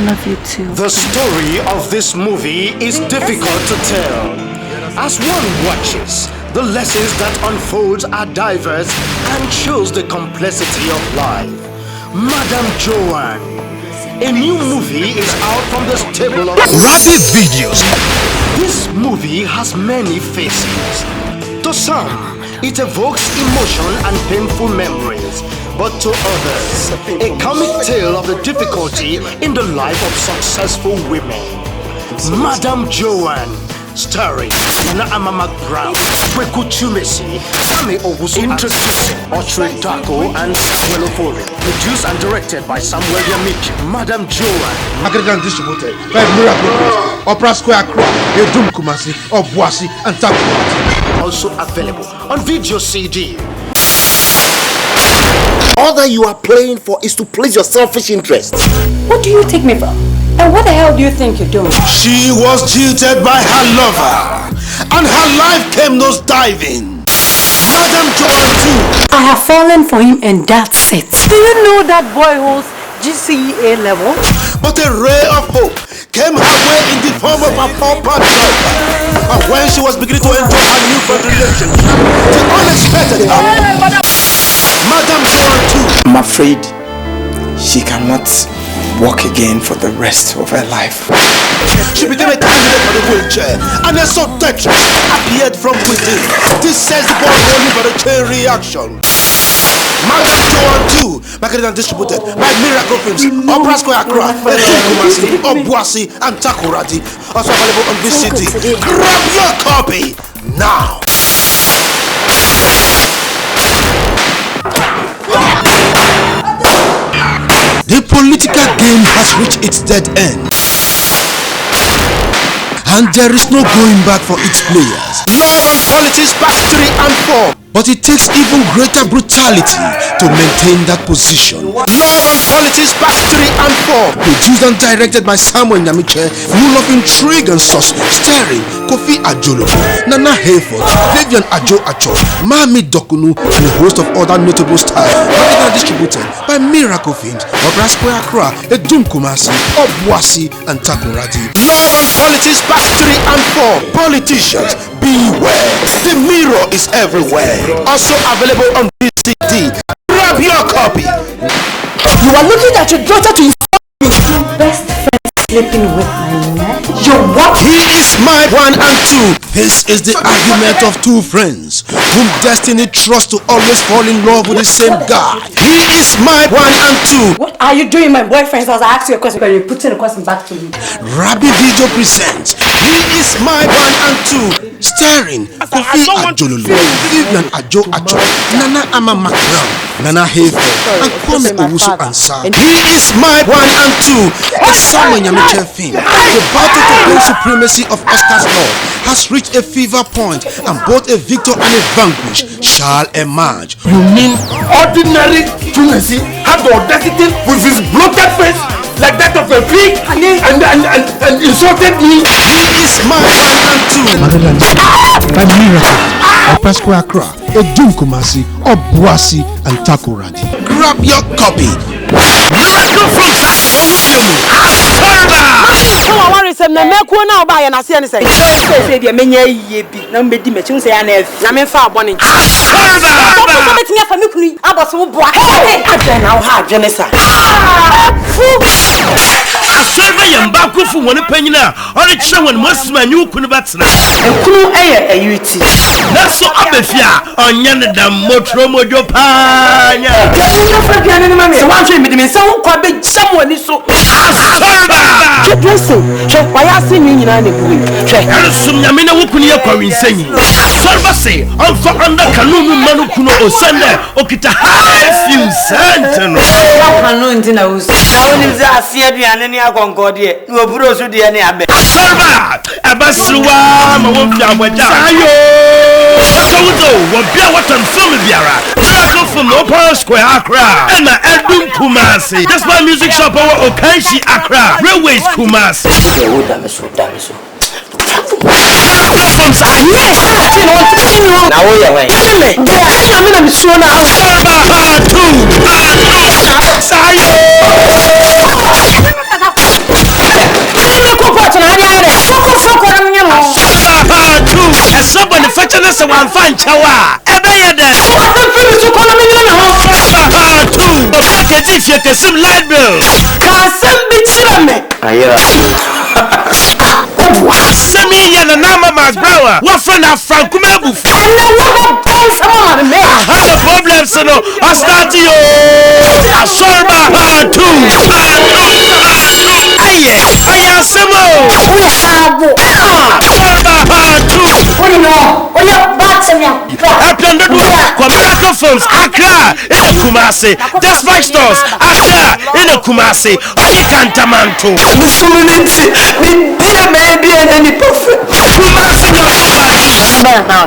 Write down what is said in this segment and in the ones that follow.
love you too. The story of this movie is difficult to tell. As one watches, the lessons that unfold are diverse and shows the complexity of life. Madam Joan, a new movie is out from the stable of Rabbit Videos. This movie has many faces. To some, it evokes emotion and painful memories, but to others, a comic tale of the difficulty in the life of successful women. Madam Joan, starring Naamama Brown, Kweku Chumesi, Sami Owusu, introducing Ochre Dako and Samuel Ofori, produced and directed by Samuel Yamiki. Madam Joan, Marketed and distributed by Miracle, Opera Square Crow, ADOM Kumasi, Obuasi, and Tapu. also available on video CD. All that you are playing for is to please your selfish interest. What do you take me for? And what the hell do you think you're doing? She was jilted by her lover, and her life came nose diving. Madam Joan too. I have fallen for him and that's it. Do you know that boy holds GCE level? But a ray of hope came her way in the form of a four-part daughter. And when she was beginning to enjoy her newfound relationship, the unexpected happened. Madam Joan too. I'm afraid she cannot walk again for the rest of her life. She became a candidate for the wheelchair, and a subtext appeared from within. This says the ball rolling for the chain reaction. Madam Joan too, marketed and distributed by Miracle Films, Opera Square Accra, Kumasi, Obuasi, and Takoradi. Also available on VCD. Grab your copy now. The political game has reached its dead end, and there is no going back for its players. Love and politics back 3 and 4. But it takes even greater brutality to maintain that position. Love and politics back 3 and 4. Produced and directed by Samuel Nyamiche, full of intrigue and suspense, starring Kofi Ajolo, Nana Hayford, Vivian Ajo Acho, Mami Dokunu, and a host of other notable stars. Marketed and distributed by Miracle Films, Opera Square Accra, ADOM Kumasi, Obuasi, and Takoradi. Love and politics back 3 and 4. Politicians, beware. The mirror is everywhere. Also available on VCD. Grab your copy. You are looking at your daughter to insult me. Best friend sleeping with my man. Your what? He is my 1 and 2. This is the argument of two friends whom destiny trusts to always fall in love with the same guy. He is my 1 and 2. What are you doing, my boyfriend? As I ask you a question, but you're putting the question back to me. Rabbi Video presents He is my 1 and 2. Starring Kofi Ajololo, Vivian Ajo Acho, Nana Ama Macron, Nana Hayford, and Kwame Owusu Ansah. He is my 1 and 2. A Samuel Nyamiche film. The battle to gain supremacy of Oscar's law has reached a fever point, and both a victor and a vanquished shall emerge. You mean ordinary Tunisi had the audacity with his bloated face like that of a pig and insulted me? He is my 1 and 2. By Miracle, Opera Square Accra, ADOM Kumasi, Obuasi, and Takoradi. Grab your copy. Miracle Films. I want to say, "Na make one now buy and I say anything." Say the menya ye bi na mbedi me chin say ya na na me fa abone. Don't make me for me kunu abaso bo. Hey, adwen na ha adwen sa. Asọrọ yẹn ba ko fun woni panyina ore kire woni mosima nyu kunu betena Ekunu eye ayuti. na so abefia onye ne dam motro mojo panya Ekunu fa biane ne mame wan fe me se wo kwa be jam woni so. asọrọ Dressing. Che wa ya se ni nyina na buwe. Che eresum nyame na wokunu ye kwawensanyi asọrọ se onfa anda kanunu manu kuno osande okita high few cent no kanu ndi na usu. Na woni ze ase aduane ne akonko de. No oburo so de ne abe. asọrọ abasruwa ma won fi abọja ayo Sawudo, wabia watan film biara. Miracle Film Opera Square Accra. And ADOM Kumasi. That's my music shop over Okanshi Accra. Railways Kumasi. Damiso. Films are Now we are right. I'm sure now. Sayo. Nasa one fan chawa. Ebeye de. Finish to call me na ho. Two. If you can some light bill. Ka sem bi chire me. Ayera. Semi ya na nama magbrawa. What friend of Frank Kumebu? And now what bounce on me. Have a problem, so no. I start you. Sorba two. Aye. Aye, Samo. We are Sorba two. what you know? What you back to me? Miracle Films, Accra, in a Kumasi. That's my stores, Accra, in a Kumasi. Only Cantamanto. So many maybe any perfect. Kumasi, no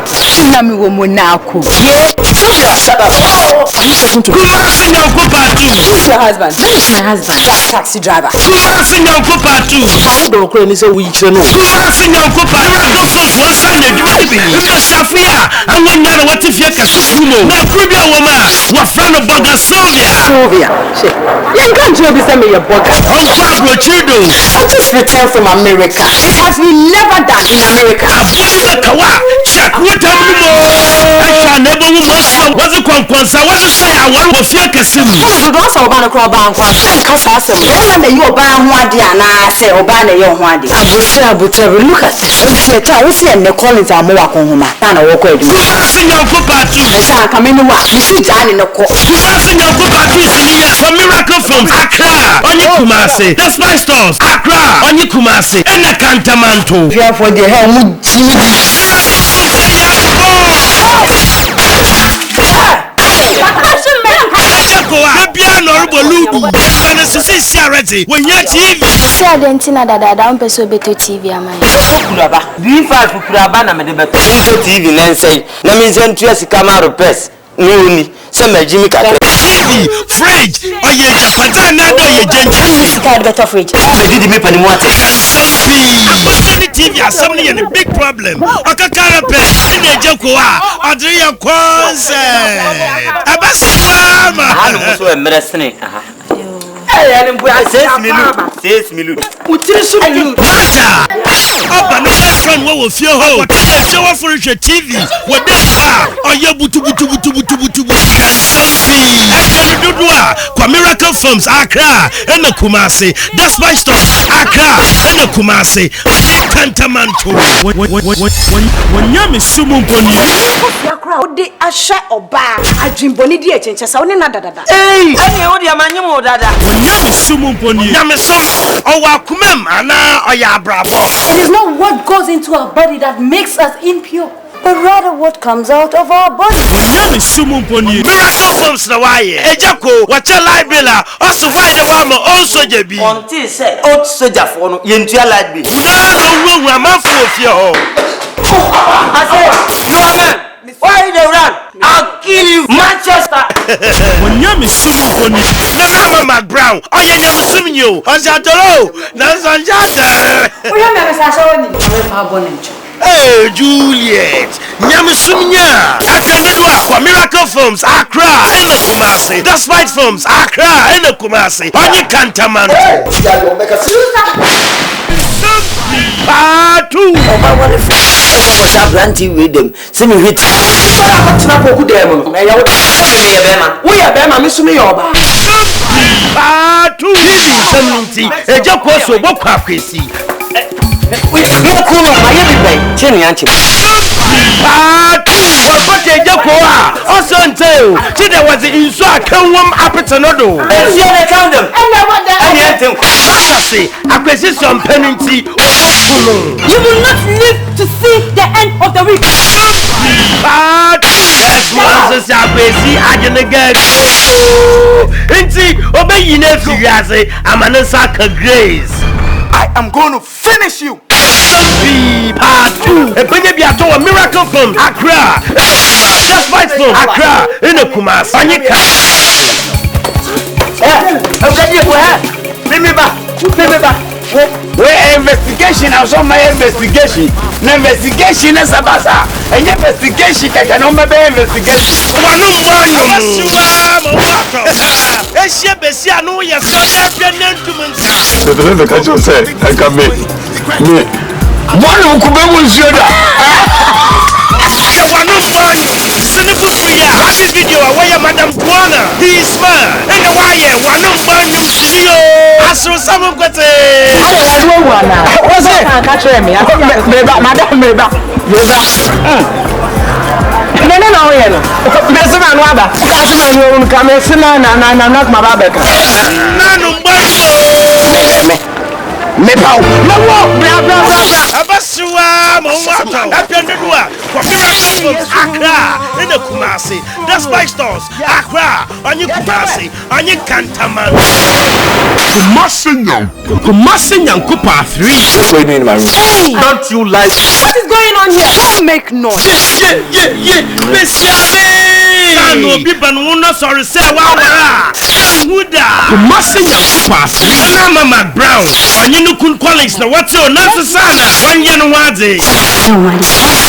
Tsunami woman now cool. Shut up. Are you talking to me? Kumasi, no Kupatu. Who's your husband? Who's my husband? Taxi driver. Kumasi, no Kupatu. I don't call any so weak. Kumasi, no Kupatu. Miracle Films, one sign of Duty. Shafia, and when you're what if you're Kasukumo, no Caribbean woman, what friend of Boga Sylvia. You can't be sending your burger. Oh, Pablo Chudo. I just returned from America. It has been never done in America. Check what I'm I shall never was a conquest. I want to say I want to fear Cassini. You don't say about a crowd bank. Because I said, you buy one day and I say, Obana, your one day. I will say, look at this. I will see and the Collins are more home. And I walk with you. I come in the walk. You see, John in the court. From Miracle Films, Accra, Only Kumasi, that's my stores, Accra, Only Kumasi, and the Cantamanto. Yeah, for the hell, when you're TV. See, I didn't know that I don't pursue better TV. Am I? B5 Kurabana, TV, Nancy. Let me send you a camera press. No, some Jimmy TV, fridge, or your Japan, your gentleman. Better fridge. Did me penny water? TV has something in a big problem. I can't pay in a Jokoa, or do your concert. I'm also a medicine. Says me, friend, what was your home? Show up for your TV. What they are, or your butu. Miracle Films, Accra, and the Kumasi. That's my stores, Accra, and the Kumasi. Cantamanto. When you're Miss Sumun Pony, They are shut or bad. I dream Bonnie change. I only nada. hey, when you're Miss Sumun Pony, Yamisom, or Wakumem, Anna, or ya bravo. It is not what goes into our body that makes us impure, but rather what comes out of our body. When you're Miss Sumun Pony, Miracle Films, the wire, Ejako, what your libella, also why the Wama also JB. until say, old soldier for you like me. No, I'm a fool of your I said, you are man. Why they run? I'll kill you, Manchester. when you're Miss Sumun Pony, no, Mac Brown, oh, yeah, I'm assuming you. On Jatoro, that's on Jata. We don't have a showing. Hey, Juliet, Yamusumia, Akadua, Miracle Films, Accra, and the Kumasi. That's White Films, Accra, and the Kumasi. On your Cantamanto. Two. I want to was a plenty with them. Send me hit. We are Bama, Miss Mioba. Two. A joke was so what crazy. We are cool on my everything. Chinny Anchi. But a joke also until there was in so I can't warm up at another. And see I count them. And yet, I say, acquisition penalty. You will not live to see the end of the week. But yes, I busy. I didn't get obey you nephew. I'm an Osaka Grace. I am going to finish you. Part 2. A baby at all Miracle Films, Accra. Just White Films, Accra. In the Kumasi. Where investigation, I saw my investigation. No investigation is a bazaar. And investigation, I can only be investigation. one of Sinibu Suya, this video, where Madam Guana, he is man, and the wire, one of Studio. As for some of the Kumasi, that's my stores. Accra, on you Kumasi, on you Cantaman. Kumasi Kupa 3. What's going on in my room? Hey! Don't you like? What is going on here? Don't make noise. No people no sorry say wawara. Huda. Kumasi Kupa 3. Mama Brown. On you kun colleagues na what you not sana. One year no wade. No man,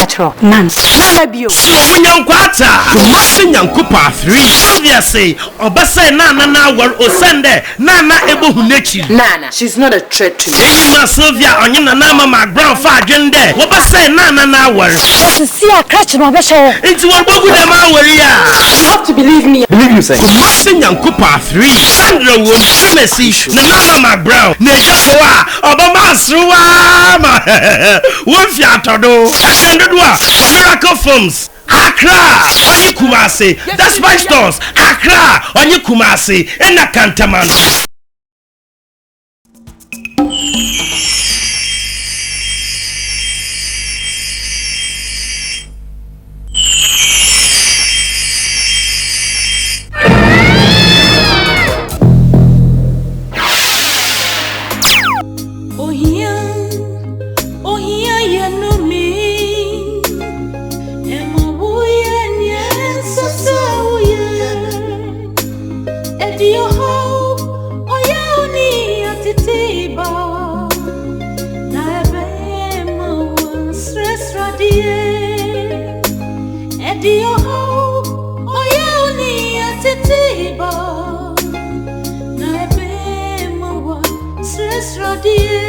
natural. None. None bio. Munyankwata. Kumasi Kupa 3. Obviously, obase na war osende na ebo hunechi. Nana, she's not a threat to me. Ejima Sylvia onye na Mama Brown fa agende. Obase na war. See a catch my special. It's what bogu dem awori ya. You have to believe me. Believe you say. Kumasi Nyankupa 3. Sandra wo Messi na Mama Brown. Na japoa obama asruwa ma. Won fi atodo. Asendodwa Miracle Films. Accra, onye Kumasi. That's my stores. Accra, onye Kumasi. Ena Kantaman. Ohia, you know me. Edio ho, oya oni atitiba. Na ebe mo stress radie. Edio ho, oya oni atitiba. Na ebe mo stress radie.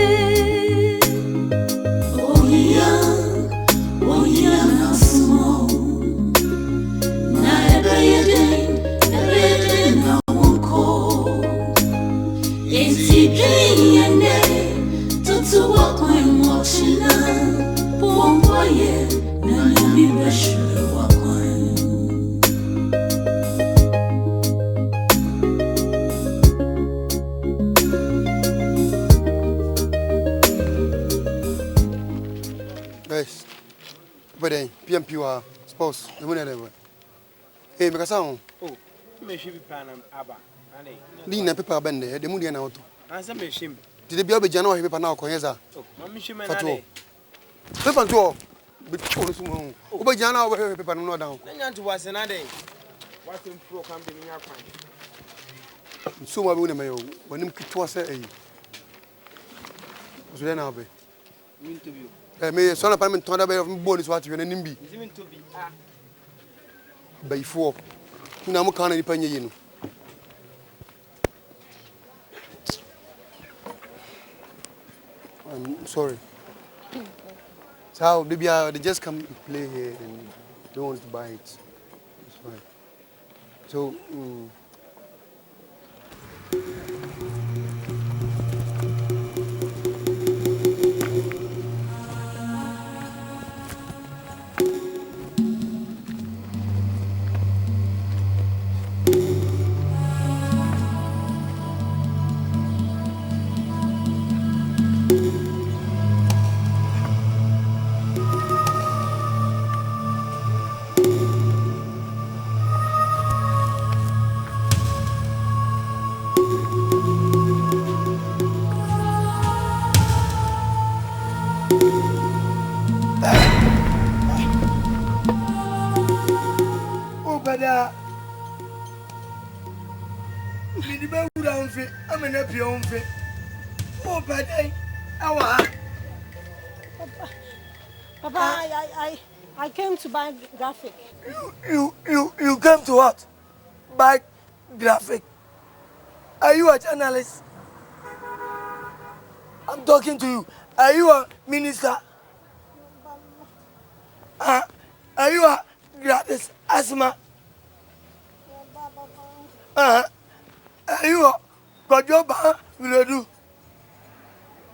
Ohia na small. Na ebe yeden. Guys, but then PMP wa spouse, the money level. Hey, make a sound. Oh, me should be panam aba. Nina paper bende, the money na auto. Answer me shim. Did the be January paper now koheza? Oh, mami shim na. Paper to be to sumo. Oba Jana over paper no down. Nanya to was na dey. What in pro can be in your kwan. So ma be na mayo, wanim kitwa se eh. So na be. Interview. Me so na parliament tonda be bonus what you na nimbi. Is even to be ah. By 4. Na mo kan na nipa nye yi no. I'm sorry. So maybe they just come play here and don't want to buy it. It's fine. So Papa, I came to buy graphic. You came to what? Buy graphic. Are you a journalist? I'm talking to you. Are you a minister? Are you a gratis Asoma? Are you a Kojoba will do?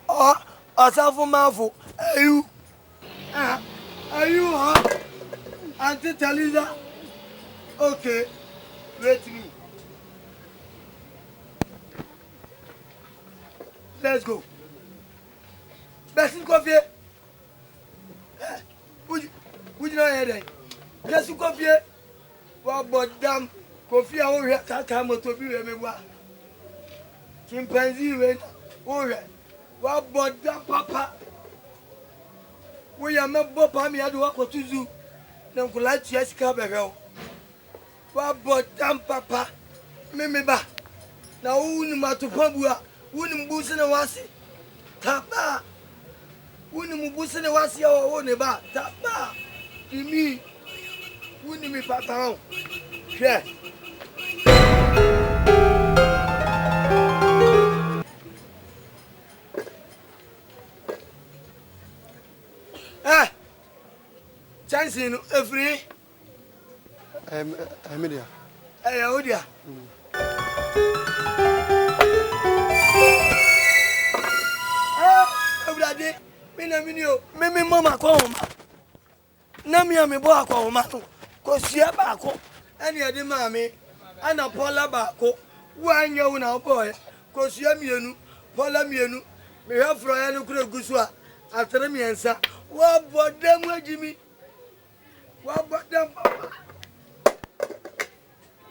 Or a Safomafu? Are you? Are you a Auntie Talisa? Okay, wait me. Let's go. Best coffee. Would you know anything? Just coffee. What but damn coffee? I will have time to be remember. Chimpanzee went over. What but damn papa? We are not Papa. Me, I do what to do. Then could like Jessica Berrell. What but damn papa? Me ba. Now, who ma to Pabua? Wouldn't boost in a wasi. Tapa. Wouldn't boost in a wasi or own about. Tapa. To me. Wouldn't me papa. Yeah. Ah. Chance in every. I'm here. Hey, Odia. Me mama kwa homa. Na mi ame bo akwa homa no. Ko sia ba ko. Ene ade ma me. Ana pola ba ko. Wa anya wo na boy. Ko sia mienu. Pola mienu. Me hwa fro ya no kura gusu a. Atere miensa. Wa bodam agimi. Wa bodam papa.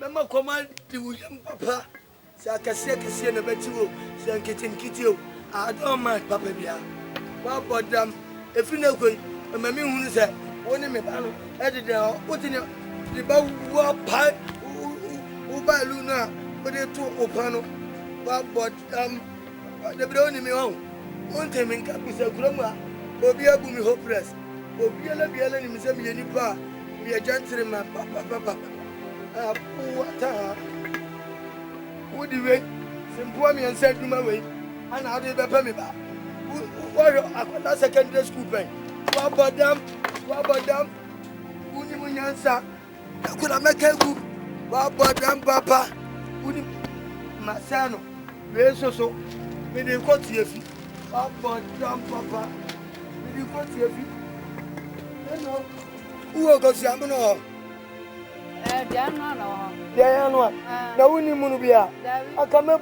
Mama command the William papa. Sa kase na betiwo. Sa nkiti o. ADOM man papa bia. Wa bodam efina koi mami hunu se woni me ba no e de wotini de ba wo pa u ba lu na o de to opano wa bodam de bro ni me ho on te min ka bisa kuroma obi abu mi hopeless obi ala ni me se me ni pa me ajantre ma papa apu ata wodi we simpo mi ansa duma we ana ade be pa me ba warrior akwata secondary school pen wa bodam uni munyansa akula mekegu wa bodam papa uni masano we so me de ko tiefi wa bodam papa me de ko tiefi no uwo go si amono dia no na uni munu bia aka me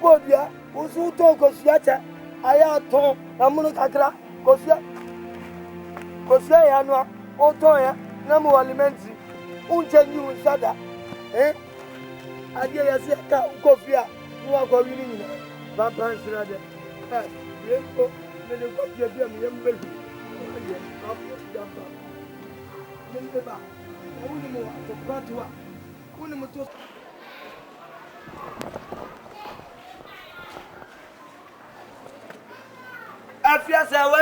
bobia usu to ko siacha aya ton amuno kakra ko sia ya no o ton ya na mo alimenti unche ni unsada ade ya se ka ko fia no akọ wi ni na ba ban sira de ye ko me de ko fia bia me yem bezu ye apo jamba me ba uni mo to patwa uni mo to Afia sewa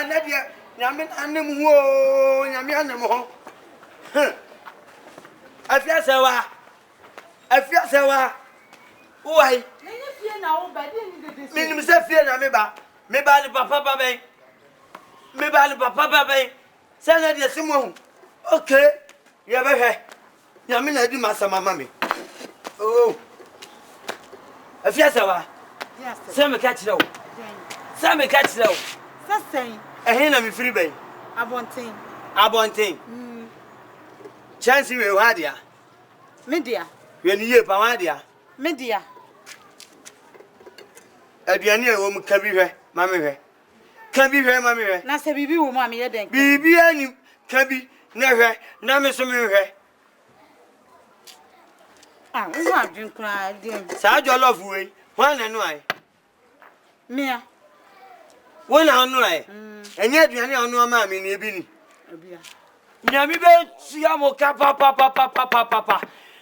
na dia nyame anem ho nyame anem ho afia sewa oi nene fie na wo ba de ni de minim se fie na me ba ni papa ba ben se na dia simo okay ye be he nyame na di masama mama oh afia sewa yes se me ka kire wo Same catch now. Sasay. Na me free bay. Abontin. Chance we had ya. Media. When you pa wadia. Media. Aduane e wo mu ka bi hwe, mame hwe. Ka bi hwe mame hwe. Na se bibi wo mame ye den. Bibi ani ka bi na hwe, na me so me hwe. Wo adwin kura dem. Sa jollof we. Wan na no ai. Mia. Wona anu ai. Enye aduane anu ama me na ebi ni. Abia. Nyami be sia mo ka papa.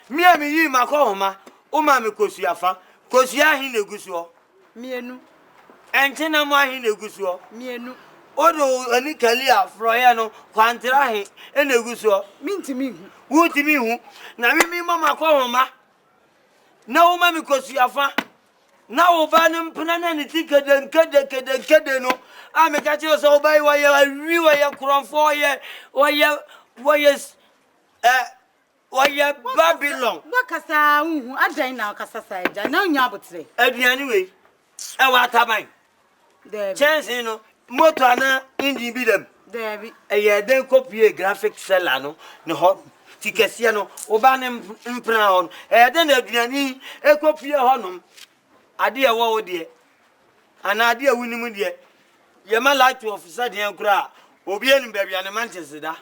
Mi ami yi makọ homa, o ma me kosuafa. Kosua hi na egusuo. Mienu. Ente na mo hi na egusuo. Mienu. Odo ani kali afroye no kwantra hi na egusuo. Mintimi hu. Wutimi hu. Na mi makọ homa. Na o ma me kosuafa. Now, Banam Panani thicker than Cadeno. I'm a catcher so by why you are crown for ye, why you Babylon. What Cassa, I dine now, Cassa, I know Yabutre. Anyway, I want to buy. The chance, you know, Motana, Indian Bidem. There, a then copy a graphic seller, no hot. Ticasiano, Obanem Imprown, then a Diani, a copy of Honum. Idea woe dear. An idea winning dear. Ye man light to officer the Ankra, Obian baby and a Manchester.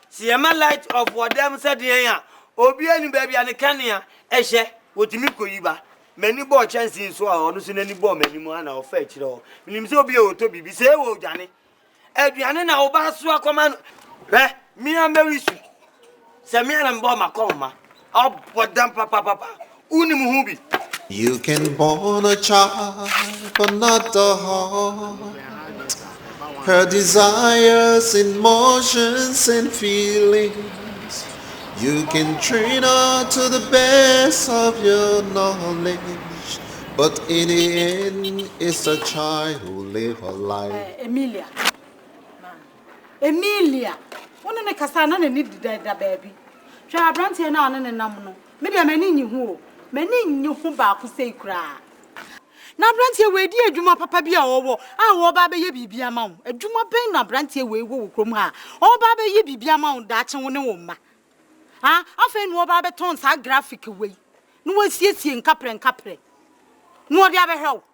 See a man light of what them said here, Obian baby and a Cania, Eshe, what Miko Iba. Many boy chances so I don't see any bomb anymore or fetch it all. Minimso be able to be say, oh, Johnny. Adriana now, Basua command. Me and Mary. Samir and Bomma Coma. Up what damn papa. Unimubi. You can born a child, but not the heart. Her desires, emotions, and feelings. You can train her to the best of your knowledge. But in the end, it's a child who live her life. Emilia. Emilia. One in a Cassana need that baby. Try a branch and on and nominal. Maybe a many who. Many new back who say cry. Now, Branty, where dear Juma Papa be over, our Baba ye be amount. A Juma Pain, now Branty, we will come her. Oh, Baba ye be amount, that's a woman. Ah, often more Baba tones are graphic away. No one sees you in Capre and Capre. No, the other help.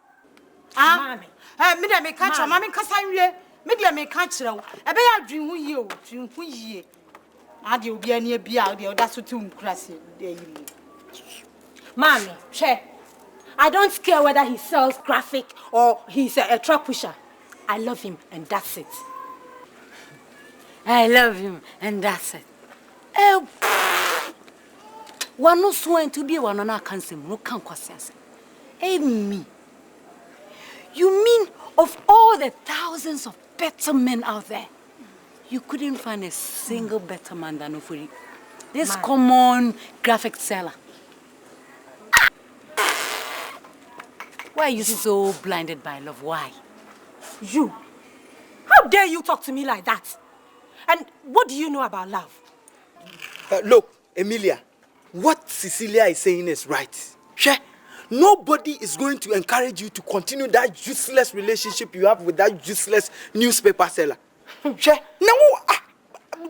Ah, maybe I may catch a mammy Cassaria. Maybe I may catch her. I bear dream who ye. I do be near be out there, that's what too crassy. Mommy, share. I don't care whether he sells graphic or he's a truck pusher. I love him and that's it. I love him and that's it. One no swear to be one on our council, no can't questions. Me. You mean of all the thousands of better men out there, you couldn't find a single better man than Ofuri? This common graphic seller. Why are you so blinded by love? Why? You? How dare you talk to me like that? And what do you know about love? Look, Emilia, what Cecilia is saying is right. Sure, nobody is going to encourage you to continue that useless relationship you have with that useless newspaper seller. Sure, no,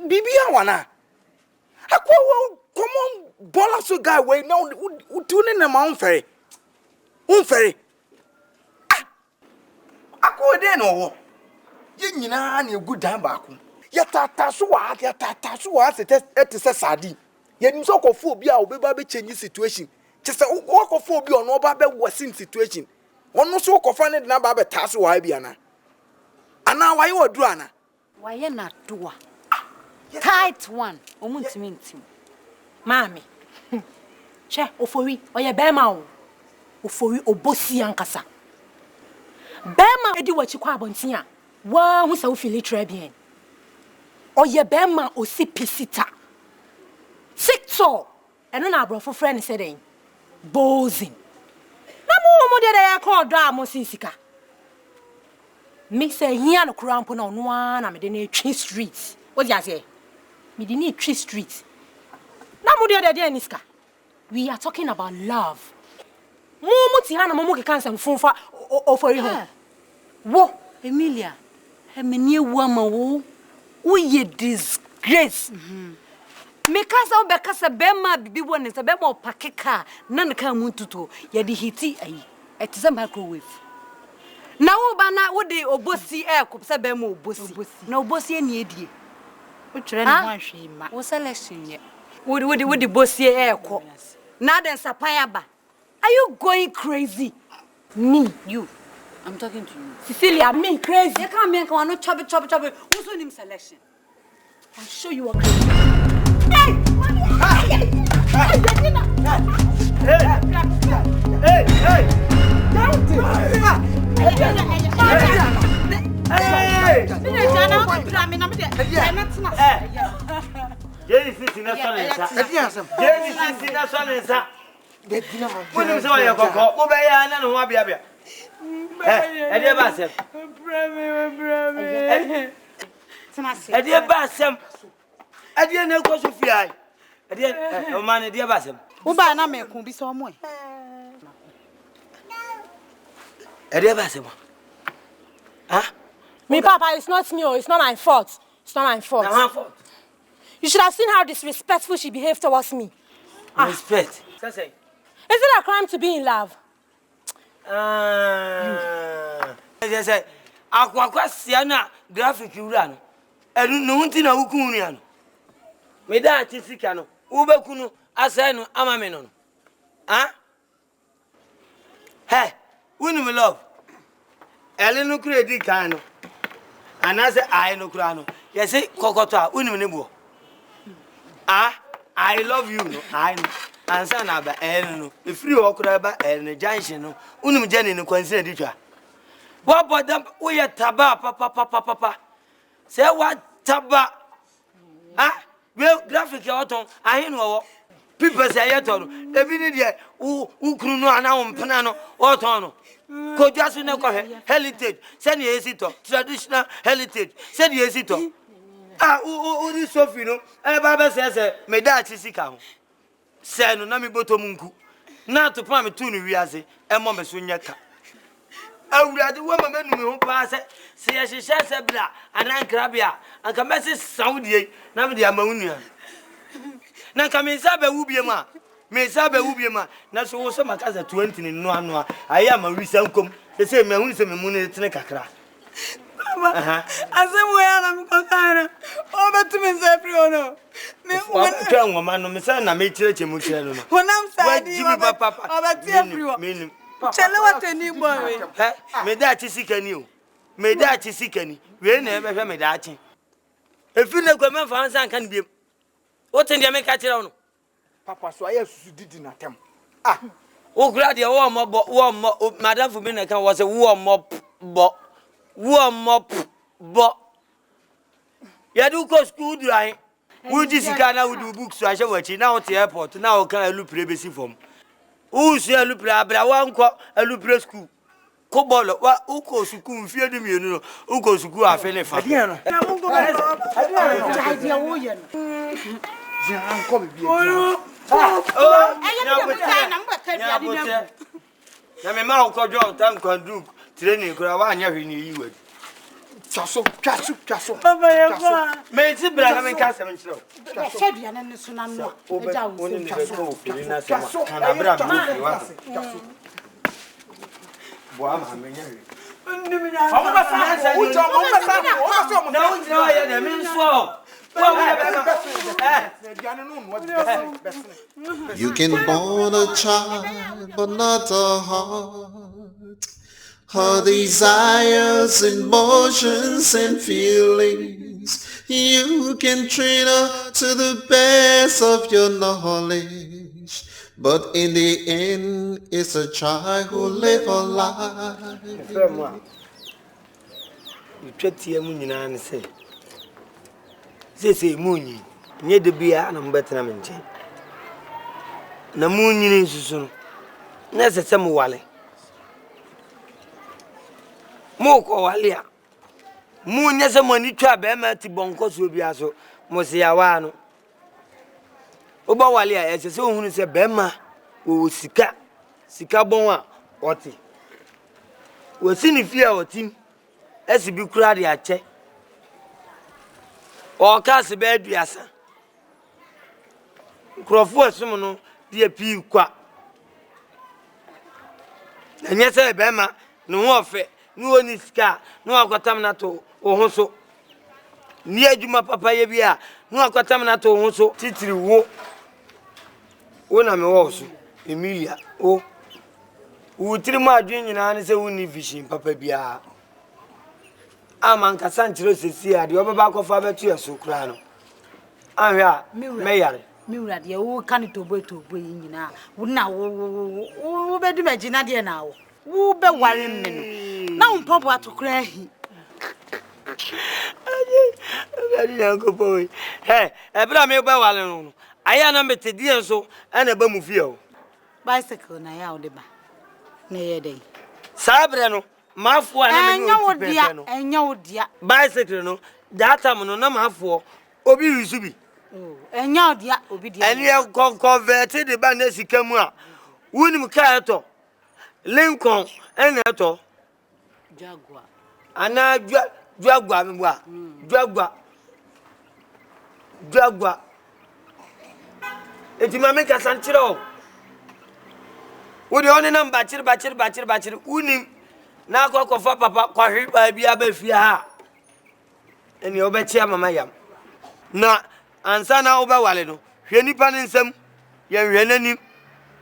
Bibi Awana. Come on, bola so guy way now. Tuning them on ferry. Unferry. Ako den owo ye nyina na egu dan baako ya tata so wa se te sadi ye nim so kofo obi a obeba be change situation chese wo kofo obi ono oba be worsen situation ono so kofa ne na ba be taso wa bia na ana waye wadu ana waye na doa tight one omuntimi ntim Mami che Ofori oye bema o Ofori obosi ankasa Bema edi wachi kwa abontin a wa hu sa wo feel bien oye bema osi pisita TikTok eno na abrofo friend say den bozing na mo de ya call do a mo sisika me say hia no krampo na ono na me de na twi street what you say me de na twi street na mo de niska we are talking about love Muti hana mumu kansa mfunfa Ofori ho. Wo Emilia, emenie wama wo ye disgrace. Me kasa obekasa bema bibi woni se bema opakeka na nka muntuto ye de hiti ayi. Etise microwave. Na wo ba na wo de obosi ekop se bema obosi. Na obosi eni edie. Wo tire ne ho ahwe ma. Wo selection ye. Wo de bosi ekop. Na den sapan aba. Are you going crazy? Me, you. I'm talking to you. Cecilia, me crazy. You can't make one no chubby. Who's on him selection? I'll show you what crazy. Hey! When you say you go, Obey and no Wabia. Eh, dear Bassam. Eh, dear Bassam. I didn't know what you feel. I didn't, oh man, dear Bassam. Uba na me kun bi so mo. Eh, dear Bassam. Huh? Me, Papa, it's not me. It's not my fault. It's not my fault. Not my fault. You should have seen how disrespectful she behaved towards me. Respect. Is it a crime to be in love? You say, Aqua Siena graphic you run. And no one thing I will coon. Me that Tisicano, Uber Kuno, Asano, Amamenon. Ah? Hey, when we love Eleno Credi Cano. And I say, I no crano. Yes, say, Cocota, Unimibo. Ah, I love you, no, I know. And son of a if you walk about a junction, Unim Jenny no consider it. What about them? We are taba, papa. Say what taba? Ah, well, graphic autumn, I know. People say, I told you, every day, who could know an hour panano or tono. Could just know heritage, send ye sito, traditional heritage, send ye sito. Ah, who is so you know? Baba says, may that Sicao. Say no, Nami Botomunku. Not to permit to Riazi, and Mamma Sunyaka. I would have the woman who pass it, see as she says a blah, and Ancrabia, and commences Saudi, Nami ammonia. Nakamisa Ubiama, Mesa Ubiama, that's also my cousin 20 in Noa. I am a recent come, the same man who is a moon in the Tenecacra. As I'm concerned, over to Miss Apriono. One woman, Miss Anna made church in Muchello. When I'm sad, Jimmy Papa, about everyone. Tell what a new boy. May that is sick and you. May that is sick and we never have made that. If you never come for answer, can be. What in the make at your own? Papa, so I have did not come. Ah, oh, glad you warm up, Madame Fubinakan was a warm up, but you do go school dry. Would you see Ghana would do books? I shall watch it now at the airport. Now can I look privacy from? Who's a lupra, but I won't call a lupra school. Cobolo, what Uko Suku, fear me, you know, Uko Suku, I feel it. I won't go back. Training, I never knew you would. Chasso. Papa, may it be a cast and show. You can born a child, but not a heart. Her desires, emotions, and feelings. You can train her to the best of your knowledge. But in the end, it's a child who live a life. You treat your moon and say, Moon, near the beer and I'm better than Jane. The moon is soon. That's a summer wally. Moko walia. Moon yes a money trap, Emma Tiboncos will be also, Mosiawano. Oba walia, as a son who said Bema, who Sika Bonwa, Oti. Was in fear of team, as if you cried at check. Or cast a bed, yassa. Crawford, someone, dear P. Qua. And yes, I Bema, no more fair. No one is car, no aquatamnato or hoso. Near Juma Papa Yabia, no aquatamnato hoso, Titri wo. When I'm also, Emilia, oh, who tell my dream and say, we need fishing, Papa Bia. I'm Uncle Sanchez, the other back of our tear so crano. I'm here, Mayor. Mura, the old canito boy to bring now. Would now, who better imagine idea now? Who be worrying me? Now, Papa to cry. Uncle Boy. Hey, a brother, I am a dear so and a bum of you. bicycle na ya odeba na ye dey sabre no mafo ana me no odia enya odia bicycle no that time no na mafo obi yusu bi enya odia obi dia eni e converted the ba na sika mu a wunim ka eto Lincoln ena eto Jaguar ana Jaguar me bua Jaguar eti ma me ka sanchire o wo de oni na bachir unim na akọkọfa papa kwahwe ba bia ba fie ha eni obechia mama yam na ansa na obewale no hwe nipa ne nsam ye hwe nanim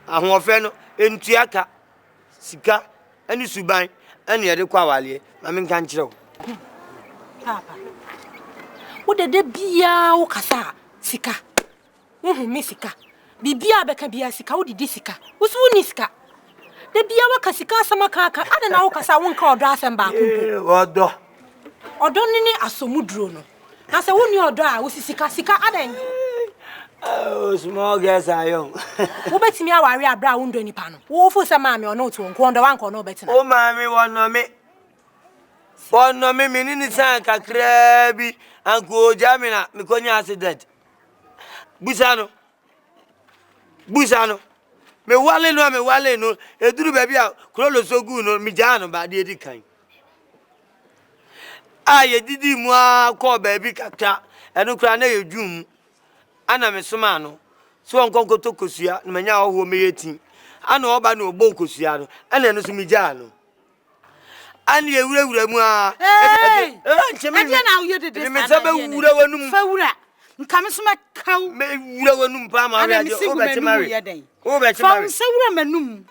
ahofe no entuaka sika ani suban ani yede kwawale mama nka nkyerɛw papa wo de bia wo kasa sika me sika bibia beka bia sika wo didi sika wo su ni sika de bia wa kasika sama kaka ada na wo kasa won ka odo asem ba ko odo ni asomuduro no na se woni odo a wo sika ada small girls ayo wo betimi aware abra wo ndo nipa no wo fu se maame ono to nko ndo wanko no betina o maame wono me menini san kakra bi anko jamina me konya accident busano me wale no eduru ba bia krolo sogu no mi jano ba de edikan aye didi mu akọ ba bi kakra enu kra na yedwum ana me soma no so onkonko to kosua na manya ho me yeti ana oba na ogbo kosua no ana enu so mi jano ani ewura mu a ncheme na uye de me sabe wura wanum fa wura nkame so makaw me wura wanum pa ma ya o be chemari fa wura manum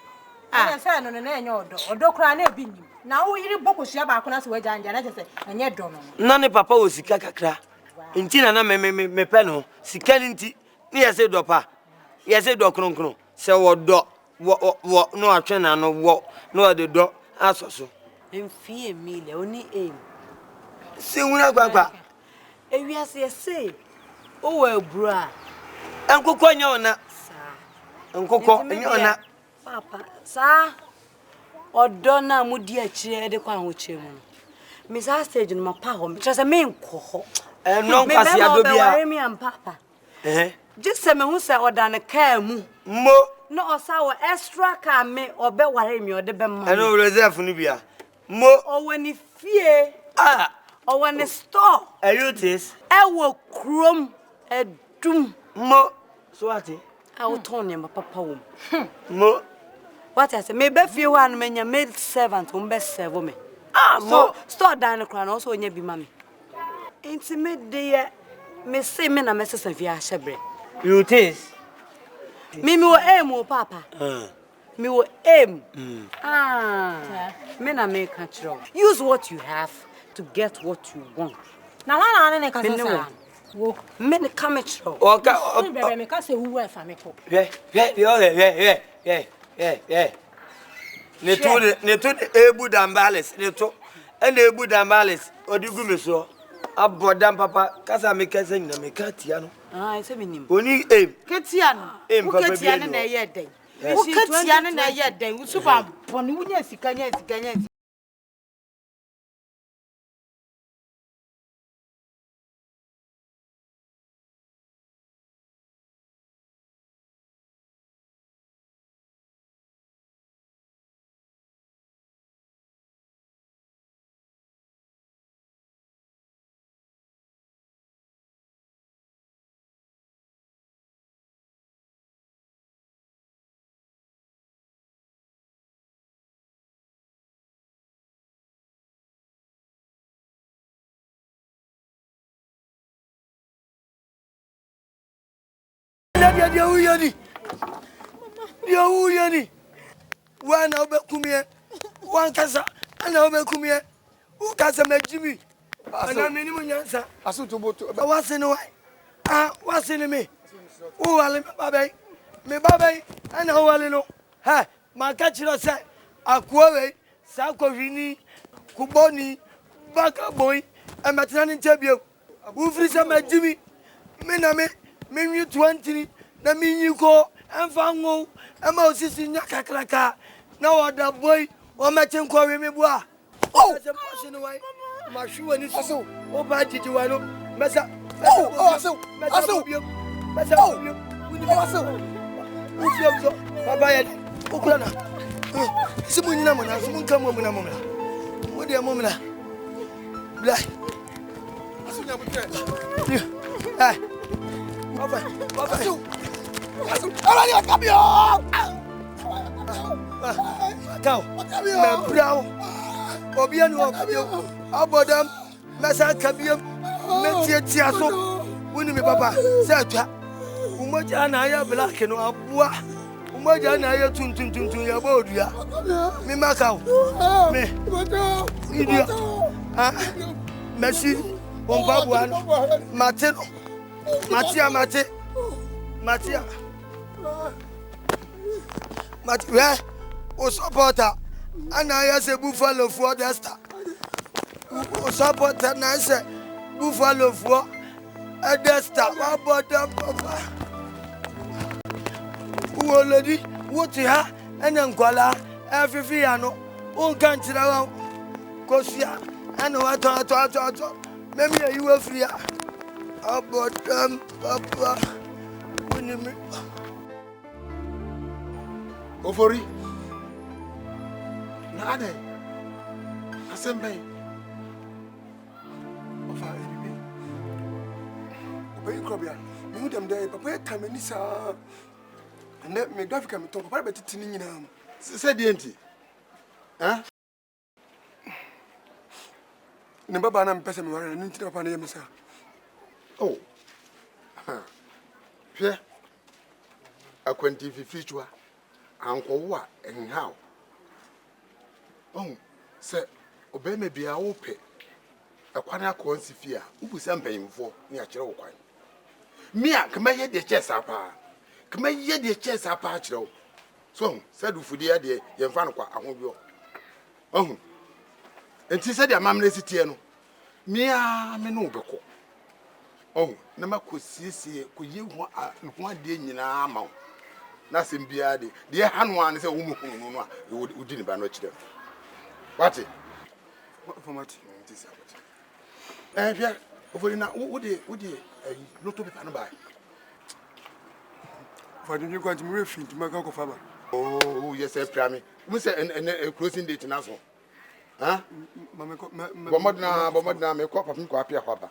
ana say no na enye odo kra na ebi nim na wo yiri bokosua ba ko na se wajanja na se enye do no na ne papa o sika kakra nti na me pe no sika nti ne yese do pa yese do kronkron se wo do wo no atwe na no wo no de do asoso emfie mile oni em se wura gbagba ewiase yese o wa bra enkoko nya ona enkoko nya ona papa sa odo na mudi akire de kwa hoche mu me sa stage no mapa ho me trese me nko ho no kwase adobia me am papa just se me hu se oda ne ka mu mo no osa wo extra ka me obe ware me ode be ma no reserve ni bia mo owani fie owani store ayutis ewo krom edum mo so ati awuton ne papa wo mo what I say me be fie wa no menya maid servant um be serve me mo store dan kra no so onya bi ma me enti me de me say me na me sesa fie a hyebre ayutis me wo aim papa me wo aim me na me ka chiro use what you have to get what you want na wana ne ka sesa wo me ne ka me chiro oka bebe me ka se wu e fa me ko ne to ebu dambales ne to ene ebu dambales odigu me so abodam papa kasa me kasa nyina me ka tia no ise me nim oni em ketia no em papa ketia ne na ye den wo ketia ne na ye den wo super boni wo nya sika dia uyani wana obekumie wankasa ana obekumie ukasa majimi ana mini munyansa Asutu boto wasini wa wasini me wale me babai ana wale no ha makachiro se akwowe sa kohwini kuboni baka boy amatina ntabie ufrisa majimi me na me 20 na minyi ko and fango, and my sister Nakakraka. Now, the boy, or matching quarry me bois. Oh, that's a person away. My shoe and it's so. Oh, bad did you want to mess up? Oh, so, Papa, Oklana. Someone in Amona, someone come over Amona. What dear Momina? Black. Hey, Papa, Papa, Obiano, Abodam, Massa Cabium, Metia Tiaso, Winnie Papa, Sata, Umajana, Black and Abua, Umajana, Tun, Yabodia, Mimacao, me, idiot, Messi, Bombabuan, Martin, Matia, where was supporter, and I as a buffalo for the star. Supporter, and I said, buffalo for a desta, about them, Papa. Who already, what you have, and Angola, every Fiano, all country around Cosia, and what maybe you were free about them, Papa. Ofori. Nade. Asembe. Ofa ebibi. Ope krobia. Me hu dem dey papa tamani sa. Ene me graphic me ton papa betiti ni nyina. Se die enti. Eh? Ne baba na mpese me ware ni nti papa na yemisa. Oh. Hwe. Akwanti fifichwa. Anko and how? Oh, sir, obey me be a ope. A quana consifia, who was paying for near Cherokwan. Mia, come here the chess up. Come here the chess up, Patro. So, said Ufudia, dear, your Fanqua, I won't go. Oh, and she said, your mamma Citiano. Mia, Menobako. Oh, Nama could see, could you one day in our mouth? Nothing beard. The hand one is a woman who didn't ban watch them. What it? What for what? Yeah, over now, would you not to be by? Why don't you go to Murphy to make a father? Oh, yes, I promise. We say a closing date in Asoma. Huh? Bomodna, make up of Papa.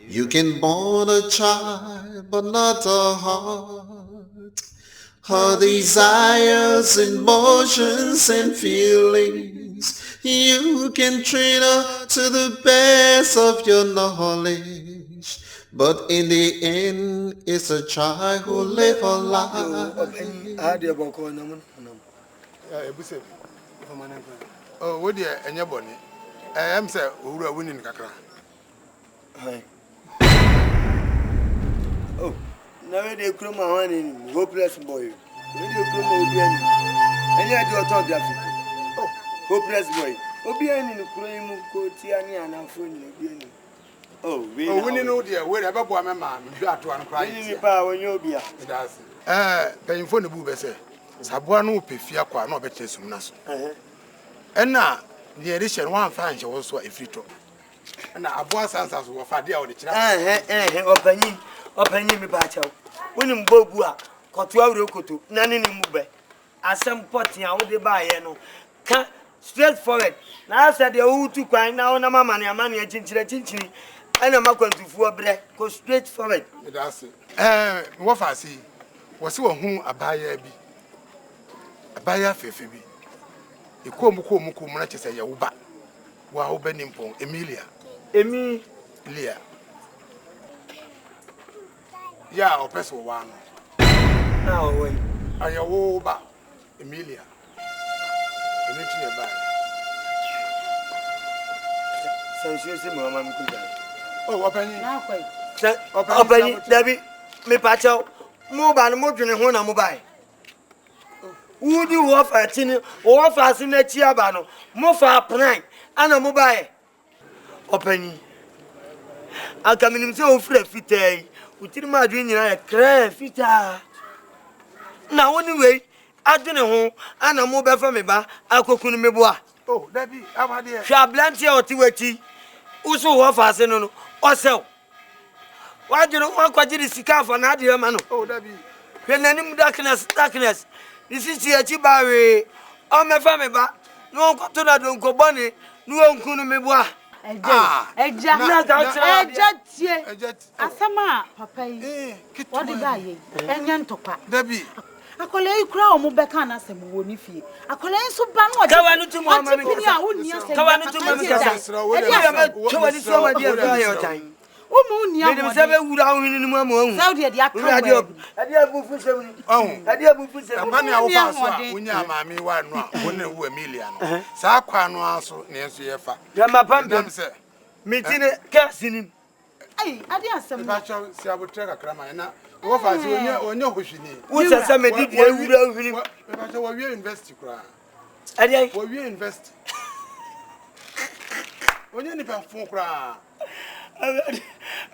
You can born a child, but not a heart. Her desires, emotions, and feelings. You can train her to the best of your knowledge. But in the end, it's a child who live a life. Oh, what dear, and your bonnet? I am, sir, who are winning Kakra. Oh, now they come on in hopeless boy. When you come Obian, and you do autography. Oh, hopeless boy. Obian in the cream, Cotiani, and I'm phone Obian. Oh, we know, dear, wherever Mamma, you are to uncry in power, you'll be. It does. Paying for the boob, say, Sabuano, Pifia, no better soon as. And now, the edition one finds also a free talk. And I was answers were Fadia or the child. Opening me battle. When you Bobua, Cotua Rocoto, Nanny Mube. As some potting out the buy, can't straightforward. Now I said the old two crying now, no money, a money, a chinchilla, and I'm going to four bread, go straight forward. That's it. What I see was whom a buyer be. A buyer for Phoebe. A comuco much as a Yauba. Wow, Benimpo, Emilia. Emilia. Yeah, or Peso one. Now, wait. Are you over Emilia? Emilia by. So she's a mamma. Oh, open it. Open it, Debbie. Me patcho. Mobile, Modern, and one mobile. Would you offer a tin or offer in a chiabano? Mofa prank and a mobile. Open. I'll come in so free fit. We didn't imagine a crab fitter. na anyway adwene ho ana mo be fa me ba akokunu me boa oh dabi abade hwa blantie oti wati uso ho fa ase no osel wajiro wakwajiri sikafa na ade ma no oh dabi hwe nanim darkness this is achi bawe o me fa me ba no nkoto na do nkobone no nkunu me boa Eja tie asama papa yi what the guy enya ntokwa dabi akola yi kura o mu beka na asem wo ni fie akola yi so ba no o kawa no tumu mama mi kasa wonni asem kawa no tumu mama kasa kawa ni so ma dia fa ya otan o mu ni amode me se be wura ohini ni mu amu saudi dia aka ade abu fusem ni ade abu fusem apani awo fa so a wonya amami wa no a wona wu Emilia no sa kwa no aso ne enso ye fa ya mapam se mitine kasini ai ade asem ba cha si abotre kakra ma na wo fa so onya hohwini wo sasa medidi wura ohini ba cha wo wie university kra ade wo wie university onya ni pa fun kra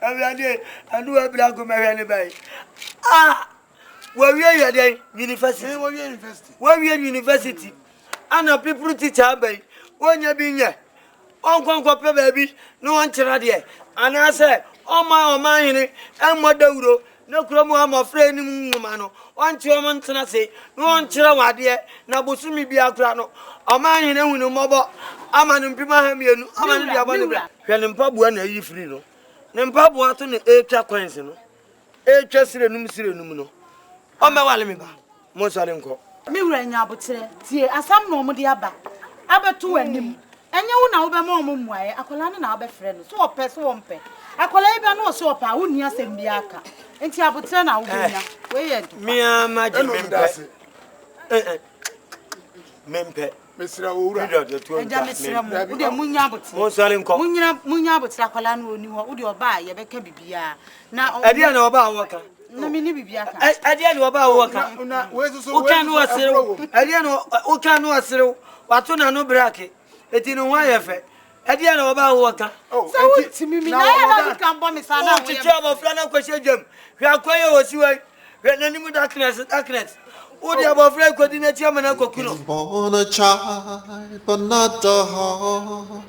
ade anu abira go mehwe bai wo wie ade university wo wie university wo wie university ana people teacher bai wonya bi nya onkonko pe baby no wan kira de ana se oma hini emodawuro na kuromu amofre ni nwuma no wan ti o ntena se no wan kira wade na bosumi bi akura no oma hini hunu mobo amanu mpima ha mienu amanu dia bone bra hwele mpabua na yi free no ne mpabua to ne etwa coins no etwa sirenum no o me wale me ba mo sale nko mi wura nya abotere tie asam no mo de aba abeto anim enye wo na wo be mo muaye akola na wo be frɛ no so opɛ so wo mpɛ akola ibe na so opa wo ni asɛm bi aka enti abotere na wo benya we ye ntɔ mi ama je mempe mesira wo wura eja mesira mo wo de munya abotere mo sale nko munya abotere akola na oni ho wo de oba ye bɛka bibia na ade na oba awoka na me ni bibia ka ade na oba awoka na we so o kan wo asere ade na o kan wo asere wato na no brake eti no wa yefe ade na oba awoka so wo timi mi na ya na kan bo mi sa na wo ti job of na kwese jam hwa kwaye wo siwe hwa nanim darkness o di abofra coordinate am na kokuno born a child but not the heart,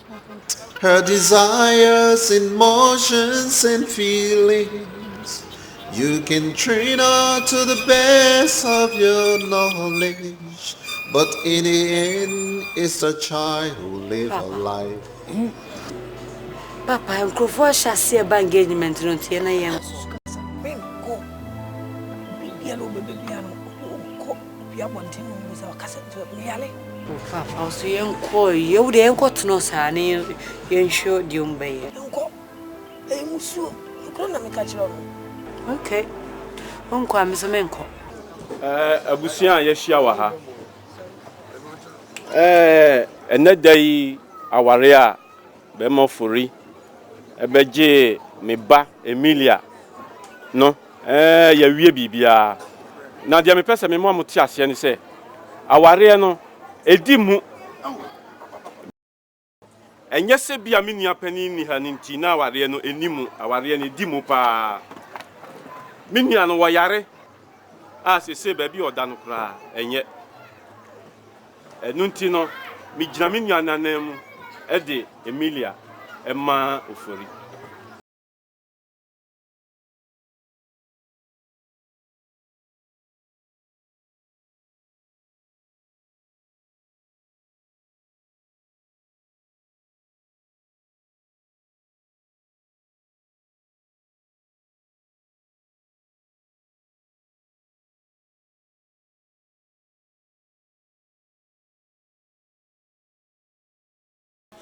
her desires emotions and feelings you can train her to the best of your knowledge, but in the end it's a child who live a life. Papa nkrofo sha se engagement no tie na yen Benko bibia no bebia no ko bia bonten no so kasa to yale papa so yen ko ye wo de yen ko tno sa ne yen show di umbaye enko musu ko na me ka chiro no okay onko amso menko abusia ya hia wa ha enedai aware a be mofori ebeje me ba Emilia no ya wie bibia na dia me pese me mo amuti ase ni se aware no edi mu enye se bia me nua pani ni ha ni nti na aware no enimu aware no edi mu pa me nua no wo yare se ba bi oda no kra enye nunti no mi gina me nua nanam e de Emilia Emma ofori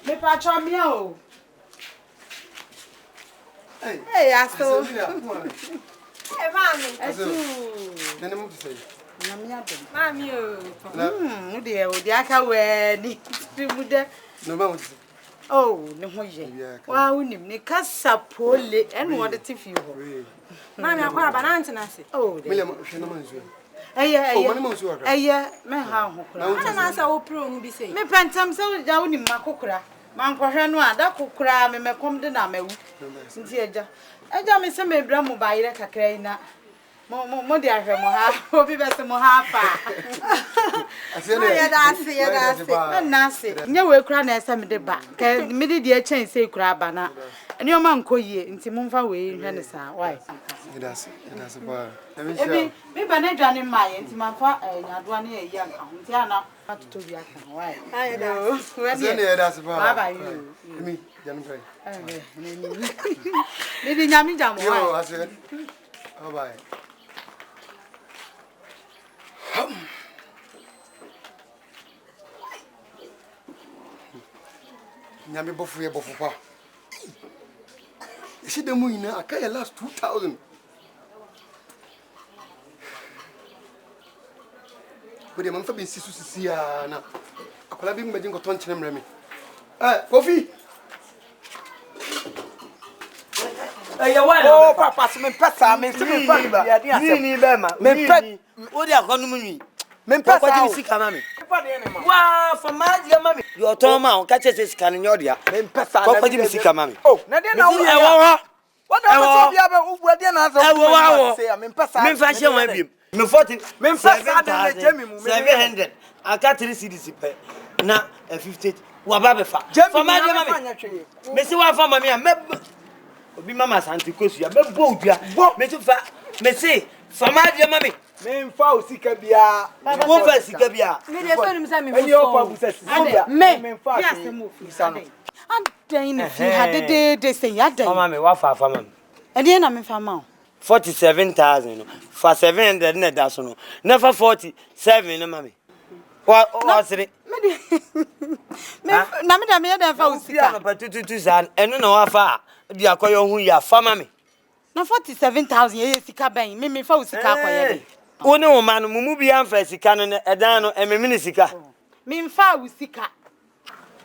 me pa cho mi o hey aso hey mami aso nene mo tse na mi ado mami o de aka we ni timude no ma mo tse oh ne ho ye wa unim ne kasa pole ene wo de tifi ho mami akwa ba na ntena se oh de mele mo hwe no manzo eye me ha ho kura ana na sa wo pro hu bi sei me pentam se ja unim makokura mankohwe no ada kokura me mekom de na mawu nti eja me se me bra mo ba yire kakra ina Mo de ahwe mo ha. Obi be se mo ha pa. Ya da se. Na se. Nya we kura na ese me de ba. Ke me de de chen se kura ba na. Eni o ma nko yie nti mo mfa we hwe ne sa. Why? That's ba. Ebi me ba na dwane mai nti ma fa nyadoa na ye anka. Nti ana to bi aka. Why? That's ba. Bye me. Janu kai. Ni nyami jamu. Yo, I said. Bye. Nyami bofu ye bofu pa. Isi de mu ina aka ya last 2000. Bode man fa bin sisu sisi ya na. Akola bi mbaji ngoto nkyere mrɛ me. Kofi. Oh, papa, me pesa, me me pa. Ni be ma. Me pe. O di akonu mu nwi. Me pesa. Ko ji sika ma me. Wa, for ma ji ma me. Yo to ma on ka che sika ni nyodia. Me pesa. Ko ji sika ma me. Oh, na de na wo. What do you be able to do na so? Say me pesa. Me fa she wan biem. Me 40. Me pesa de jemi mu. 700. Aka 3 cedis pe. Na 50. Wa ba be fa. For ma ji ma me. Me si wa fa ma me me Obi mama santi kosu ya be bo odua me tu fa me say fama de mama me mfa osika bia wo fa sika bia me de so nim say me eni o pa bu say sika me mfa ya mo ofisa no adan na fi ha de say adan mama me wa fa mama eni na me fa ma 47,000 no fa 700 na da so no na fa 47 na mama wa sire me na me da me da fa osika na pa tutu san eno na wa fa di akoyo hu ya fama me na 47,000 ye sika ban me fa usika akoye de woni wo ma no mumu bi amfa sika no edan no ememi sika me mfa usika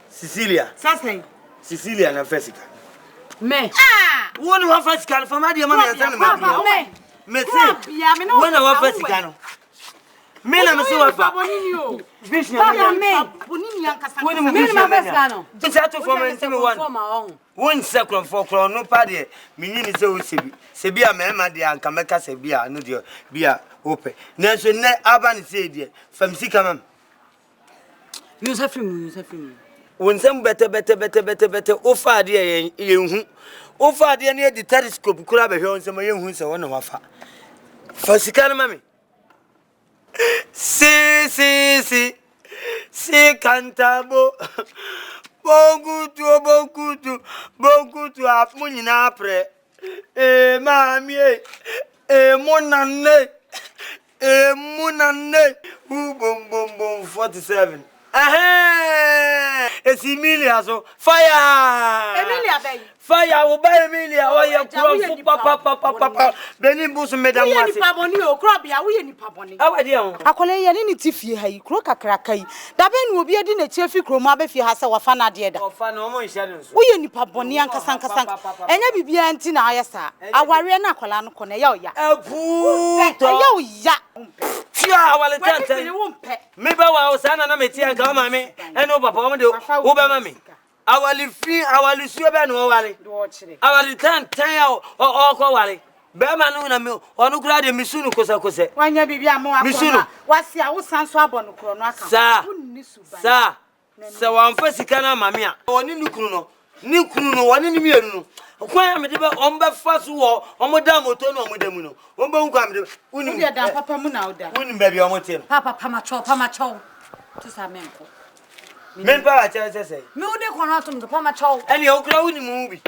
Cecilia sasen Cecilia na fa sika me woni wa fa sika no fama de ma me san ma me se woni wa fa sika no me na me se wa fa vision ya me bonini ankasa woni me ma fa sika no tinsa to for me ntimi won won second for kro no pa de menyini se o sebi a mema de anka meka sebi a no de bia ope na so ne aba ne se de fam sika mam Yusufim won sem bete o fa de ye hu o fa de ne di telescope kura be hwe nsem ye hu se wona wafa fa sika no mami si cantabo Bogutu afunyina apre mami munanne bom 47 Emilia so fire Emilia bay fire wo ba Emilia wo ye kuro papa beni busu medam wase ni paboni o kuro bia wo ye ni paboni awade ho akole ye ni tifie hayi kuro kakraka yi da be ni obi edi na chiefi kuro ma be fie ha se wafa na de da wafa na omo nhia ne so wo ye ni paboni ankasa enya bibia nti na ayesa aware na akola no ko na ya oya ebu to ya oya tia awale tante me ba wa o sana na metia ga mama eno papa o de wo be mama awali fi awali suo be no wale awali tantan o ko wale be ma no na me onu kura de misunu kose wanya bibia mo akona wasi a wo sanso abon kro no aka sa wan fa sika na mama a oni nikunu no woni ni mienu no kwa me de be ombe fa so wo omoda moto no omodamu no ombe nkwa me de uni de da papa mu na oda uni ba bi omote no papa pamacho to sa menko men pa wa cha se me ode kono atom to pamacho eni o kura uni mu bi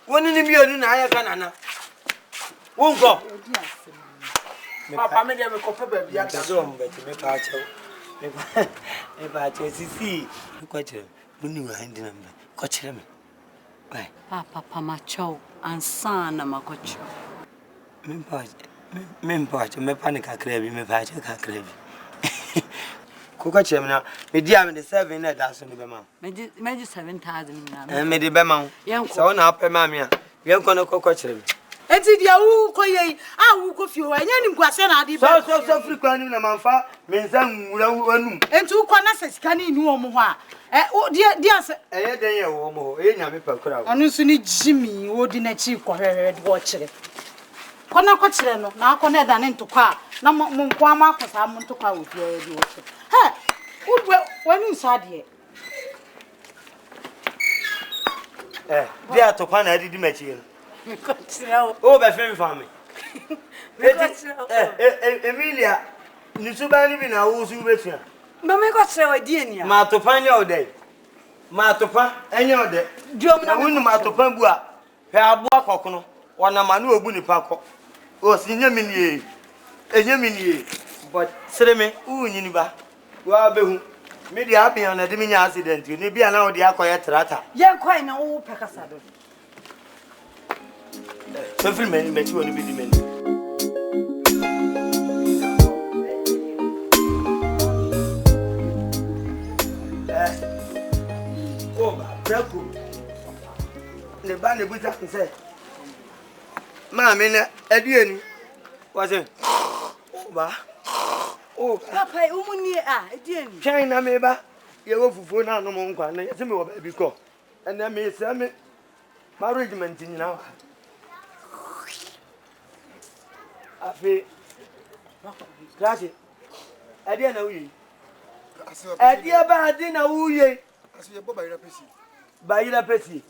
woni ni mienu na aya kana na wonko papa me de me ko pa ba bia so mo be me pa cha me pa cha sisi ko cha muni wa handi na me ko chire me papa pamacho ansana makocho Mempa, me panic a crabby, me patch a crabby. Coca chemna, me dear me the 7 that that's on the bema. Maybe 7,000 And me the bema, so now, mamma, you're gonna coca cherry. And did you call ye? I will coffee or any guasana di so frequent in a manfa, means I'm one and 2 corners can in no more. Oh, dear, I had a woman, any of me per crowd. I know Jimmy, who didn't achieve for her watch it. Kona kwa chire no na akona da ne ntokwa na mo nko ama akosa mo ntokwa wo bia bi wo so. He, udwe wani nsade. Dia tokwa na adidi machi no. Ko chire o. O be fem fami. Emilia, Nisuba ni na wo su betua. Mama ko chire wa die nia. Ma topa nya odai. Ma topa enya odai. Diom na wonu ma topa bu a. Hwe abo akokono. Wana ma na obu nipa ko. O si nya minie. Enya minie. But sereme unyi ba. Wa behu. Me dia abian na de me nya accident. Ni bia na wo de akoye trata. Ye kwai na wo pekasa do. So film me me ti wonu bi di me. Brako. Ne ba ne buta nse. Ma me na aduani. Was it? Ba. Oh, papa, umuni aduani. China me ba. Ye wo fufu na no mo nkwa na ye se me wo ba bi ko. Ena me se me management ni na. Afi. Grazie. Adia na uyi. Adia ba adi na uyi. Aso ye bo bayira pesi. Bayira pesi.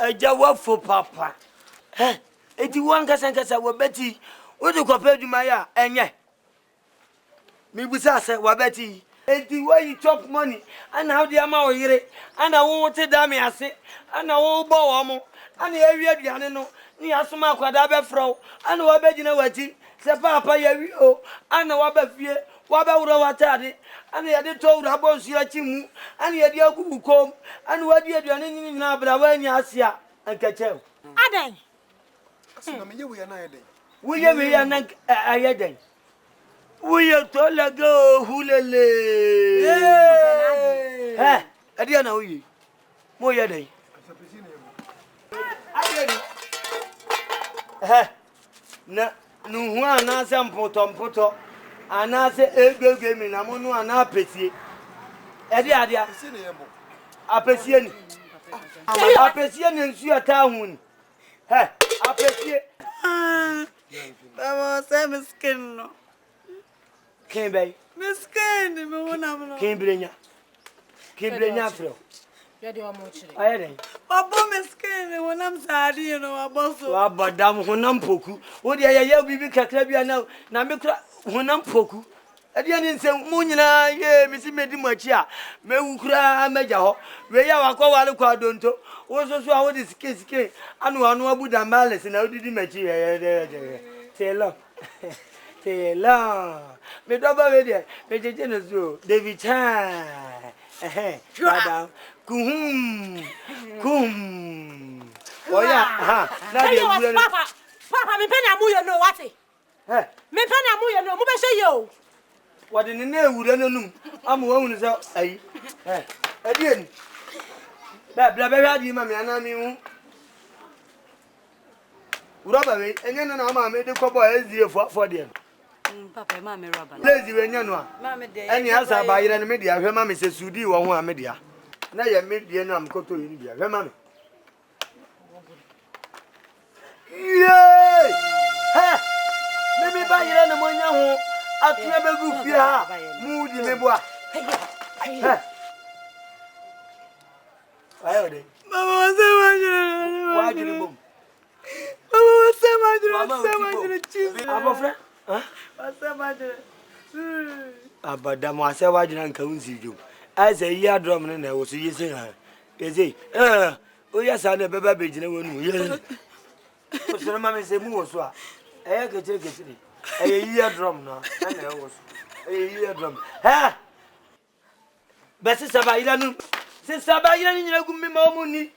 Eja wa fo papa. Eti wanka sankasa wo beti. Wo de ko peduma ya enye. Mi busa se wo beti. Eti where you chop money and how the ama oyire and I won't da me ase and I won't bow mo and every aduane no ni asoma kwada be fro and wo be gina wati se papa ya wi o and wo ba fie wo ba wuro watade and ya de to wuro abonsu achi mu and ya de agugu kom and wo de aduane nyini na bra wa nya ase a ankache adan asina me ye wo ya na yeden wo ye me ya na ayeden we are tolago hulele. Eh, adia na uyi. Mo ya dai. Na nu hu ana se mpoto ana se egege mi na mo nu ana pesie. Adia. Apesie ni. Apesie ni nsu ata hu ni. Apesie. Baba se miskin no. Quem bem? Miskin, me wona mo. Quem brenya fro. Ya de omo chire. Ayere. Baba miskin, me wona msadi no aboso. Wa badam honam poku. Wo de ya bibi kakra bia na me kura honam poku. Ade ani nsem mu nyina ye misi medi machi a me wukura meja ho. We ya wakọ wale kwa donto. Wo so a wo de sike anu abu damales na odidi machi ye. Tela. Me doba we there. Me jeje no so. David Chan. Madam. Kum. Oya, na de wure. Papa, me pena mu ye no wati. Me pena mu ye no, mu be se ye o. Wade ne na ewure no num. Amu wa hunu so ayi. Adien. Bla be adi ma me ana mi hu. Uraba we, enye na ma me de kobo ezie for dem. Papa, ma me roba. Lazy we nya no a. Ma me de. Eni asa ba yire no me dia hwe ma me se sudi wo ho a me dia. Na ye me die no am koto yi dia. Hwe ma me. Yey! Ha! Me ba yire no mo nya ho. Atuna be gu fie ha. Mu di me boa. Ha! Ayo de. Mama se ma Wa jiri bom. Mama se ma cheese. Abofra? Abada mo ase wajina nka unsi jo. Ase yi adrom ne na wo so yese ha. Eze. O ya sa na beba be gina wonu. Ye. O so ma me se mu wo so a. Eye kechire. Eye yi adrom na. Na wo so. Eye yi adrom. Ha. Besi sabayira nu. Se sabayira ni nyina gummi ma mu ni.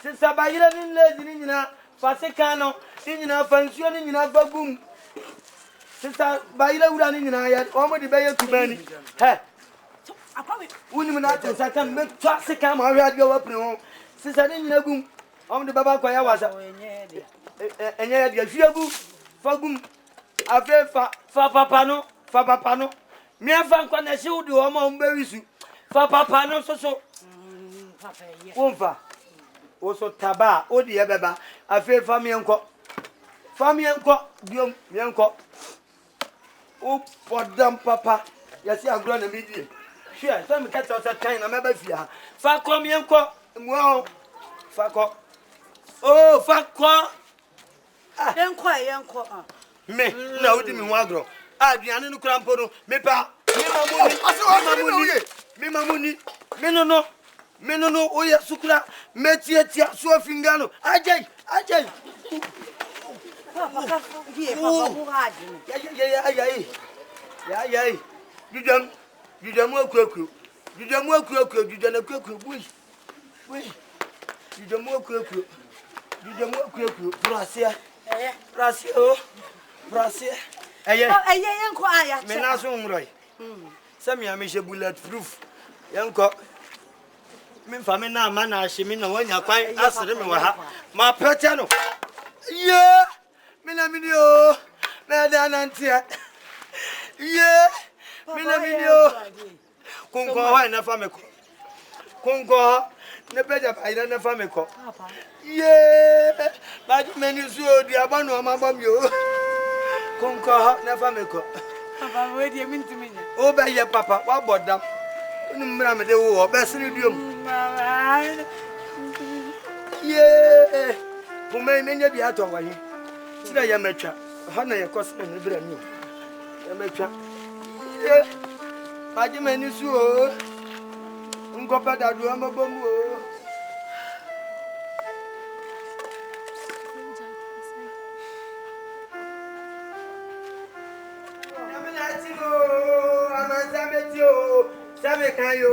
Se sabayira ni lezi ni nyina faseka no. Ni nyina fansuo ni nyina bagum. Sister bayila wura ni nyina ya omo de beye tumani he wuni mu na to saka me twa sika ma hwe ade wa pne ho sister ni nyina gum omo de baba kwa ya wasa enye ya de hwiagu fagum afa fa papa no mi afa nkwa na hye wudi omo mba wisu fa papa no so papa ye wonfa wo so taba odi ye beba afa fa mi enko Family enko, diom, enko. Oh, for damn papa. Yes, you are grown a medium. Sure, some catch us a kind of member fear. Fako, enko, wow. Fako. Oh, Fako. Enko. Me, no, didn't mean wagro. Adrian no cramporo, me pa. Me mamuni. Me no. Oya sukura. Me tia so fingano. Ajay. Papa, here, Oh. Papa, who had you? Yeah. You don't work. You don't work. You don't work. Wait. You don't work. You don't work. Brasia. Aye. Enko aya. Me na so nroi. Sami amishe bulletproof. Yanko. Me fa me na ma na ahye me na wanya kwan asere me wa ha. Ma pete no. Yeah. Me na mi dio. Na da nantia. Yeah. Me na mi dio. Kunko wa na fa me ko. Kunko ne beja pa ina na fa me ko. Yeah. Ba di meni so di abanu ma bam yo. Kunko na fa me ko. Papa, where do you mean to me? O be ye papa, wa bodam. Unu mra me de wo, be siri diom. Yeah. Kuma menye bi ato wa hi. Tira ya metwa. Ha na ye kose na bra ni. Ya metwa. Yeah. Ba di meni su o. Nko pa da do amabom o. Same kan yo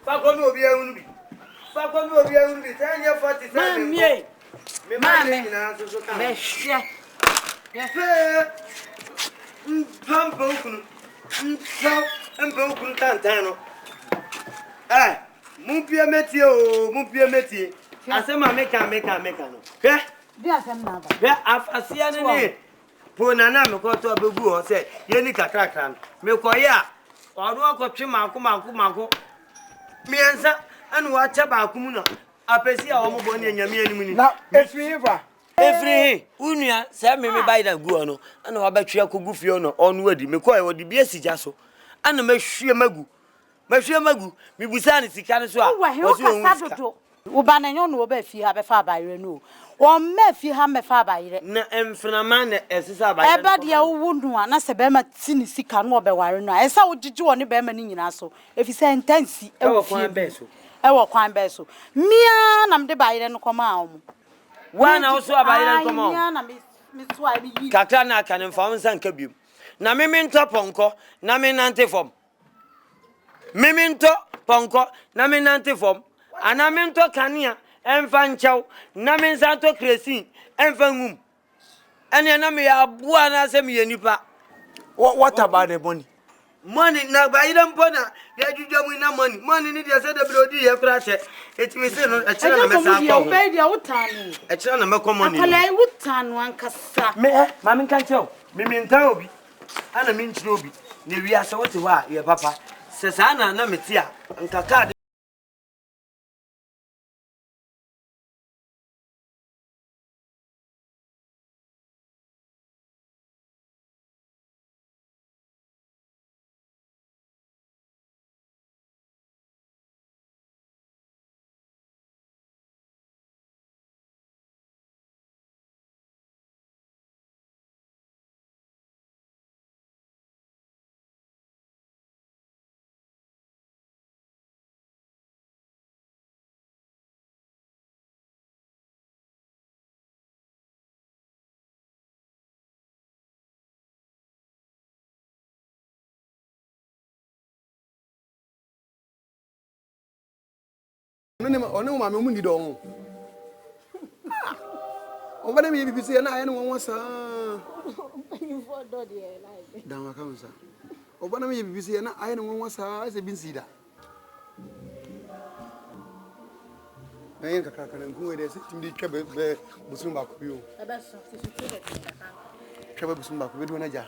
fako no obi ehunu bi tanya 47 mami na so kan Me hwe. Pampo kunu tantan no mu pie metie asema meka no hwe Bi asem na ba. hwe afasia ne po nana me ko to begu ho se ye ni kakrakra no me ko ya odo akotwe mako miensa anu wa cha ba akumu no apesi a wo mo ni anyame anim ni Na efri unua se me bai da gu no ana wa ba twe akogu fie no onu wadi me ko e wodi bi asija so ana mahwie magu me busa ni sika no so a wo si wo wo ba na nyo no wo ba fie ha be fa abayire no wo ma fie ha me fa abayire na emframa na esisa abayire eba de wo nu a na se be ma ti ni sika no be ware no esa wo gigi wo ne be ma ni nyina so efi se intensi e wo kwan be so mia na me de bayire no koma wo wa na wo so abayire no koma mia na me so a bi yi kakra na aka ne mfa nsa nka biom na me ntoponko na me nante fom na me nante fom ana me nto kanea emfa nchew na me nsa to kresin emfa ngum ene na me ya bua na se me yenipa what about the money? Money na ba ira mpona ya jujamu na money ni dia se de brodi ye kra che etimi se no e kira na me sa ko be dia wutanu e kira na me ko money akala wutanu ankasa me ma me kan chew me ntan obi ana me nchire obi ne wi ase wote wa ye papa se sa na me ti a nkaka Onu ma me mu ni do ho. O ba na me bibi se na aye no won sa. You for do there like. Dan wa kan sa. O ba na me bibi se na aye no won sa se bin sida. Na yen ka kan nku we de se timdi twa be busum ba ko bi o. Aba so se su tu de ka. Twa be busum ba ko be do na ja.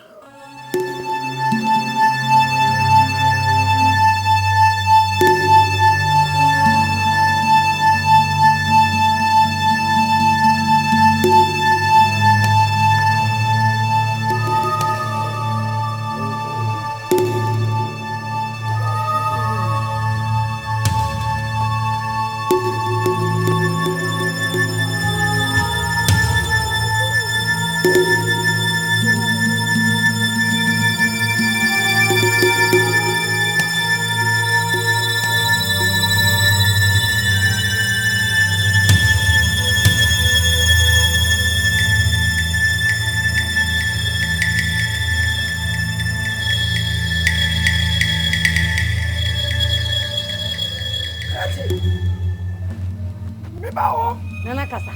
Nana kasa.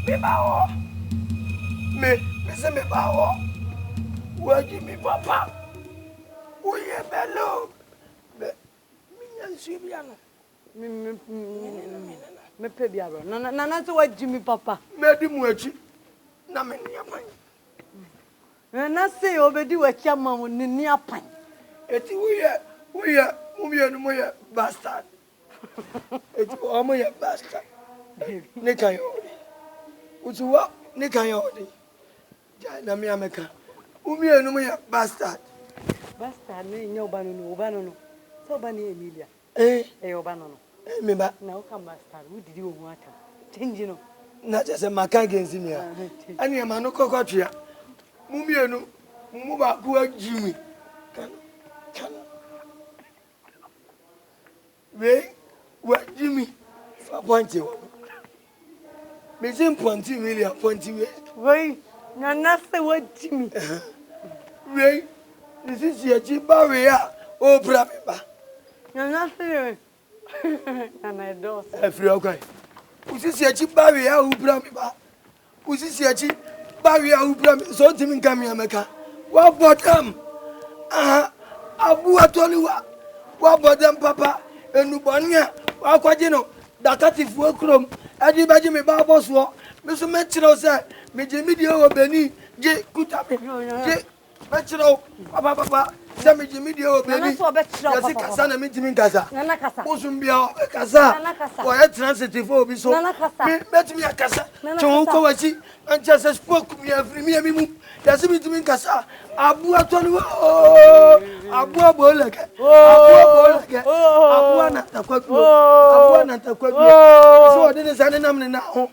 Me bawo. Me say me bawo. Waji me papa. Uye bello. Me nyansibiano. Me pe biaro. Nana so waji me papa. Me di mu achi. Na me ni apan. Nana say obedi wachi ama wo ni apan. Eti uye mumie no moye bastard. Eti o moye bastard. Ne kan yo. Utuwa ne kan yo de. Ja na me ameka. Mumie no moye bastard. Bastard ni nyoba no. So ba ni Emilia. Oba no. Me ba. Na o kan bastard. Wo didi wo hu aka. Change no. Na just maka genzi me. Ani e ma no kokotwa. Mumie no mu ba ku ajimi. Kan. What Jimmy? For pointy. Me say pointy really pointy way. Wait, Nana say what Jimmy? Wait, this is your barrier. Oh, brother. Nana say. Nana does. Every okay. This is your barrier. Oh, brother. This is your barrier. Oh, brother. So Jimmy come here, America. What bottom? Abu atoliwa. What bottom, Papa? Enubania. Aquajino, Dakati Fuokrom, Adi Baji me Babos war, Mr. Metro said, Mijimedio Beni, J. Kutapi, J. Metro, Papa, Sammy Jimidio Beni, Casana Mijimin Casa, Usumbia, Casa, or a transitive over so, met me a Casa, Chonkowachi, and just spoke me every minute. Yasimi Casa, Abu Atonu, Abu Bolek, Abu Natakwatu, so I didn't send them now.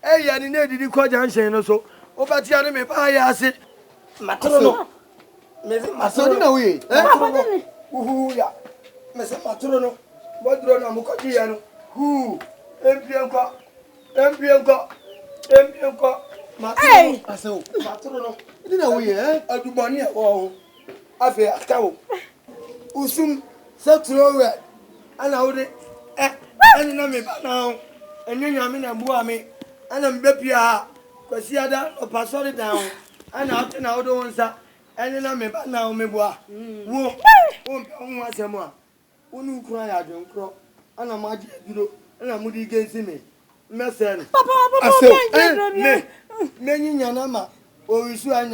Hey, I didn't need quite answer so. Over Tiana me buy us. Matrono, Matrono, who ya, Mr. Matrono, Bodrona Mukotiano, who, Empianco, Hey! Matrono, didn't we, Adubania or Afe Akao? Usum, Setro, and I would, and now, and then I'm in a boame, and I'm Bepia, Cosiada, or Passori down, and out and out on that, and then I'm about now, me bois. Won't more. Unu cry, I don't cry, and I'm magic, and I'm moody against me. Messen, Papa, Many Yanama, or you swear,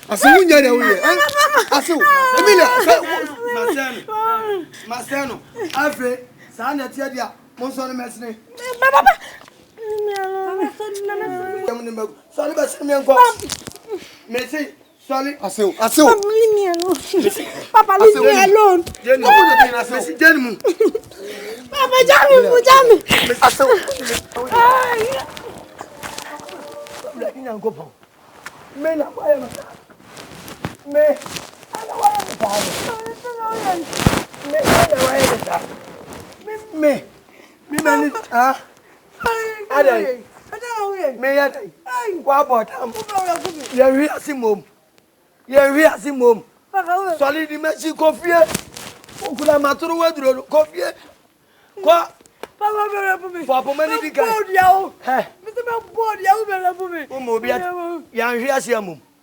I saw you away. I saw Emilia, Marcelo, Alfred, Sana Tiadia, Monson Messney. Sorry, but send me a box. Messi, sorry, I saw. Leave me alone. Papa, leave me alone. Gentlemen, Papa, Jamie. I saw. Go home. Men are why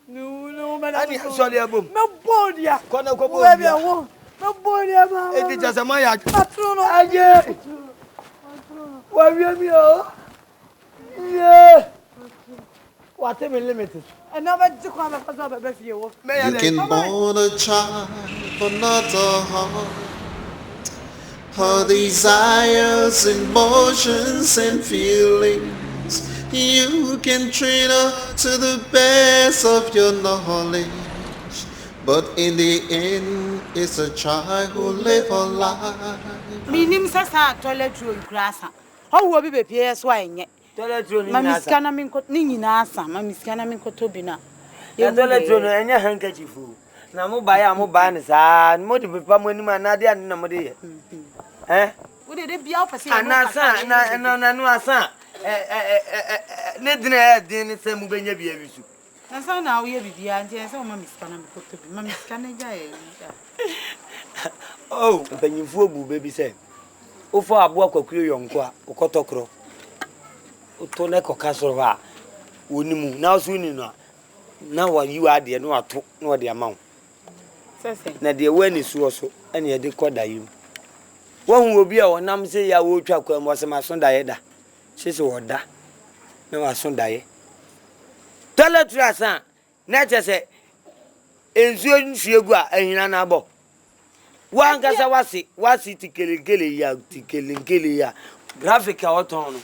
no, madam. Sorry, a boom. No board, ya. Corner go board, ya. No board, ya. It is just a maya. Patrono, yeah. Where we are? Yeah. Whatever limited. And now let's go on a best you. You can born a child, but not a heart. Her desires, emotions, and feelings. You can train her to the best of your knowledge, but in the end, it's a child who live a life. Minim sasa toilet roll grasa. How will be PS wine? Toilet roll. Mammy scanner min coat nina, mammy scanner min cotobina. You toilet roll and your handkerchief. Now, Mobanis, and motive when my Nadia and nobody. Eh? Would it be opposite? And no, son. Nedine same when you be a visu. And so now we have the auntie and so mammy scanner could be mammy scanner. Oh, when you fool, baby said. Oh, for a walk of your young qua, or cotocro. to na koka soro ha onimu na so ni no na wa you ade no ato na ode amawo sese na de wani suo so ene ye de koda yim won obi a wonam se ya wo twa kwa mo se maso da ye da sese woda na waso da ye toilet san na chese enzuo nsuegu a ahina na abo wan kasa wasi tikelengele ya graphic a oton no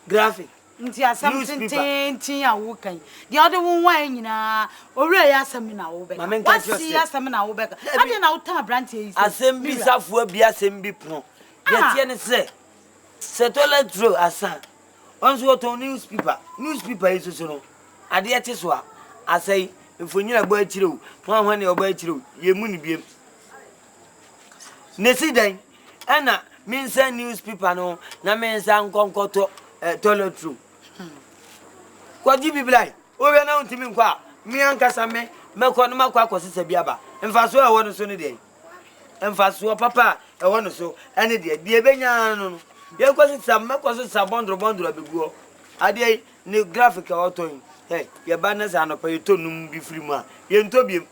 graphic nti asam tintin ya wo kan the other one wa nyina owre ya asam na wo be wasi asam na wo be ade na wo ta brand yi asem bi safo bi asem bi pon de tie ne se toilet roll asan onso oton newspaper is so no ade ete so a asai mfonyina gba akire o hwan ne ogba akire o yemu ni biem nesi dan ana minsa newspaper no na mensa nkonkoto toilet roll kwaji biblai o we na untimi nkwa mi ankasa me mekọ no makwa kwosese biaba mfaso e wono so ne de mfaso papa e wono so ene de bia benya no ye kwosese mekosese bondro abeguo ade ni graphic a oton hey ye ba na za no pa ye tonum bi firimu a ye ntobiem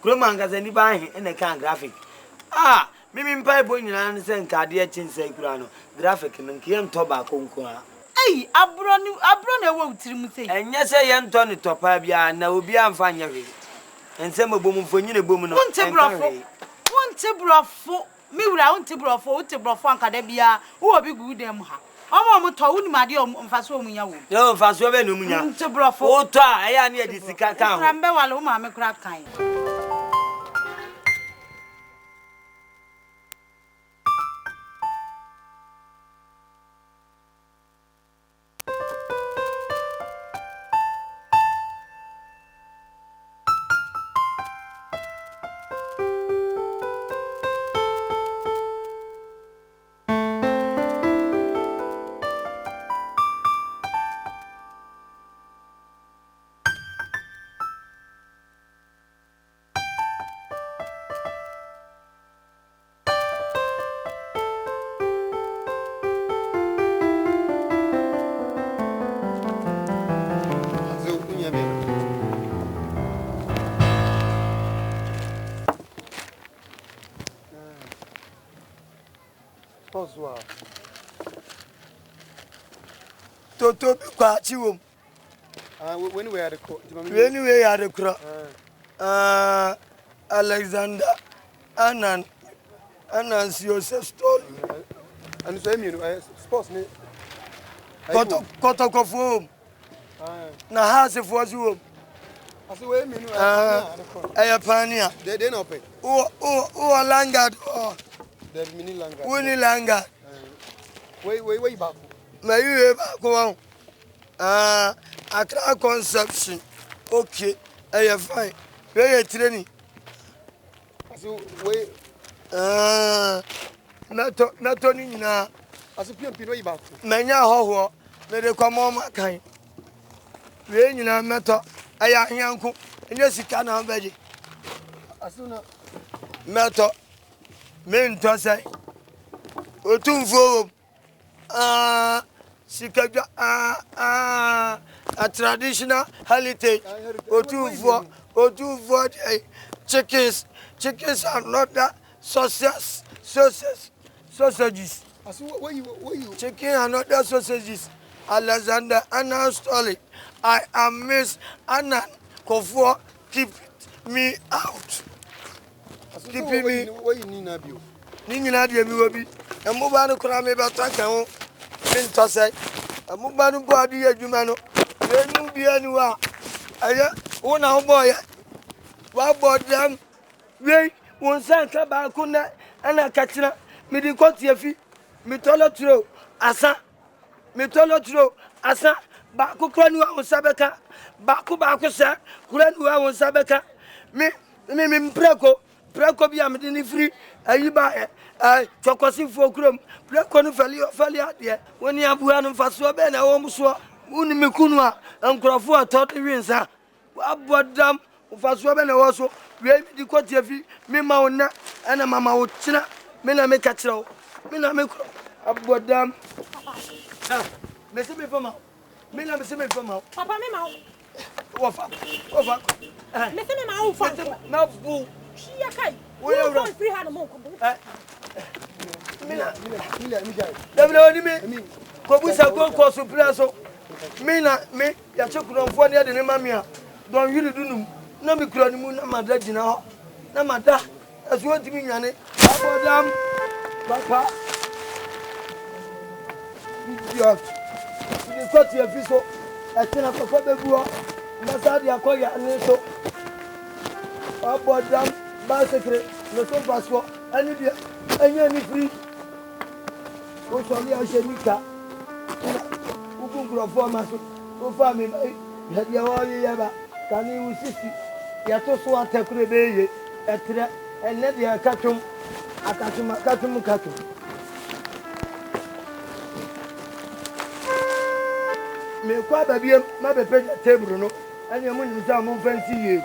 kroma ankasa ni ba he ene kan graphic mimi mpai bo nyina ne se nka ade chinse kura no graphic no nke nto ba konko a ei abro na ewo utirimu sei enye se ye nto ne topa bia na obi amfa nya hwe ense mabom mfonyine bom no wonte brofo mi wura wonte brofo ankada bia wo obi gu dem ha omo to woni made mfaso omunya wo yo mfaso be no munya wonte brofo wo to a eya na edi sika ka ho rambe wale wo ma me kura kan Toto kwa chiwom when we had a Alexander Anan Joseph story and so you sports me Kotokofo na house for you we mean Ayapania they no pay Langard that mini Langard Winnie Langard way back may you go on Accra conception okay I fine very training so we not only na as a PMP way back manya ho me de kwamo makan we nyina meto aya hianku enye sika na beji asuna meto me nto sai otumfo sikajwa a traditional heritage otumfo chickens are not that sausages where you chicken are not that sausages Alexander Anna Story I am Miss Anna Kofo keep me out keep me where you need na bio Nina de mi obi emba no kura me beta kan ho nto sai emba no body adwuma no enu bia ni wa aya wona ho boy wa bodam we won san ka ba ko na ana katina me di kotie fi me tolo tro asa ba ko kura ni wa won sabeka ba ko sa kura ni wa won sabeka me preko bi am di ni free ayiba chokosi fo krom preko no fali ade woni abua no faso be na wo muso uni mekunu a nkrofo atode winsa abodam faso be na wo so we di kotie fi me ma wona ana mama wo kina me na me ka kire wo me na me abodam me se me fama Me na me se me fa ma. Papa me ma. Wo fa. Me se me ma wo fa. Na bu. Chia kai. Wo ya bro. Free hand mo ko. Me na. Dabla oni me. Ko busa ko supra so. Me na me ya chekuronfo ne de ne ma me a. Don yiri dunum. Na me kura ni mu na madra gina ho. Na mada. Aso ntimi nwane. Abodam. Papa. Idiot. Ni ko ti afiso. E tena papa bebu ho. Mbasa dia ko ya ne so. Abodam ba sekre. No so passport. Ani dia. Anya ni free. O so ni a shenika. Ugu ngrofo ma so. O fa me. Ya dia wo ye ba. Kani u 60. Ya to so atakure be ye. Etre ene dia katum. Akatum. Me kwa babie ma be pe table no. Ani mo ni sa mo fancy ye.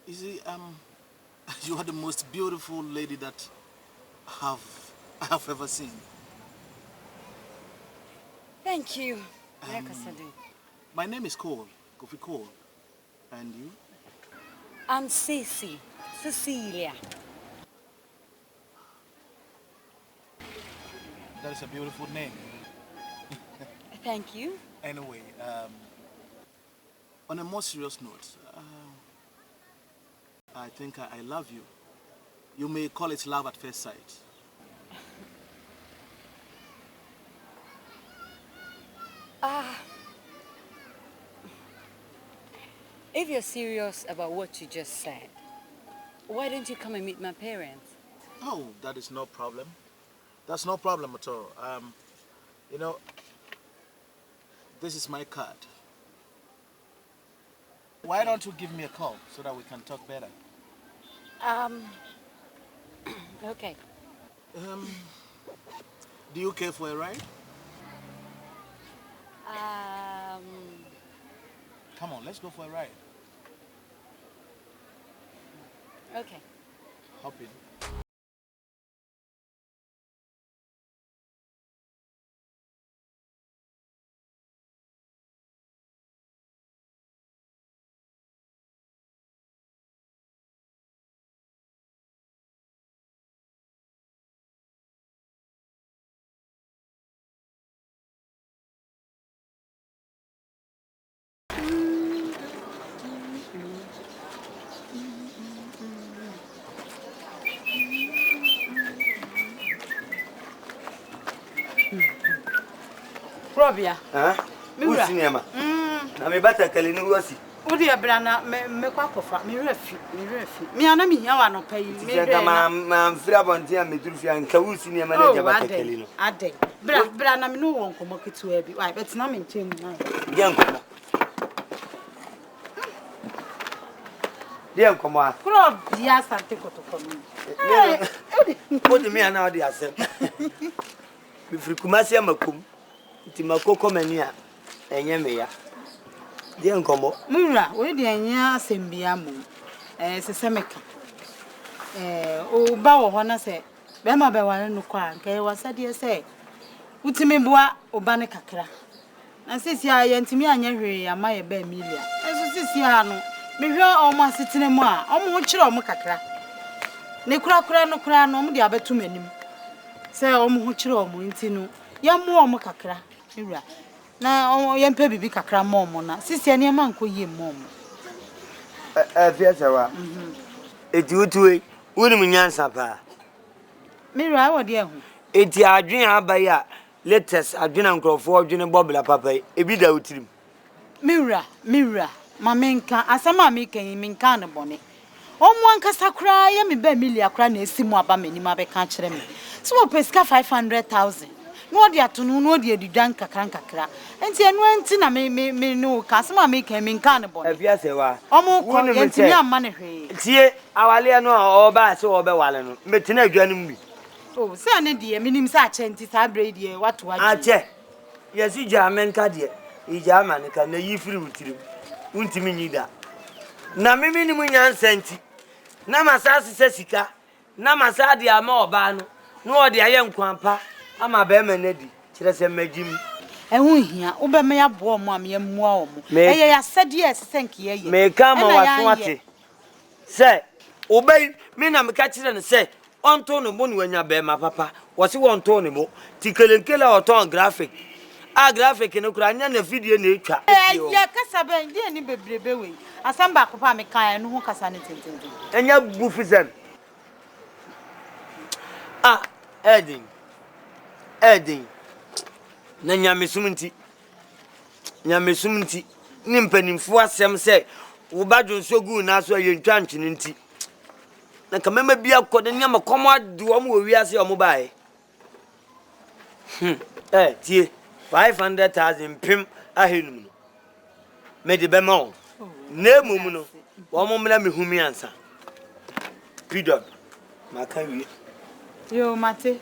You see, you are the most beautiful lady that I have ever seen. Thank you. My name is Cole, Kofi Cole. And you? I'm Cecilia. That is a beautiful name. Thank you. Anyway, on a more serious note, I think I love you. You may call it love at first sight. If you're serious about what you just said, why don't you come and meet my parents? Oh, that is no problem. That's no problem at all. You know, this is my card. Why don't you give me a call so that we can talk better? Okay. Do you care for a ride? Come on, let's go for a ride. Okay. Hop in. Probia. Who's cinema? Na me bata kale ni wasi. Odi abra na me kwa kofa me refi. Me ana me hia wa no pay me re. Ma mfira bonti a me durfi an ka who's cinema na ja bata kale no. Ade. Bra na me no won komo ketu abi. Why bet na me nchem na. Dia nkomo. Dia nkomo a. Probia sante kotokono. Odi me ana odi asem. Me firi kumasi amakum. Ti makoko mani a enye me ya. Die nkomo. Mura, we de anya asembia mu. Sesemeka. O ba wo ho na se be ma be ware no kwa nka e wasade se. Utimi boa oba ne kakra. And since ya yentimi anya hwe ya ma ye ba Emilia. Enso sisi ha no. Me hwe omo asetene mu a, omo kire omo kakra. Ne kura no omo de abeto manim. Se omo ho kire omo ntinu. Ya mo omo kakra. Ewura. Na omo yempa bibi kakra mo omo na. Sisi ane ma nko yie mo omo. Fiasawa. Eti utuwe, woni munyansa pa. Mira wo de ehu. Eti adwen abaye a latest adwen ankrofo adwen bobla papa ebi da utirim. Mira, ma menka asama me kan menka ne bone. Omo ankasa kra ya me ba Emilia kra na esimu aba manim abeka kire me. So wo pesika 500,000. No de atunu no de edidan kakra. Enti enu enti na me no ka asama me kan menka ne bone. Fiasawa. Omo ko enti me amma ne hwe. Tie awale no oba se obe wale no. Metina adwanum bi. Oh, say ane die minim sa achenti sa braid die watu waji. Ache. Yesi jamen ka die. Ija man ka na yifiri wutirim. Untimi nyida. Na mimi ni munyansa nti. Na masase sesika. Na masade ama oba no. No ode aye nkwampa ama be manadi. Kire se magim. Ehu hia, wo be me ya bo omo am ye mua omo. Eye ya sade esenke ye. Me ka ma waso ate. Se, obey me na me ka kire ne se onto no mo nwanya be ma papa wo se wonto ne mo tikelenkele oton graphic graphic no kura anya na video na etwa ya kasa be ndi ani bebrebe we asamba papa me kan no ho kasa ne tentente anya bufizem Edin na nyamesumnti ni mpanimfo asem se wo badwo so gu na so yentwa nkyene nti na kamema bia kode nyama komo adu omo wiase omo bae tie 500,000 pim ahenum no me de be ma o na mum no omo mna mehumi ansa period maka wi yo mate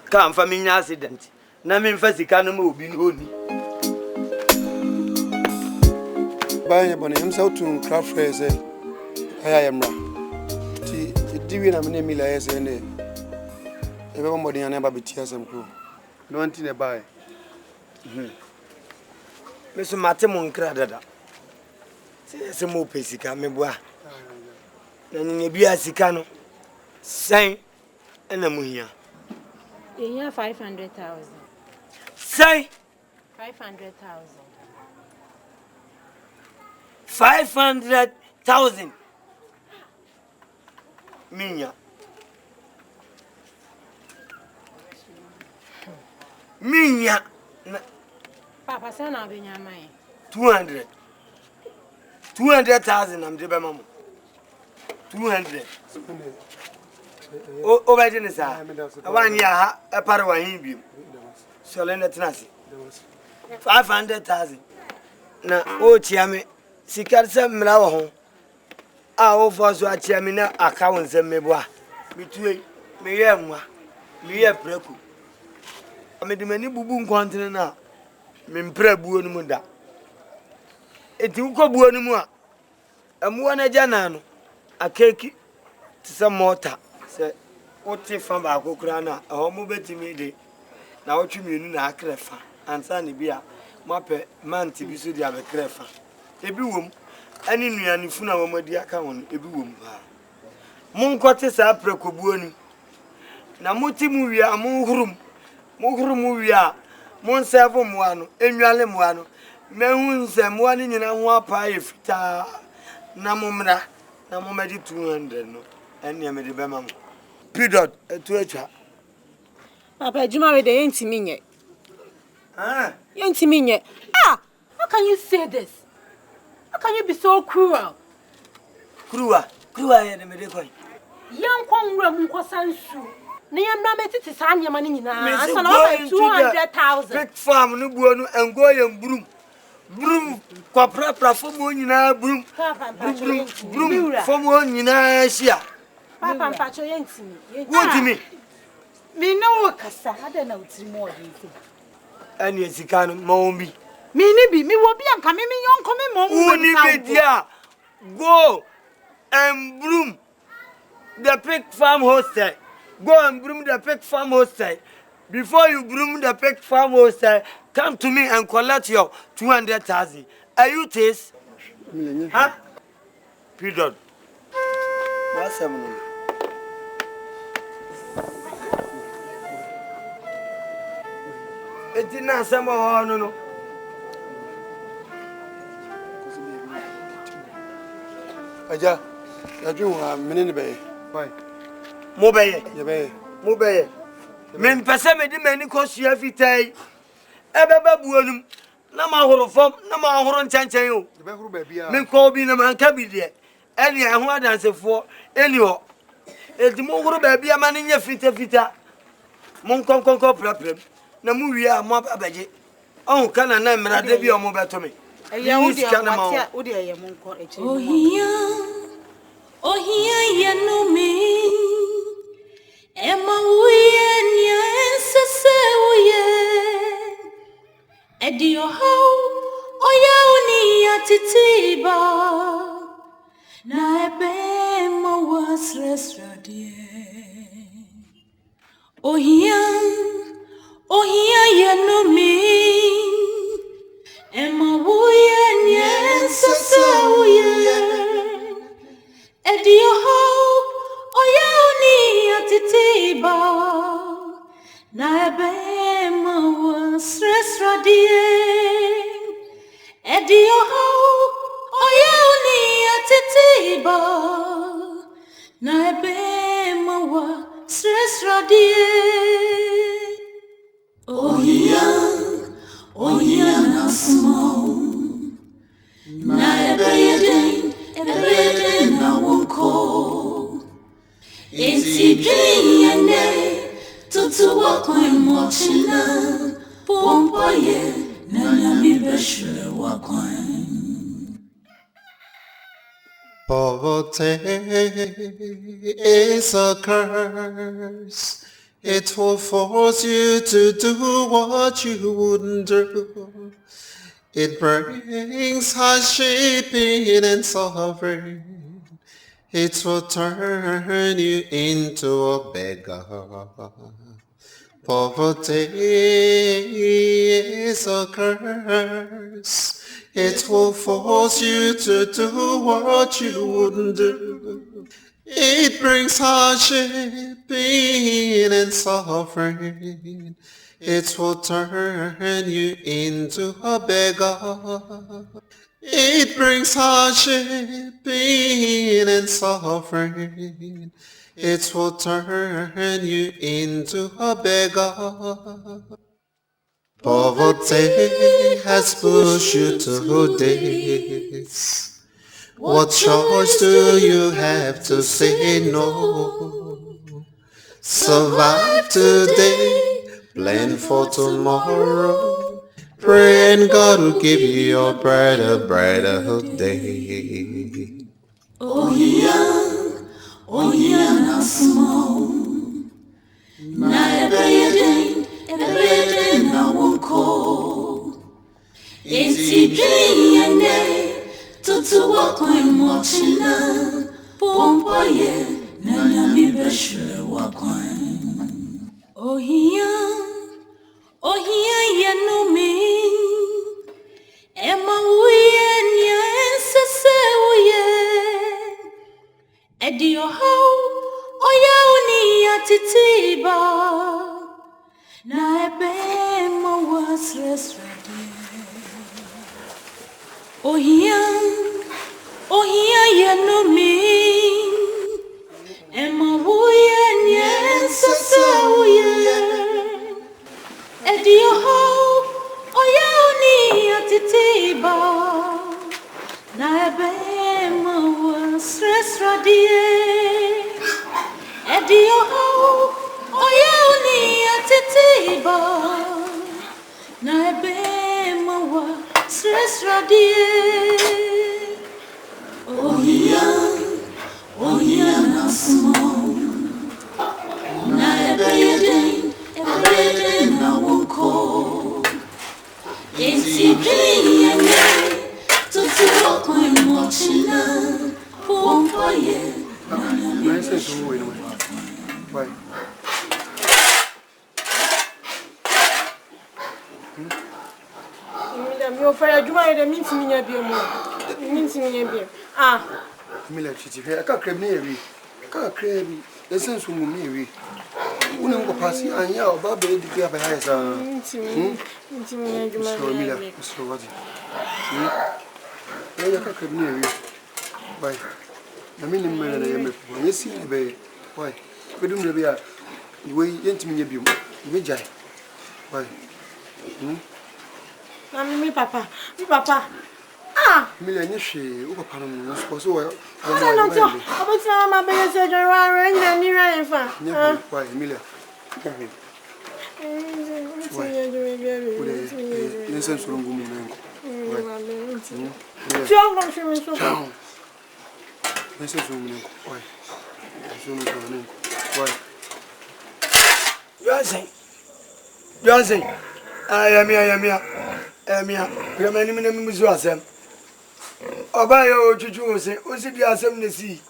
ka mfa minya accident na me mfa sika no ma obi no oni Banya bone himself to craft phrase I am ra. Ti diwi na me Emilia yes ne. E be mo de aba betia sam kro. No anti ne bai. Me so mate mo nkra dada. Se mo pesika me boa. Na nye bia sika no. Sen na mo hia. Yeah, 500,000. Sen 500,000. 500,000 Minya Papa sana benya mai 200,000 am de be mamo 200 o ba jeni sa awani ha e pare wa hin biem so le na tinasi 500,000 na o chiame sikar se mra wo ho a o fo so achia mi na account se meboa mitue me ye nwa me ye preku me de mani bubu nkontre na me mpra buo no mu da eti uko buo no mu a amuwa na jana no akeki tse mota se oti fa ba akokura na ho mu betimi de na otwi mienu na akrefa ansa ne bia mape manti bi so dia be krefa ebi wom ani nuane funa wamadi aka won ebi wom ba mun kote sa prekobuo ni na muti mu wia mu hurum wia mun serve mu ano enwale mu ano mehu nse mu ani nyina ho apa efita na mumra na mumadi 200 no eni amede be mam period etu atwa papa juma we de yentimi nye yentimi nye how can you say this? How can you be so cruel? Cruel ya de mede koy. Yan kwonwura mu nkosansu. Na yan bra metiti sa anyama ni nyina. Asa na over 200,000. Big farm no buo no engo yam brum kwa pra fo mo nyina brum. Brum fo mo nyina hia. Papa mpacho yentimi. Wotimi. Me no kasa ada na utiri mo odi. Ani esika no mawombi. Me ni bi mi wo bi anka me yonko me mo Uni media go and broom the pig farm hostel. Go and broom the pig farm hostel. before you groom the pig farmers, come to me and collect your 200,000. Are you taste? Huh? Period. It's not some no. Aja, you minute bay. Why? Mobile. Men pesa me di mani ko sua fitai. Ebeba buonum. Na ma horo fam, na ma horo nchanchen o. Ebehuru ba bia. Men ko bi na man ka bi de. Eni ehun adansefo, eni ho. Enti mo horo ba bia ma nya fita. Mon kon prapram. Na mu wi a mo abaje. On kana na mra de bi o mo beto me. Eya udi amatia, udi eya mon ko echi. Ohia ya no me. Emma uye nya ensese uye. Edi oho oya uni atitiba. Na ebe ma was resradie. Ohia ya no me. Emma uye nya ensese uye. Edi oho oya uni atitiba. Na ebe ma was resradie. Edi oho oya uni atitiba. Na ebe ma was resradie. Ohia na small. Na ebe na wonko. Enti giyene tutu wakoi mochina. Pompa ye na nyami beshure wakoi. Poverty is a curse. It will force you to do what you wouldn't do. It brings hardship in and suffering. It will turn you into a beggar. Poverty is a curse. It will force you to do what you wouldn't do. It brings hardship, pain, and suffering. It will turn you into a beggar. It brings hardship, pain, and suffering. It will turn you into a beggar. Poverty has pushed you to this. What choice do you have to say no? Survive today, plan for tomorrow. Pray and God will give you a brighter day. Ohia na small. Na ebe na wonko. Enti giyene tutu wakoi mochina. Pompa ye na nyami beshure wakoi. Ohia ya no me. Emma uye nya ensese uye. Edi oho oya uni atitiba. Na ebe ma was resradie. Ohia ya no me. Emma uye nya ensese uye. Edi oho oya uni atitiba. Na ebe ma was resradie. Edi oho oya uni atitiba. Na ebe ma was resradie. Ohia na small. Na ebe na wonko. Enti giyene tutu wakoi mochina. Pompa ye na nyami beshure wakoi. Me for a juma de minti me nya bi mo. Minti me nya bi. Ah. Emilia chiti he aka krem na ewi. Aka krem bi. Esen so mu mi ewi. Woni ngo pasi anya oba be di ga ba ha esa. Minti me nya juma. So Emilia, so what? Ya aka krem na ewi. Bye. Na mi ni mmere na yeme po. Yesi be. Why? Bedum de bia. We yentimi nya bi mo. We jai. Why? Na me papa. Me papa. Ah! Emilia nye hwe. Wo papa no so so wa. No, but my baby said you're right, and you're right, fa. Why, Emilia? Come Johnson, I am here. We are many minutes to us. Obayo Chuchu say, Usi the assembly see.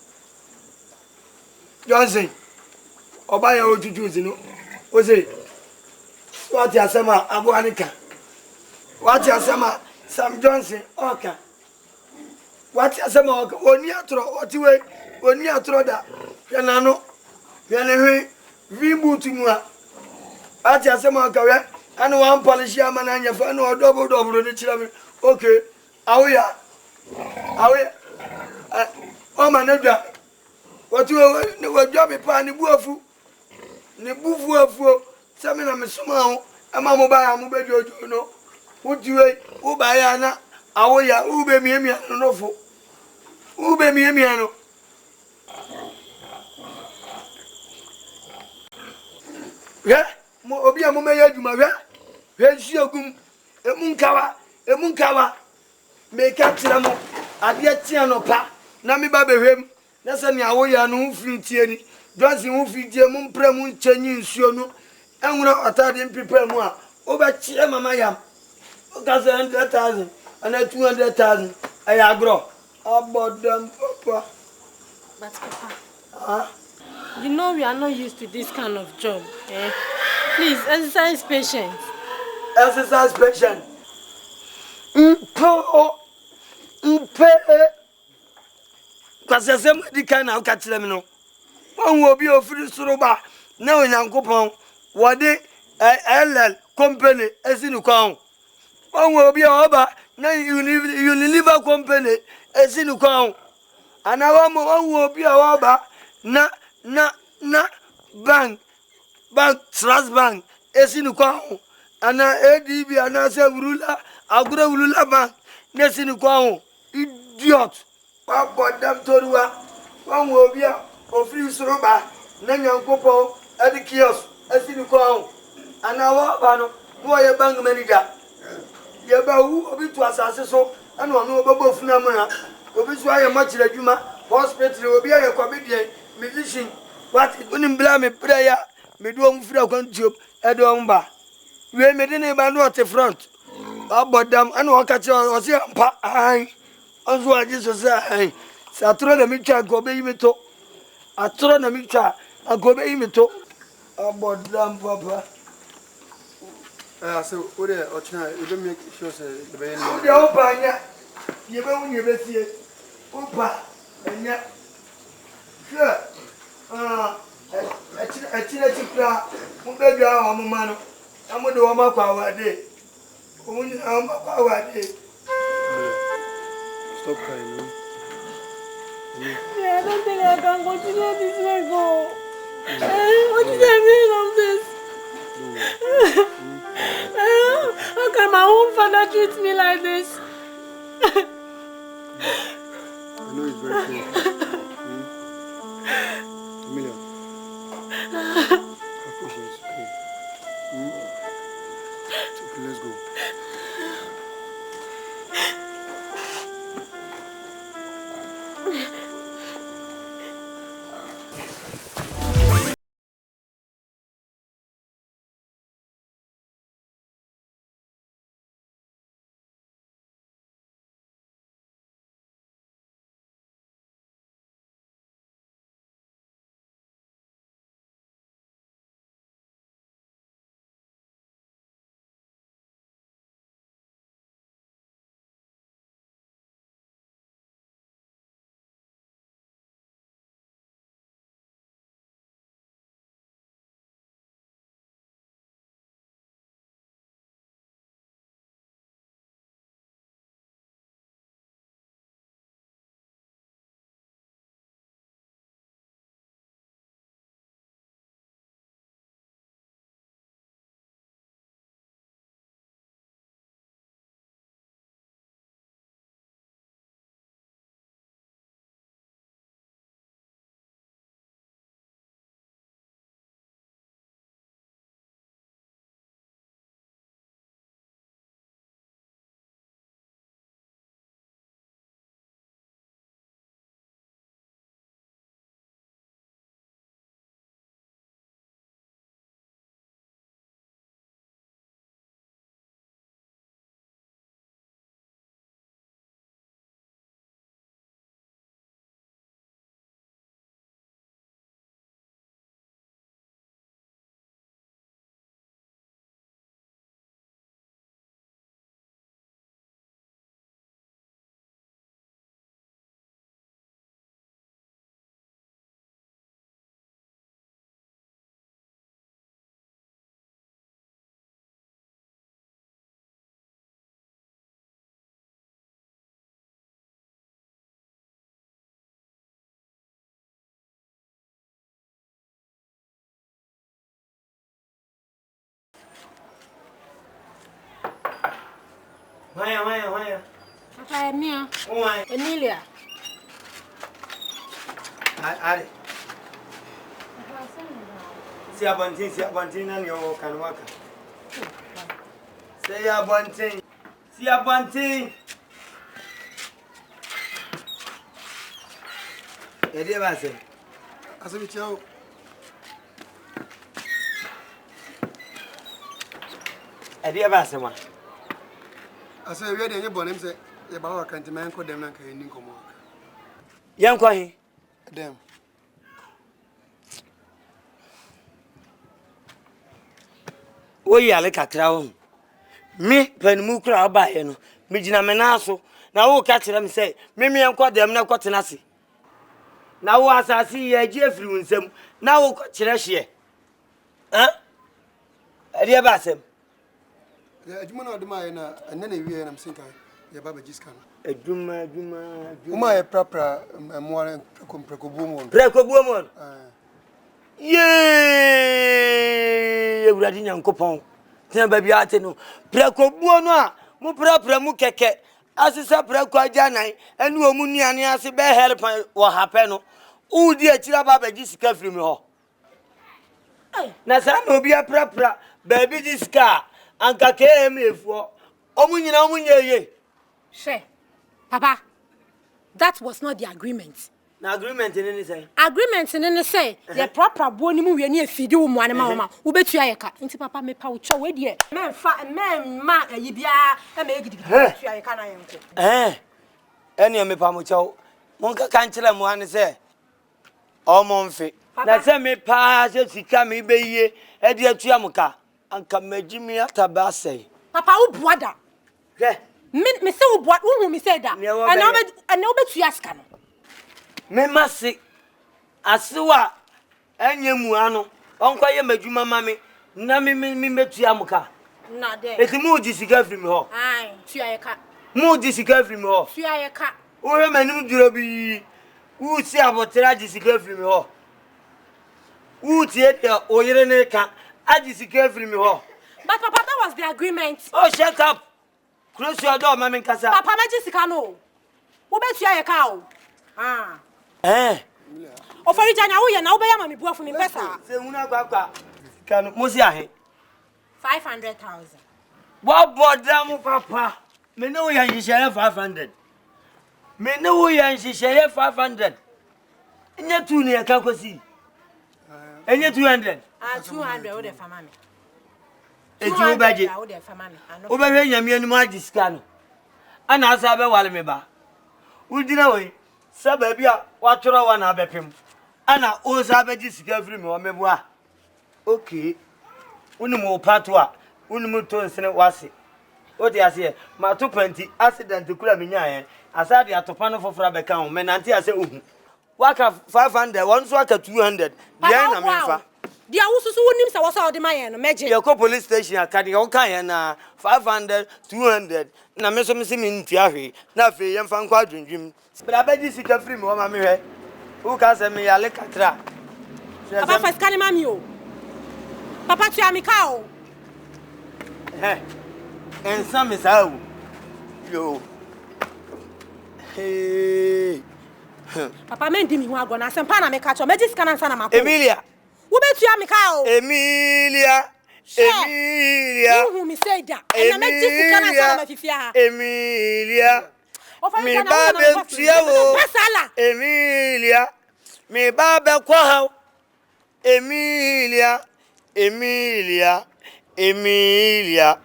Johnson, Obayo Chuchu, no. Usi, what Yasama, Abuanica. What Yasama, Sam Johnson, Oka. What Yasama, Oniatro, what you wait, Oniatro that. Yanano, Yanaway, Vibutimua. What Yasama, Kawak, and one polish yaman and your fan or double the children. Okay, Awia. Awe o manager what you were job pa ni buafu ni bufu afu se me na me soma ho ama mo ba ya mo be jojo no wudiwe wo ba ya na awe ya wo be miemia no fo wo be miemia no ya mo obi a mo me ya adwuma ya nsi ogum emunkawa make up tramo ade tia no pa na me ba behwem na se ne awo ya no mfiri tie ni Johnson mfiri die mu mpra mu nchanyi nsuo no enwura otade mpipa mu a wo ba chie mama yam o ka 100,000 and 200,000 ayagro abodam papa. But papa, you know we are not used to this kind of job, eh? Please exercise patience. Exercise patience. Kwase sem di kan na ka kire me no won obi ofiri soroba na onyankopon wode LL company esinu kwa won obi oba na Unilever company esinu kwa ana won obi oba na bank trust bank esinu kwa ana ADB ana se wurula agura wurula bank nesinu kwa idiot. Papa dam torua wan wo bia ofiri soroba na nyankopon adikios asini ko ana wa ba no wo ye bank manager ye ba wu obi to asase so ana ono obabo funa mura obi so aye machira dwuma hospital obi aye kwabedie musician what unim bla me prayer me do om fira kwantio edom ba we me de ne ba no te front abodam ana wo ka che o se mpa ai onzo aje so say satro na mitwa gobe yimito atro na mitwa agobe yimito abodam papa so what the ochina you don't make sure say the be o de o pa nya ye be wu ye be tie o pa nya sure achira chikra mo be dwa o mo ma no amode o ma kwa wade o mo ni o ma kwa wade. Stop crying, no? Yeah, I don't think I can continue this way, go. What is the meaning of this? How can my own father treat me like this? I know it's very painful. Emilia, of course it's okay. It's okay, let's go. Why? Papa, Mia. Why? Emilia. Ari. See a bunting, and you can work. Say a bunting. See a bunting. Edivase. Asimichao. Edivase one. I say, we are the bonnet, say, about can't man call them like a Nico. Young Quahi. Them. We are like a crown. Me, Penmukra by you, Mijina Menaso. Now, catch them say, Mimi and quad them not cotton assy. Now, as I see a Jeffrey with them, now Chirashi. Huh? Edivase. Yeah, you know the mine, and then we am thinking, your Baba Giscan. A Juma, Uma proper, more and Precobumon. Precobumon. Yea, Radinian Copon. Tell baby Ateno. Precobuona, Mupra Mukeke, as is a Prequajana, and Womuniani as a bear help or happen. Oh, dear Chirababa Gisca from her. Nasan will be a proper baby this car. Anka came for Omunya. She, Papa, that was not the agreement. No agreement in any say. Agreement in any say. The proper bonimu we near feed you one mama. Ubetu ayeka. Inti papa me pa ucho we die. Men ma yibia e me gidi tu ayeka na yenko. Eni me pa mucho. Monka kan kire mo ane say. Omo mfe. Na say me pa se sika me be yie e de atu amuka. Anka magimi ataba say. Papa wo boada. Me say wo boada, wo me say da. And obetu aska no. Me masi asiwa enyemu ano onkwa ye madwuma mame na me metu amuka na de eti mu di sika free me ho ai tu ayeka mu di sika free me ho tu ayeka o he manim duro bi u si abotera di sika free me ho u tie de oyere ne ka adi sika free me ho. But Papa, that was the agreement. Oh, shut up. Close your door, mama nkasa. Papa, na sika no. Wo betu ayeka o. Ofori janya wo ye na wo be ya mami buafu mi pesa. Se huna kwa. Kanu mosi ahe. 500,000. What bodam papa? Me no yan share 500. Me no yan share 500. Enya 2 ne ka kosi. Enya 200. 200 wo de fa mami. Eti wo baje. Wo de fa mami. Wo be hwe nyame anu ma diska no. Ana asa be wale me ba. Wo dina we. Saba bia watoro wa na abepem. Ana o sa be diska free me o mebua. Okay. Unimu pato a unimu to nsene wase. O de ase ma to panti accident kula me nyaa asade atopa no fofora be kan me nante ase ohu. Waka 500 one so aka 200. Dia na memfa. Dia wususu wonim se wosa ode maye no meje. Ye ko police station akade o kan ye na 500 200 na me so me se me ntia hwe na fe ye mfa nkwa dwundwum. Bra be di sika free me o ma me hwe. Who ka se me yale katra. Papa fa skani mami o. Papa tu amika o. Ensa me sa o. Yo. Hey. Papa mendi mi hu ago na sempa na me ka cho meji skana nsa na mako. Emilia. Wo betu amika o. Emilia. Emilia. Hu mi say da. Na meji skana nsa na mafifia ha. Emilia. Mi ba be tia wo. Emilia. Mi ba be kwa ha. Emilia. Emilia.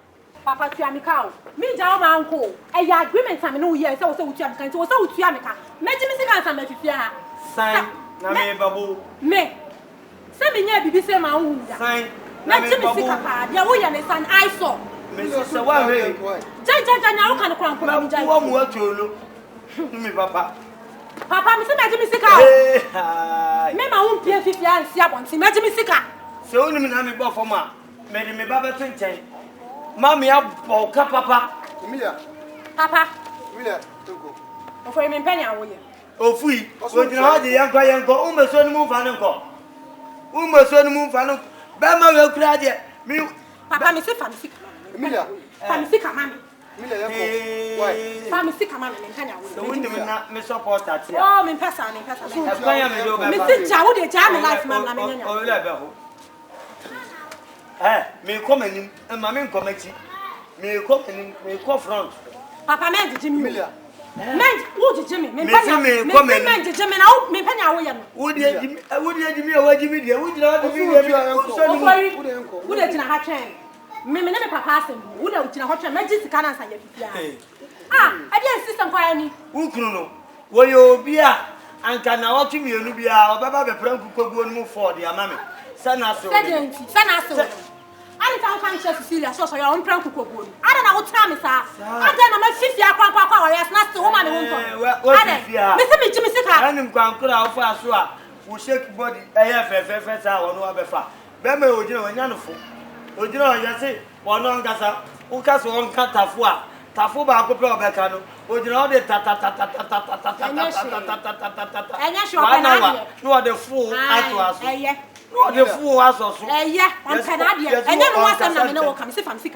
Papa tu amika o. Mi jawo ma anko. E ya agreement am no ye say wo say wo tu amika nti wo say wo tu amika. Meji mi sika nsa mafifia ha. Sign na me babu. Me. Se me nya bibi se ma hu da. Sign na me babu. Meji mi sika pa. Dia wo ye ne san I saw. Me se wa we. Ja nya wo kan kura nkura mi ja. Wo mu atolo. Mi papa. Papa mi se meji mi sika o. Me ma hu pie fifia nsi abonti meji mi sika. Se oni mi na me bo foma. Me de me baba tenten. Mami abo ka papa. Emilia. Papa. Emilia, toko. Ofori me mpanya wo ye. Ofui. O dina ha de yanko. O me so ni mu fa nko. O me so ni mu fa nko. Ba ma we kura de. Mi Papa mi se fa mi sika. Emilia. Fa mi sika mami. Family sick man me kanya wo. So we na me support that here. Oh, me pesa. Me sit ja wo dey ja me life man na me nyanya. Oh, le be ho. Me come anim, ma me come achi. Me come anim, me come front. Papa men did me. Men, who did Jimmy? Me panya. Me men did Jimmy now. Me panya wo yam. Wo dey Jimmy, wo dey Jimmy, wo Jimmy dey. Wo dira do me dey. Wo dey tina ha twen. Me ne me papa asem. Wo dey tina ha twen. Me ji sika na san ya bibia. I dey system kwa ani. Wo kunu no. Wo yo obi a anka na wo tumi enu bia, obeba be pranku koguo no for the amame. Sana so. I don't find Cecilia, so you're on prank cocoa. I don't know what time is that. I don't know my 50 hour, yes, not the woman who Mr. Jimmy Sika. I am going to for us who shake body. I have a first hour, no other far. Bemme, would you know, Yanufo? Would you know, you say, one on Gaza, who cast one cat Tafua, Tafuba, Copa Becano, would you know the and yes, you are the fool to us. No, the fool was also. Yeah, I'm Canadian. And then once I'm not come, see if I'm sick.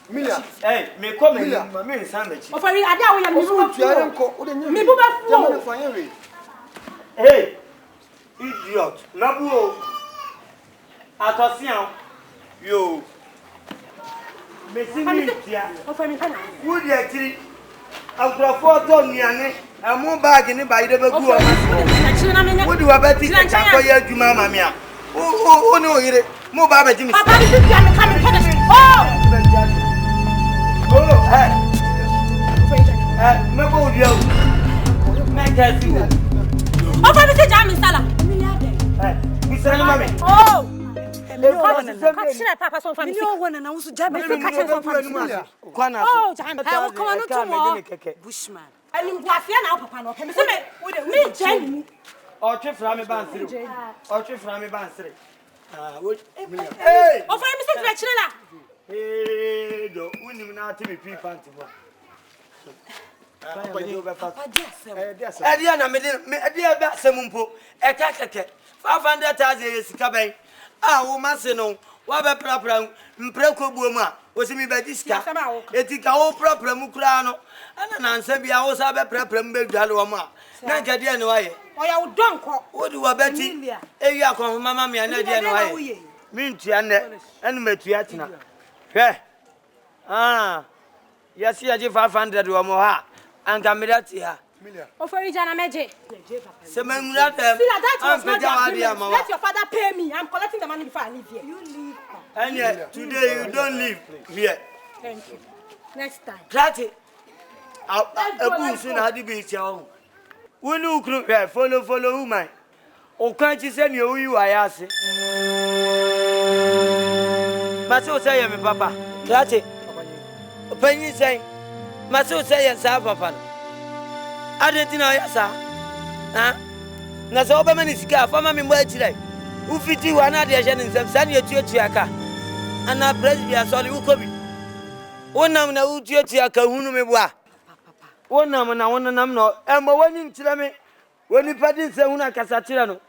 Mila, hey, me come in, my main sandwich. Oh, for you, I don't me. Hey, idiot, Nabu. Attention, yo. Would you actually? I'll go for Tony. I'm more back in the by the Bagu. What do I bet you can you, Mamma? Oh, no, you're more Baba Jimmy. Oh, hey, Mabo, you make us do. Oh, for Mr. Jamie Sala. Mr. Mammy. Oh, Papa, so funny. No one announced Jamie. Oh, come on, no Bushman. I mean, now, Papa, no, me, Jamie. Or trip from me Bansri. Or trip from me Bansri. Hey! Oh, for Mr. Bachelor. Hey, don't win now to be people. Adiana me adia ba semumpo e kakeke 500,000 yesikaben ah wo mase no wa be prapra mpreko buomu a wo simi ba diska etika wo prapra mu kura no ana nansa bia wo sa be prapra mu bedwale wo ma na nkade ne waye oya wo donko wo di wa beti ewi akon mama me na de ne waye mintua ne enu matua tena hwe yesi aje 500 wo mo ha anka medati Oh, for you, Jana Meje. And yet, today you don't leave here. Thank you. Next time. Grati. I'll soon have to be your when you follow who mine. Oh, can't you send you? I ask. Maso say, me papa. Grati. Penny say, Maso say, and Papa. I didn't know, yes, sir. Na so be mani sika fa ma me mo akire u fiti wa na de je nsem sa na etuatuaka ana president asori u kobi wonam na u tuatuaka hunu me boa wonam na wonam no embo wani ntire me woni padi nse hunu akasa tire no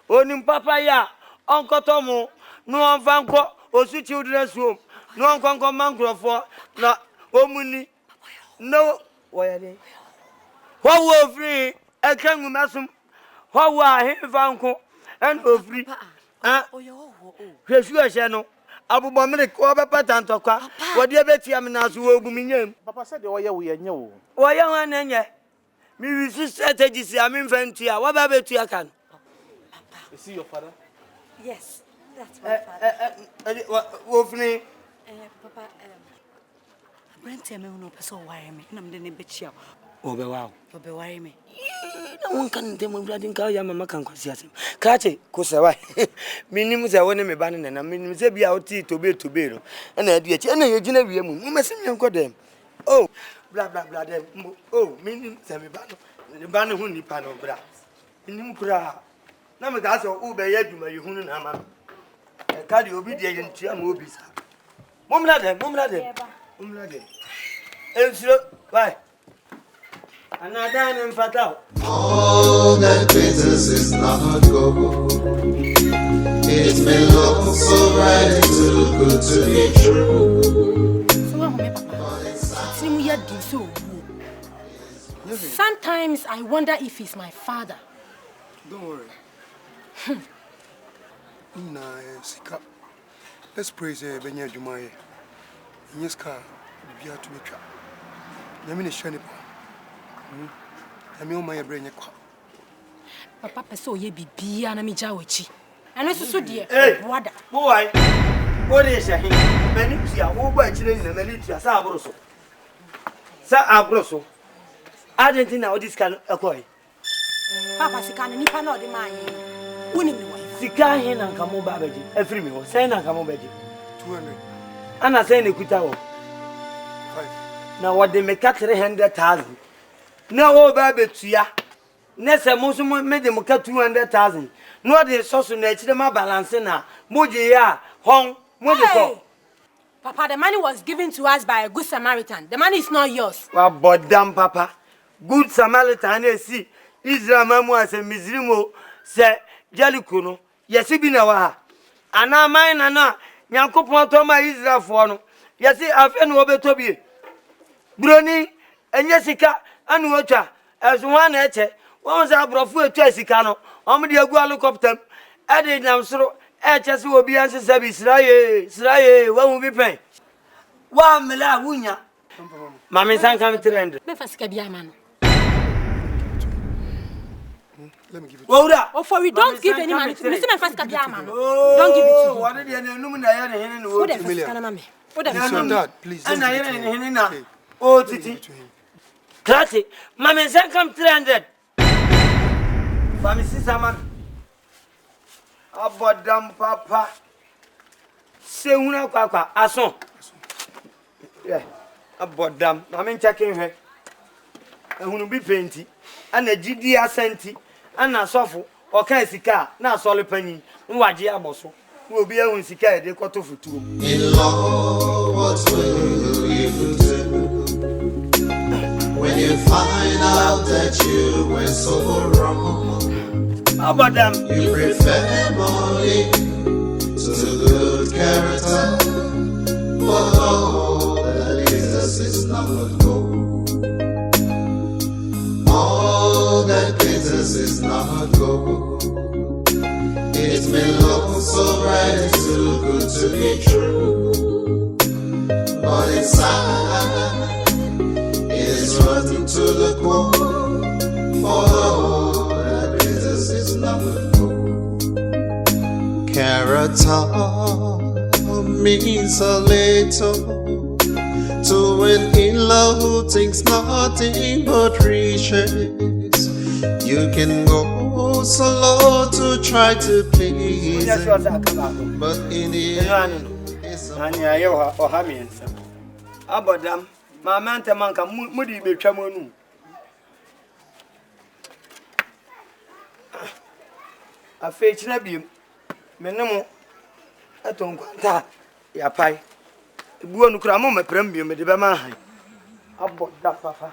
oni papa ya onkoto mo no onfanko osu children home no onkonko mankrofo na omuni no woyade what will free a king with Massum? What will I have found and for free? You channel. Abu Bominic or Patant of car. What do you bet you am as will be me? Papa said, oh, yeah, we are new. Why, young and yeah. Me resist strategies. I'm inventing. What about you? I can see your father? Yes, that's my father. Wolfney, Papa, Brent, I'm no person wire me, and I'm the neighbor. Obe wow. Obe worry me. No one can tell me blood in car, Yamma can consider him. Catch Kosawa. Minimum, I want me banning and I mean, say be out to be to be. And I did a general moon. Must you got them? Oh, blah blah blah. Oh, meaning Sammy Banner, the banner who nip on bra. In Nimkura. Now, that's all Uber yet, my Hunama. A cardi obedient to your movies. Mumlade. And so, why? Another fatal. All that glitters is not gold. It may look so bright, it's too good to be true. dear so. Sometimes I wonder if he's my father. Don't worry. Sika. Let's praise Benya Jumaye. Yes, car, be to me. Yamini Shanipa. I mean, my brain. Papa, so ye be and me jawichi. And also, so dear. Hey, what? Boy, what is a hint? Many who by children in the military, Sabroso. Sabroso. I didn't know this can acquire. Papa, Sikan, and Nipa, not the man. Winning the way. Sika hen and Camo Babaji, every meal, send and Camo Baji. 200. And I say, Nikutao. Now, what they make 300,000. No, baby, to ya. Nessa Muslim made them cut 200,000. No, the social nature, my balance now. Moji, home, Moji. Papa, the money was given to us by a good Samaritan. The money is not yours. Well, but damn, Papa. Good Samaritan, see. Israel Mamu as a Mizrimo, say, Jalikuno. Yes, he been a and now mine and now, Yanko Pontoma Israel for no. Yes, I've been over Toby. Bruni and Jessica and Water as one etche. Once I brought food to Jessicano, on the Gualocopter, added them so, etches will be answered service. Sraye, what will be paying? 1 million wunya. Mammy San come to end. Let me give it. Oh, for we don't give any money to Mr. Kabiama. Don't give it to what did you know? Please. And I oh, Titi. Classy. Mammy San come 300. Mammy Sissaman. About damn papa. Say, una papa, Asoma. Yeah, about damn. I mean, checking her. And who be painty. And a GD assenti. And a sofa or can sika, now solid penny, Waji Aboso, will be able to sika the quarter for 2. Inlaw, what will you do when you find out that you were so wrong? How about them? You prefer money to good character, but all that is not gold. All that glitters is not gold. It may look so bright and so good to be true, but inside it is rotten to the core. For all that glitters is not gold. Character means a little to an in-law who thinks nothing but riches. You can go so low to try to please him, but in the end, it's Abadam, my man, Tamanka, Moody be Chamonu. A fetch nabium, Menamo, a tonquanta, Yapai. Buon cramo me premium de Bama. About that, Papa.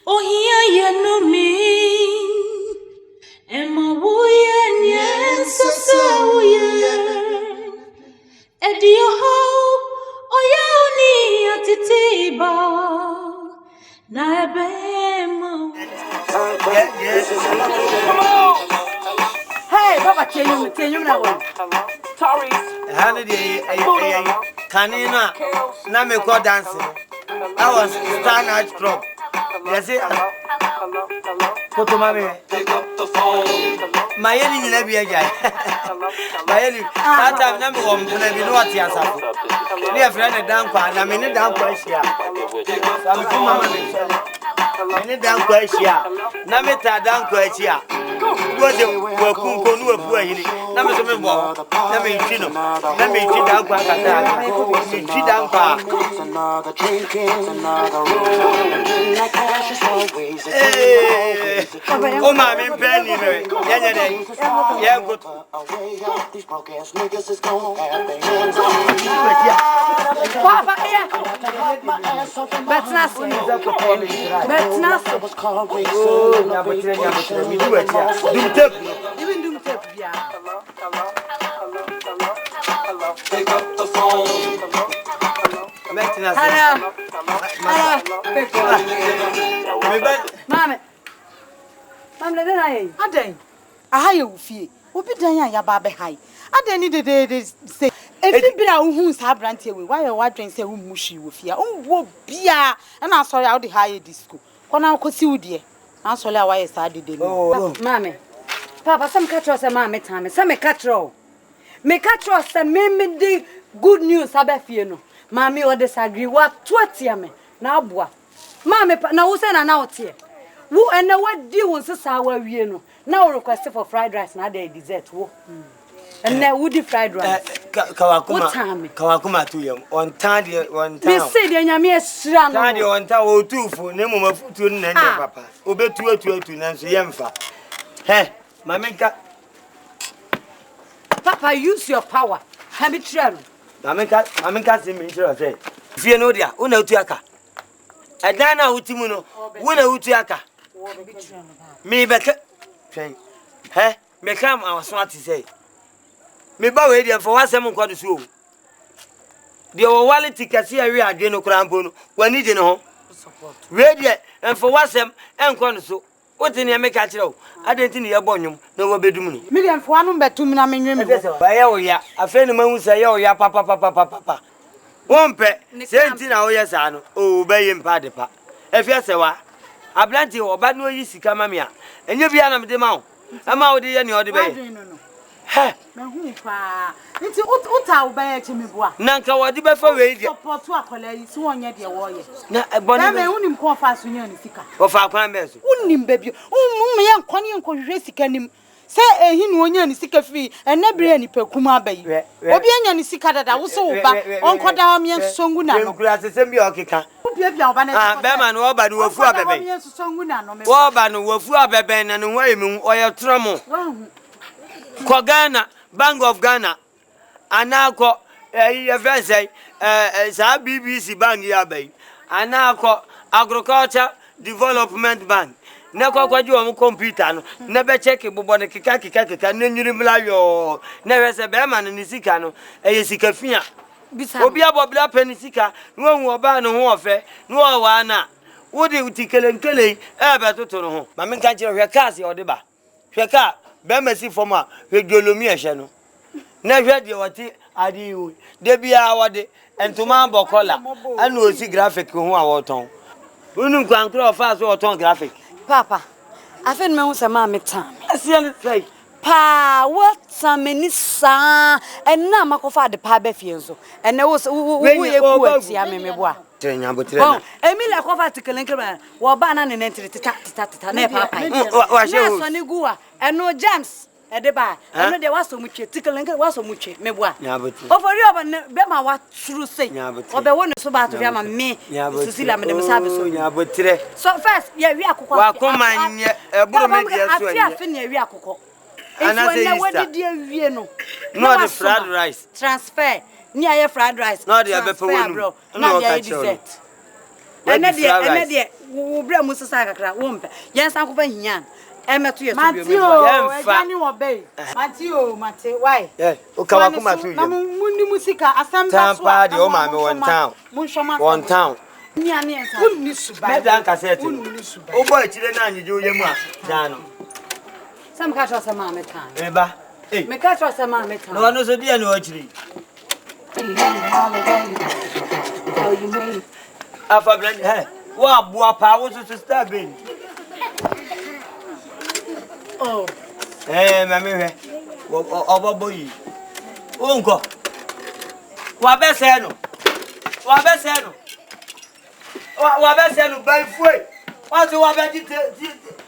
Ohia, ya no mean. Emma Woyan, yes, so Edio ho, Oyani at the table. Naebemo. Yes, come on. Hey, Papa, tell you now. Sorry. Canina, Namiko dancing. I was Star Night Club. Yes, Potomami. Pick up the phone. My enemy never be a guy. My enemy, that time number one, to be no at Yasa. We have read a damn pan, I mean, a damn question. I'm from Mamma. I need damn question. Namita damn question. What the work who knew a poor hilly. Number 7 ball. Let me cheat them. Let me cheat down quack at that. Cheat down quack. Another drinking, another room. Like cash is always a oh, my man, Penny. Yeah, good. These broke ass niggas is gonna have their hands on Papa, yeah. That's nothing. That's nothing. Oh, yeah, but you do it. Even do tape, yeah. Pick up the phone. Hello. Mame. Mame le dai. Aden. Aha ye ufie. Obi dan ya ba be hai. Aden ni de say. Efi bira hu sa brante we. Why you wadwen say hu mushi wo fia. Wo bia na sorry how the high disco. Kona kosi udie. Na sorry how why sa de de. Oh, mame. Papa, some catch us a mame time. Some me catch roll. Me catch us a me di good news abefie no. Mame or disagree what 20 me. Na aboa. Mame na wo say na na otie. Wo and what deal won say sa wa wie no. Na request for fried rice na dey dessert wo. And na woody fried rice. Kawakuma to yam. On time. Me say de nyame esira no. Time on time o tufu ne mo mafutu ne papa. Obetu atu nanso yemfa. He, mamenka. Papa, use your power. Have it true. Mamenka say me sure say. Fie no dia, una utu aka. Adana utimu no, una utu aka. Me beka. Twen. He, me kam awaso ati say. Me ba we dia for wasem nkwado so. De wo wallet kase awi adwe no kura mpo no, wani je ne ho. We dia en for wasem enkwado so. What in make a chill? I didn't think you bonum, no bedroom. Million for one bedroom, I mean, by ya, a friend of mine who say, oh, ya, papa. One pet, 17 hours, obey him, padipa. If yes, a plenty or bad no easy come, mamma, and you be an the mount. I'm out the any other way. It's Uta by Chimibois. Nanka, what did before we support to a colleague, so on yet your warrior. Now, a bonnet only call fast union of our climbers. Unim baby, young Connie and Corresicanim. Say a hin one yan sick free and never any percuma bay. Obian and sick that I was so back on Quadamian Songuna. Glasses and Biokika. Beman, Warban, were for baby. Warban, were for baby and Wayman or your tromo. Kogana, Bank of Ghana. Anako, say, BBC Bank Yabe. Anako, Agriculture Development Bank. Never quite you on computer. Never check it, but the Kikaki, and then you remember never say Beman and Nisicano, a Sikafia. Obia Bobla Penisika, no more ban no warfare, no wana. Would you tickle and kelly, ever to know? Mamma can't you your car or the bar? Your car, Bemesi for ma, with Jolomia channel. Never do what I do. There be our day, and to Mambo collar, and we'll see graphic who are tongue. Unum can grow fast or tongue graphic. Papa, I think my own mammy time. I see say, Pa, what some minisa, and now Macofa the Pabefienzo, and there was who Yamimua. Emilia Cofa to Kalinka, while Banan and entered the tata, Nigua, and no jams at the bar. I know there was so much tickling, was so much, Mebois. Over you, Bema, what true say, or the one so bad to Yama me, Cecilia, Madame Savage. So first, yeah, we are come on, and I say, what did you know? Not the fried rice. Transfer near fried rice. Not the other bro. Not the dessert. And then, we bring Musaka, womp. Yes, Uncle Yan. Emma to your Matthew, obey. Matthew, why? Yeah, Okawakuma to you. Mundi Musica, a some party, oh, mamma, one town. Madame Cassette. Oh, boy, children, you do your mouth. Some catch us a mamma time. Eba, me catch us a mamma time. No, no, so dear, no, actually. Alpha Blend, hey, what Boapa was to stab in? Oh, eh, mammy, oh, boy. Uncle, what best handle? What best handle? What best handle by foot? What's the one that you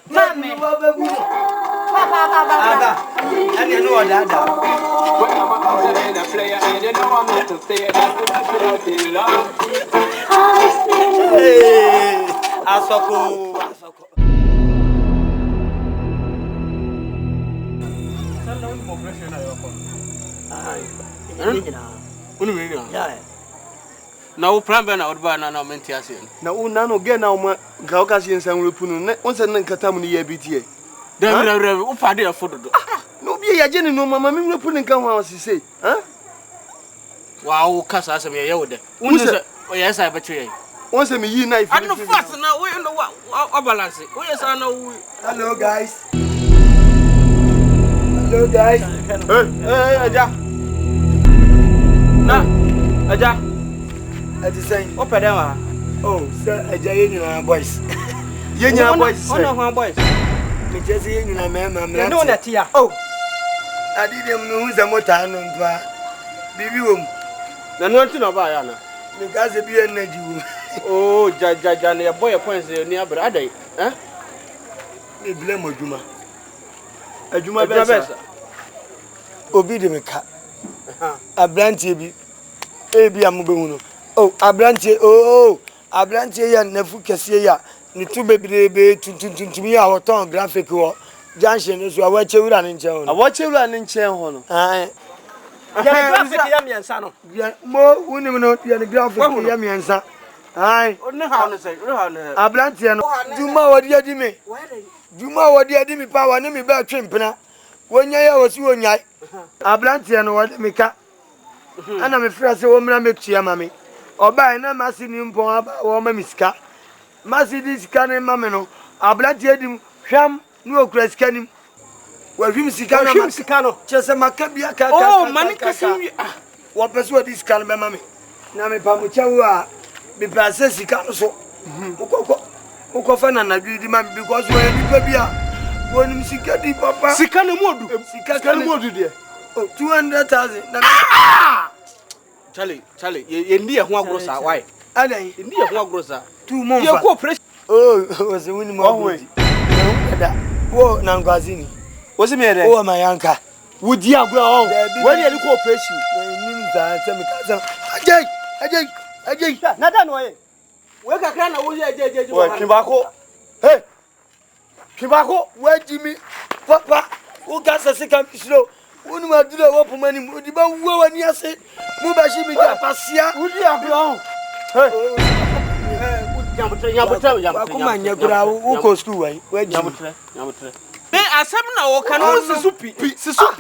Mammy, Papa, and you know that. Now, Pramben out by an augmentation. Now, none again, now, Gaucasians and Rupun, once and then Catamini BTA. Then I find a photo. No, be a general, Mamma, Rupun and come out, she say, huh? Wow, Cassas, me, yes, I betray. Once me yi knife. I don't fast now. We know what balance. We yes I know. Hello guys. Hello guys. Hey, Aja. Na, Aja. Ati saying. Open them. Oh, sir, Aja yenina boys. Yenina boys. Oh, boys. Me just yenina mama. You know that here. Oh. I didn't know who's a motor no ba. Bibi wom. Na no nti na ba ya na. Me gas be energy wo. Oh, ja na boy points ni abra adai. Eh? Me blame Ojuma. Ojuma besa. Obi de me ka. Abrantie bi. Ebi amubehu no. Oh, abrantie abrantie ya nafu kese ya. Ni tu bebrebe tuntuntuntum ya hoton graphic wo. Junction so awache wura ne nche ho no. Awache wura ne nche ho no. Ah. Ya graphic ya miensa no. Mo unim no ya graphic ya miensa. Ai. Ne ha no say, abrantie no. Juma wodi adi me. Juma wodi adi me pa wa ne me ba twempena. Wonya ya wosi wonyai. Abrantie no wodi me ka. Ana me fra se wo mra metua mame. Obai na masi ni mpon aba wo ma misika. Masi di sika ne mame no. Abrantie dim hwam no okura sika nim. Wa hwim sika na ma sika no. Chese makabia ka. Oh, mani kasi wo pese wo di sika no be mame. Na me pa mu chawo a be pase sika no so. Ukoko fa na nadwi di mame because wo ni pa bia. Wonim sika di papa. Sika ne modu. Sika ne modu de. Oh, 200,000. Charlie, you need a one gross. Why? I need a one gross. 2 months. You cooperation. Oh, was a winning more. Whoa, Nangazini. Was it me? Oh, my uncle. Would you go? When you cooperation? Ajay. Nada no eh. We ka kra na wo ye jeje. Kimbako. Hey. Kimbako, where Jimmy? Papa, who got a second slow? Unu madura wopo mani mudi ba wo wani ase mu ba shi mi ja pasia udi ablo nyambutre kuma nyakura wo ko school wai nyambutre me asem na wo kan wo sisupi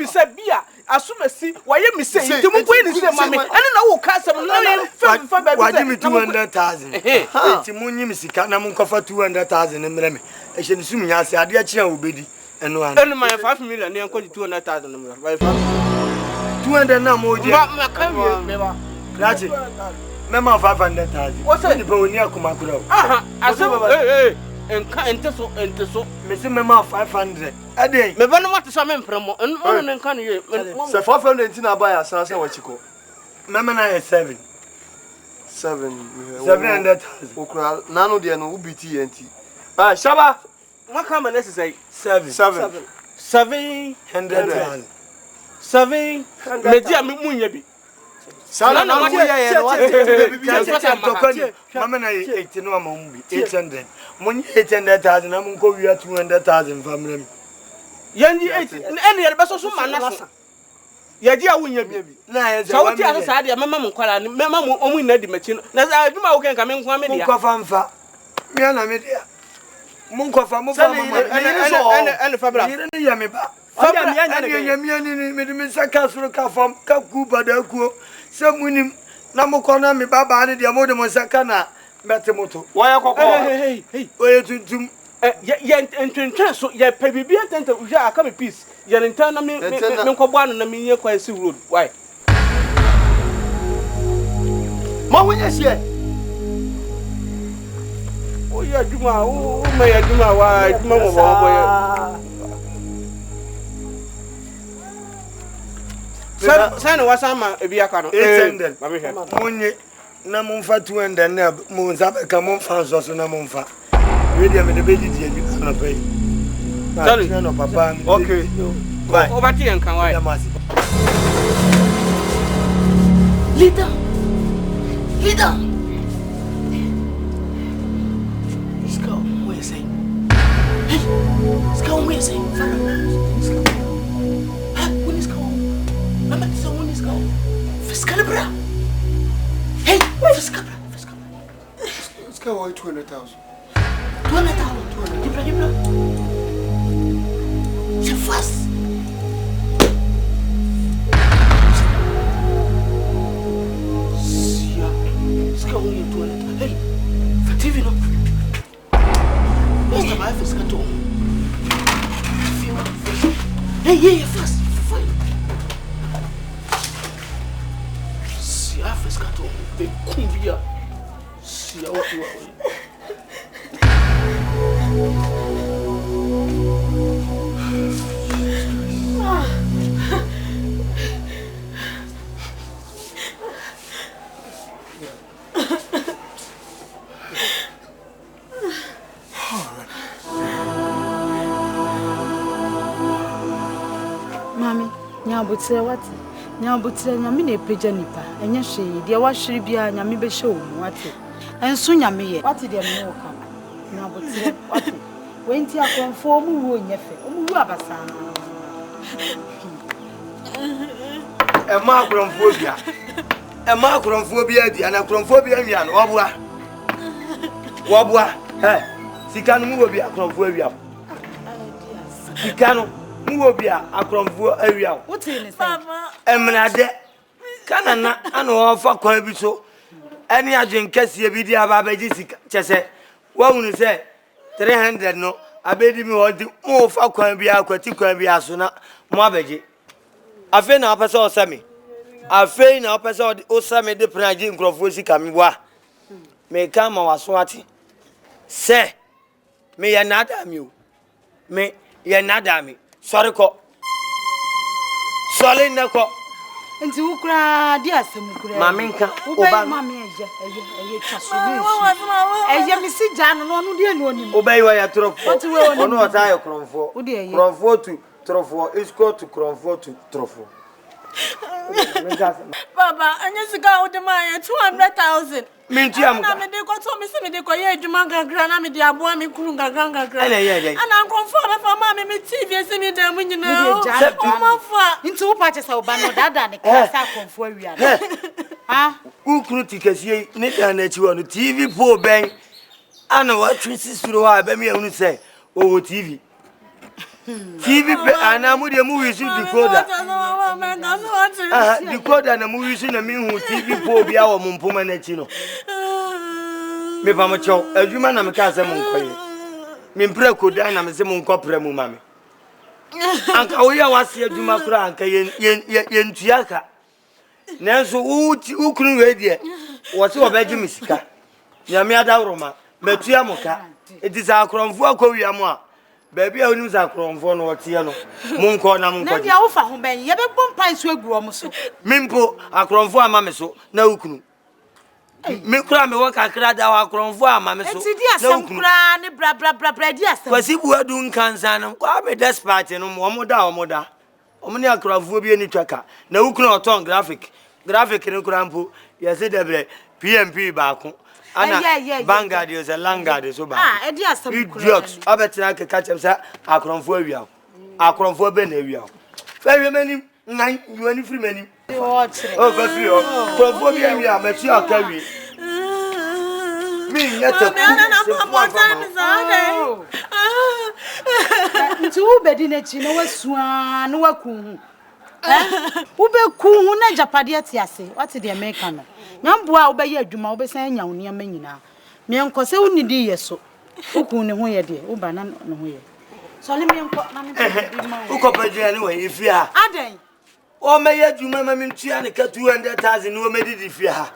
se bia asumasi waye mi se nti mu koyi ni se mame ene na wo ka asem na ye fa ba bi waji mi 200,000 nti mu nyi mi sika na mu nkofa 200,000 mre me e hye ni sum nya ase ade a kire wo bedi eno my 5 million ne enko 200,000 no 200 na mo je ma kan me ba Rachi mema 500,000 what's it pe oni akoma kura asem enka ente so me se mema 500 ade me ba no mate so me mpremo ono ne nka ne ye se 500 nti na ba ya san san wachiko mema na 7 700,000 okura nanu de no ubiti enti shaba what come and say 700,000 media me munya bi sana na mo ye no mama na 80 no ma mu bi 800 munyi 800,000 na mun ko wiya 200,000 family mi yanji 80 ene ye be so manasa ye dia wunya bi na ye so wuti asa dia mama mun kwala ni mama mun omu na di machi na aduma wo kenka me nkwa me dia ko fanfa mi ana me dia mun ko fa mu fa mama ene fabra ni ya me ba fabra mi ani ni me saka suru ka fam ka ku bada ku se munim na mo ko na me baba ni dia mo de mo saka na mete moto wa ya kokko hey oye tuntum ye entwentwa so ye pa bibia tenta uhwa aka me peace ye ntan na me nkobo anu na me nye kwa si road why ma wonya sie o ya juma o me ya juma wa juma mo bo ye sana wasama ebi aka no 800 munye na mumfa 200 na munza ka mumfa so na mumfa we dia me de beji die bi na pay tell no papa okay bye over to you kan why leader let's go where you say hey let's go where you say let's go when is go mama so when is go fiscal bra hey fiscal let's go 200,000 Ibrahim c'est fast sia ska on you 200 hey Hey, fast. Fine. See, I first got to be cumbia. See, I want to. Mami, nyabutre what? Nyabutre nyame na epeja nipa. Enye hwe, de wahwere bia nyame be hwe wo wate. Enso nyame ye. Wate de me wo ka. Nyabutre wate. Wenti akonfo mu wo nyefe. Omu wu abasa. Emma akromfobia. Emma akromfobia di ana akromfobia nwa no wabua. Wabua. Sika no mu wo bi akromfobia. Sika no mu wo bi akromfo awia. Wote ne sai. Emnade. Kana na ano ofa kwan bi so. Eni adwen kase bi di aba baji sika. Chese. Wa hunu se 300 no abedi mi wodi mo ofa kwan bi akwati kwan bi aso na mo abaji. Afe na opese osami. Afe na opese osami de praji nkrofo sika mi wa. Me ka ma waso ati. Se me ya nada mi o. Me ya nada mi. Sorry ko. Sorry na ko. Nti ukura di asem ukura. Mami nka oba mami eye twaso eye mi si ja no no di enu onim. Oba iwa ya trofo. Ono ota ya kromfo. Kromfo tu trofo is go to kromfo to trofo. Baba, anya sika wo de ma 200,000. Minti am. Na me de ko to me se me de ko ye adwuma gagra na me de aboa me kuru gagra. Ana ye. Ana nkonfo me fa ma me TV se me de mu nyina. O ma fa. Nti wo pa chesa oba no dada ne klasa akonfo awia. Ah, ukuru tikasie ne dan na chi wo no TV po ben. Ana wa twisi suro ha ba me ehunu se o TV. TV pe ana mu de mu wisu decoder. Decoder na mu wisu na mi hu TV po bia wo mpoma na chi no. Me ba mo chew adwuma na me ka se mo nkoye. Me mpre koda na me se mo nkopre mu mame. Anka wo ya wase adwuma kura anka ye ntuaka. Nanso ukunu we de wo se wo beji misika. Nyame adawroma matua moka. Edisa akromfo akowia mo a baby a onim za kromfo no wotie no monko na monko. Na dia wo fa ho ben ye be bompa nso agu o mo so. Mimpo akromfo ama me so na ukunu. Me kura me wo kakra da wa akromfo ama me so. Enti di asem kura ne bra di asem. Kwasi buadu nkansa no kwa me despatch no mo da. Omo ne akromfo bi eni twaka na ukunu oton graphic ne kura mpo ye se debre PMP ba ko. Ana Vanguard is a Langard so bad. Ah, edi asem kura. Idiot. Abetina ke catch say akromfo awia. Akromfo be na awia. Fa wi mani ngan yu ani free mani. O chire. O go free o. Akromfo bi awia ma ti akawi. Mi nyata ku. Nti wo bedi na chi na wasua na waku. Wo be ku hu na japade atiase. What the America no. Nyamboa wo be ye adwuma wo be san nya woni ama nyina. Me enko se wo nidi ye so. Oku ne ho ye de, wo ba na ne ho ye. So le me enko na me bi ma. Wo ko pagya ne wo ifi ha. Aden. O me ye adwuma ma me ntua ne ka 200,000 no me didi fi ha.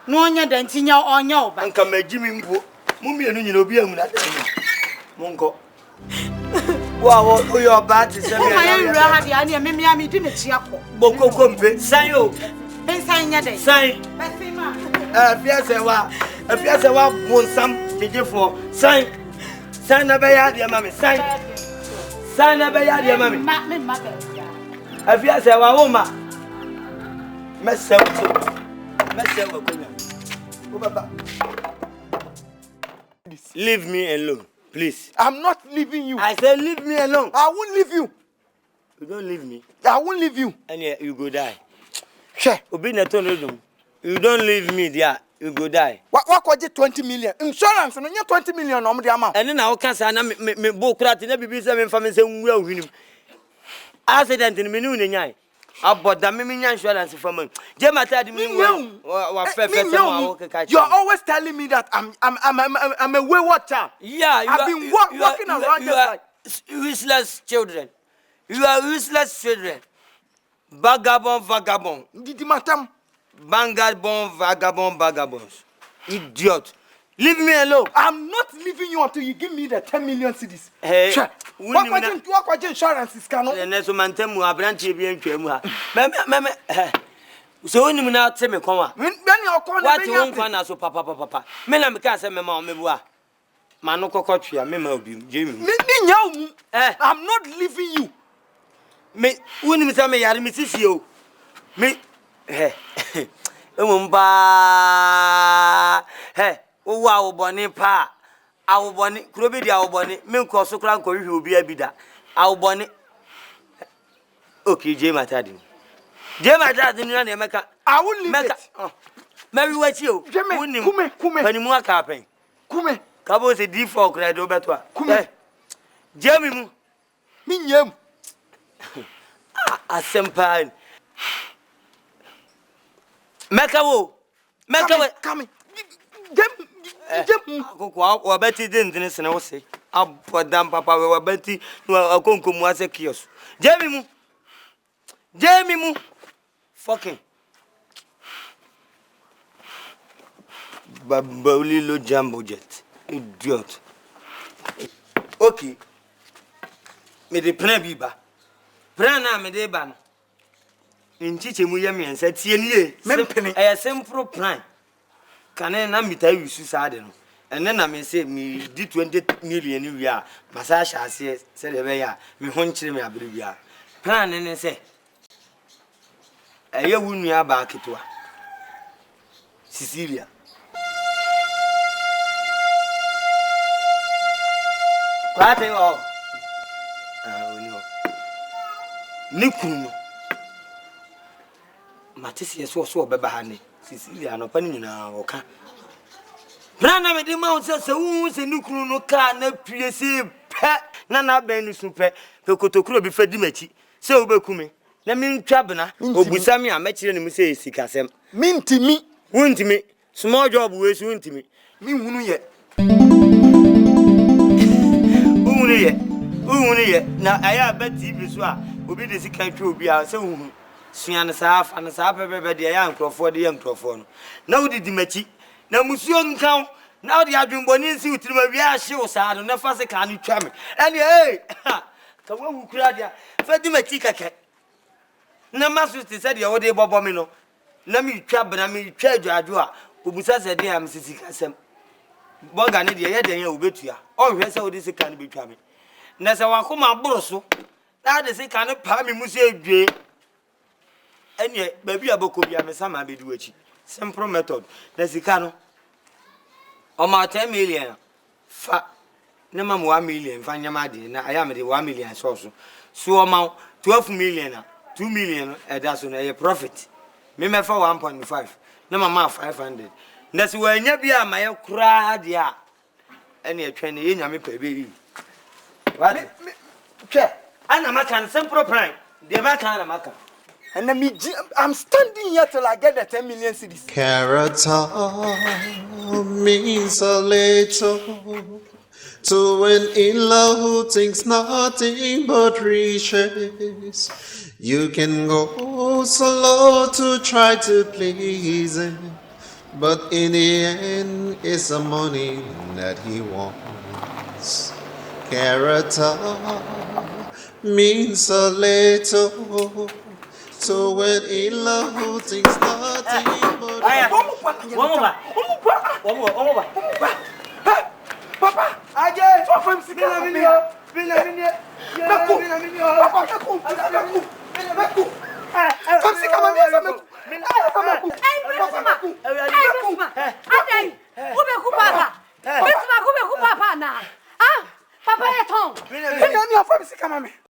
No onya da ntinya onya oba. Anka magimi mpo. Mu mienu nyina obi ahu na tani. Monko. Wow, your bat is a me di ne chiako. Boko kompe. Sayo. Ben sanya dey. Say. Basima. Afia wa bonsam jejefo. Say. Say na be ya de mama. Say. Say na be ya de mama. Me ma be. Afia se wa wo ma. Mese wa kunya. O baba. Leave me alone, please. I'm not leaving you. I said leave me alone. I won't leave you. You don't leave me. I won't leave you. And you go die. Sure. You don't leave me there. You go die. What was it 20 million? Insurance, no, 20 million on the amount. And then I can't say, me book rat in every business and family saying, well, him. Accident in Minu. About the Mimi insurance for me. Jemata, you're always telling me that I'm a wayward child. Yeah, I've been walking around just like useless children. You are useless children. Vagabond. Didi matam. Vagabonds. Idiot. Leave me alone. I'm not leaving you until you give me the 10 million cedis. Hey. Sure. What insurance is canon? The next man tell me I branch bien twemu. Meme. So when you now tell me come on. What you want for so papa. Me na me can say me ma me bua. Ma no kokotwa me ma obi Jamie. I'm not leaving you. Me when me say me yare me sisi o. Me Umba hey owo awobone pa awobone krobe di awobone me nko so kra nko hwe obi abida awobone okay je matadi na na meka I will leave it. Maybe what you kume panimu aka pen kume kabo se D4 kra do beto kume jemi mu minyam asempa Meka wo come akoko wa beti de ndine sene wo se abodam papa wa beti no akonkomu ase kios jemi mu fucking babuli lo jumbo jet idiot. Okay me de plan bi ba plan na me de ba no nchiche mu yemi ensa tie nie simple plan kane na mita yusu saade no ene na me say me di 20 million wi a masa sha ase se de be ya me ho nchire me abere wi a plan ne say eye wunu ya ba ketwa Sicilia kwate o oni o ni kunu Matisi yeso so obeba ha ne Sicilia no pani nyina oka Brana me de ma se wu se nukuru no ka na pie se pe na ben nu su pe kotokuro bi fadi machi se obekume na me ntwa bena obusa me a ma kire ne mu se sikasem mintimi wuntimi small job we su wuntimi mi hunu ye na aya ba TV so a obi de sika twa obi a se hunu suan saaf an saaf bebe de ya nkrofo de ya nkrofo no na wodi di machi na musuo nkan na wodi adwumboni nsi utirima wi a hye wo saa no na fa se ka no twa me ene ka wo hukura dia fa di machi keke na masu ti se de wo de bobo me no na mi twa bena mi twa adwadwo a obusa se de am sisi kasem boga ne de ye den ya obetua o hwe se wo de sika no betwa me na se wakoma aboroso na de sika no pa me musu edwe ene baby aboko bia me sama be duachi simple method na sika no o ma 10 million fa na ma 1 million fa nyama de na aya me de 1 million so o ma 12 million na 2 million that's so na your profit me me fa 1.5 na mama 500 na se wanya bia ma ye kura de a ene atwa ne ye nyame pa be what che ana maka simple plan de maka na maka. And I'm standing here till I get the 10 million cedis. Character means a little to an in-law who thinks nothing but riches. You can go so low to try to please him, but in the end, it's the money that he wants. Character means a little. So when in love who thinks nothing but Papa, aje so from sikila video.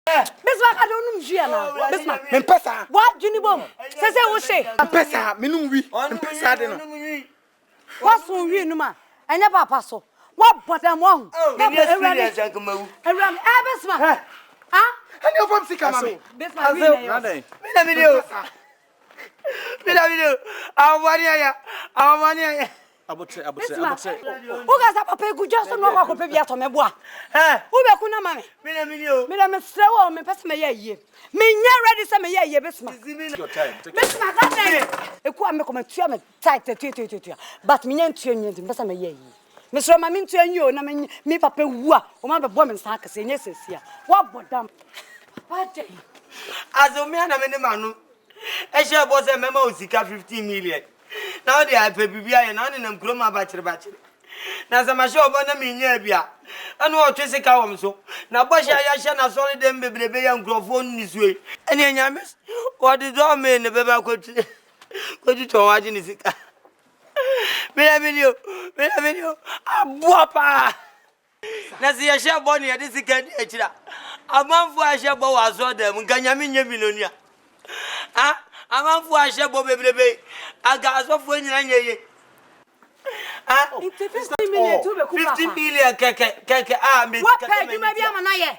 Besma ka don't njia na. Besma. Me pesa. What juni bom? Sese wo she. Pesa, me no wi. Me pesa de no. What so wi no ma? Anya papa so. What bottom one? Na experience an kamawu. Eram besma. Ah? Any of sika mama. Besma wi na. Me na video. Awani aya. Abotre. Who got a papa good just no walk up yet on my boy? Eh? Who be kuna mame? Me slow me pass me ye. Me ready some ye Bismarck. Your time. Bismarck that e ku am come tua me tight tua. But me nyan tua nyan pass me ye. Me so ma me tua nyo na me papa wu a o ma be bo me nsa akase nya sesia. What bodam? What day? Asoma na me ne manu. E she bo se mema osika 15 million. Now they are bibia na ne nam kroma bachire. Na sama she obo na me nya bia. Anu o twese ka wom so. Na bo she ya she na solid dem bebrebe ya nkrofo ni suwe. Ene nyame o de do me ne beba kwoti. Kwoti to waje ni sika. Me video. Abuapa. Na si ya she bo ne ya de sika di akira. Amanfu a she bo wa so dem nkanyame nya milonia. Ah, amanfu a she bo bebrebe. Aga asofo nyina nyeye. Ah, 50 million to be kupa. 50 million keke me. What pay you maybe am na ye?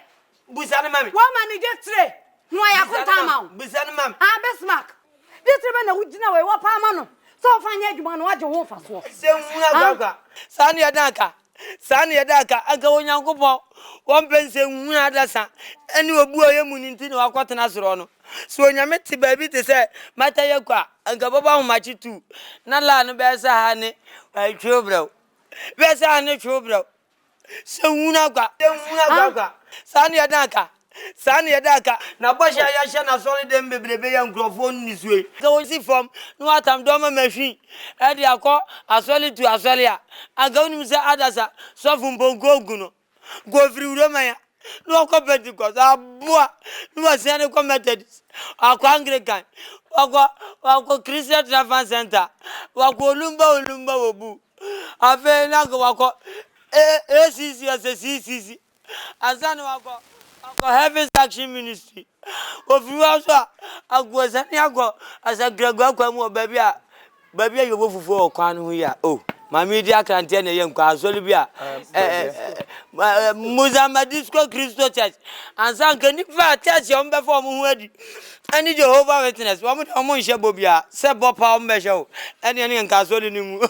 Busane mami. What man get three? No ya konta ma. Busane mami. Ah, Bismarck. This rebe na wujina we wa pa ma no. So fanya adwuma no waje ho fa so. Se nwuna gwa. Sane ya daka aka onyankopon won pense nwuna adasa ene obu oyemu ni nti na wakwatena soro no. So onyame ti ba bi te se mata ye kwa anga baba ho machi tu na la no be sa ha ne twobro be sa ha ne twobro se nwuna gwa sane ya daka na bosha ya sha na sori dem bebrebe ya nkrofo ni suwe ka wonsi form no atam do ma machine e dia ko asoli tu asoli a aga unim se adasa so fu mbongo oguno go free uroma ya no ko Pentecost abua no asiane ko Methodist akwa Anglican akwa Christian Travel Center akwa olumba obu afa na ko akwa CC azana akwa Heaven's Action Ministry of you also agwazani ago as a gragwa mu baby you go fufu okwan hu ya oh my media can't tell you kwa so bia Mozambique Christo Church and san can fa church on be for mu hu adi ani Jehovah Witness wo mo nche bobia se bopa o mbehwe ani nka so ni mu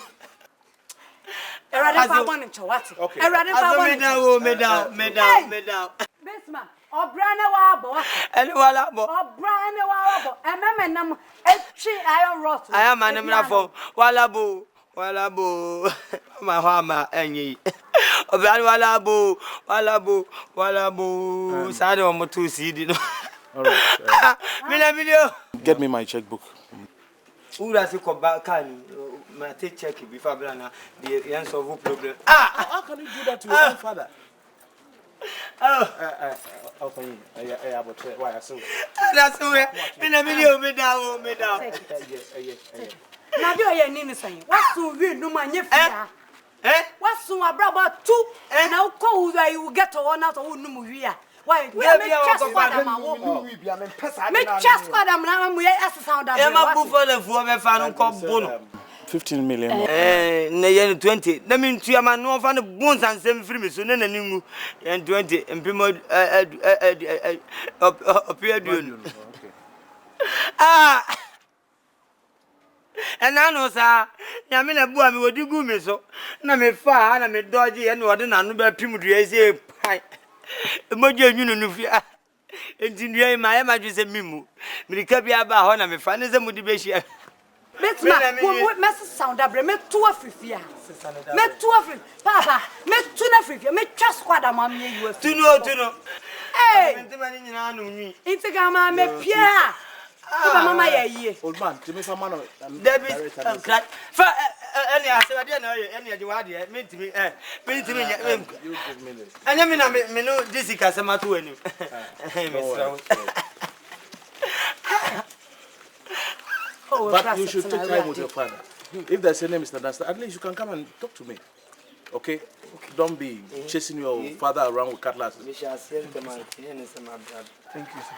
Erade fa won nchawati erade fa won me down Bismarck obrane wa bo ene wala bo obrane wa bo ememe nam etwi iron rod aya manem na fo wala bo ma hama enyi obrane wala bo sade o moto sidi no all right mina video get me my checkbook ura se ko ba kan ma take check before brana the answer of problem how can you do that to your own father okay but why so that's where mina video me down na bi oye ni nsan wasu wi no manye fia wasu abraba tu na uko you get to one out of no wi a why me just father ma wo me just father na mu yes sound that ma bu for the fu me fa no ko bono 15 million na yen 20 na me ntua ma no fa no bon sansem free me so na nani ngu yen 20 empimo opia duonu and I know sir nyame bua me wodi gu me so na me fa na me doje ye na wode na no ba pim dua ese pai moje nwunu no fia enti nua ma ya ma dwese mimu mirika bia ba ho na me fa ne se mudi be hia Bismarck me sound abre me to afifia me to afif papa me to na afifia me twa squad am me you tuno eh enti mani nyina no nwi enti ga ma me pia Oba mama ya yie. Old man, give me some man. David, crack. For any answer, I didn't know any of you are there. Me to me, you give me this. And I mean, me know this is Casamatu and you. But you should take time with your father. If there's any misunderstanding, at least you can come and talk to me. Okay? Don't be chasing your father around with cutlass. Thank you, sir.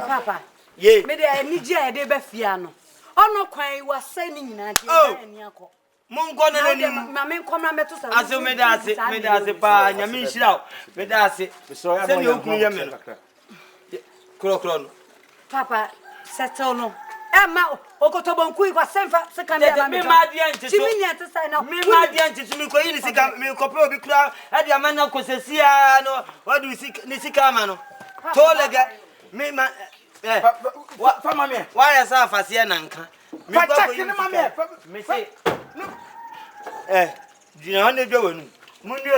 Papa. Yeah. Me dey Nigeria dey be fia no. Ono kwan wa say ni nyina dey ani akọ. Mon ko na ni ma me nkomra meto sa. Aso me da ase pa nyame nhira. Me da ase. Se ni okun ye me. Kro no. Papa, settle no. E Emma, Okotobonku, was sent for second. Me Madian to Chiminian to sign up. Me Madian to me, me Copo, be clear, at the man of Cosesia, no, what do you see, Nisicamano? Tolega, me, what, Famma, why is our Fasiananka? Me say, do you know Joan? Munio,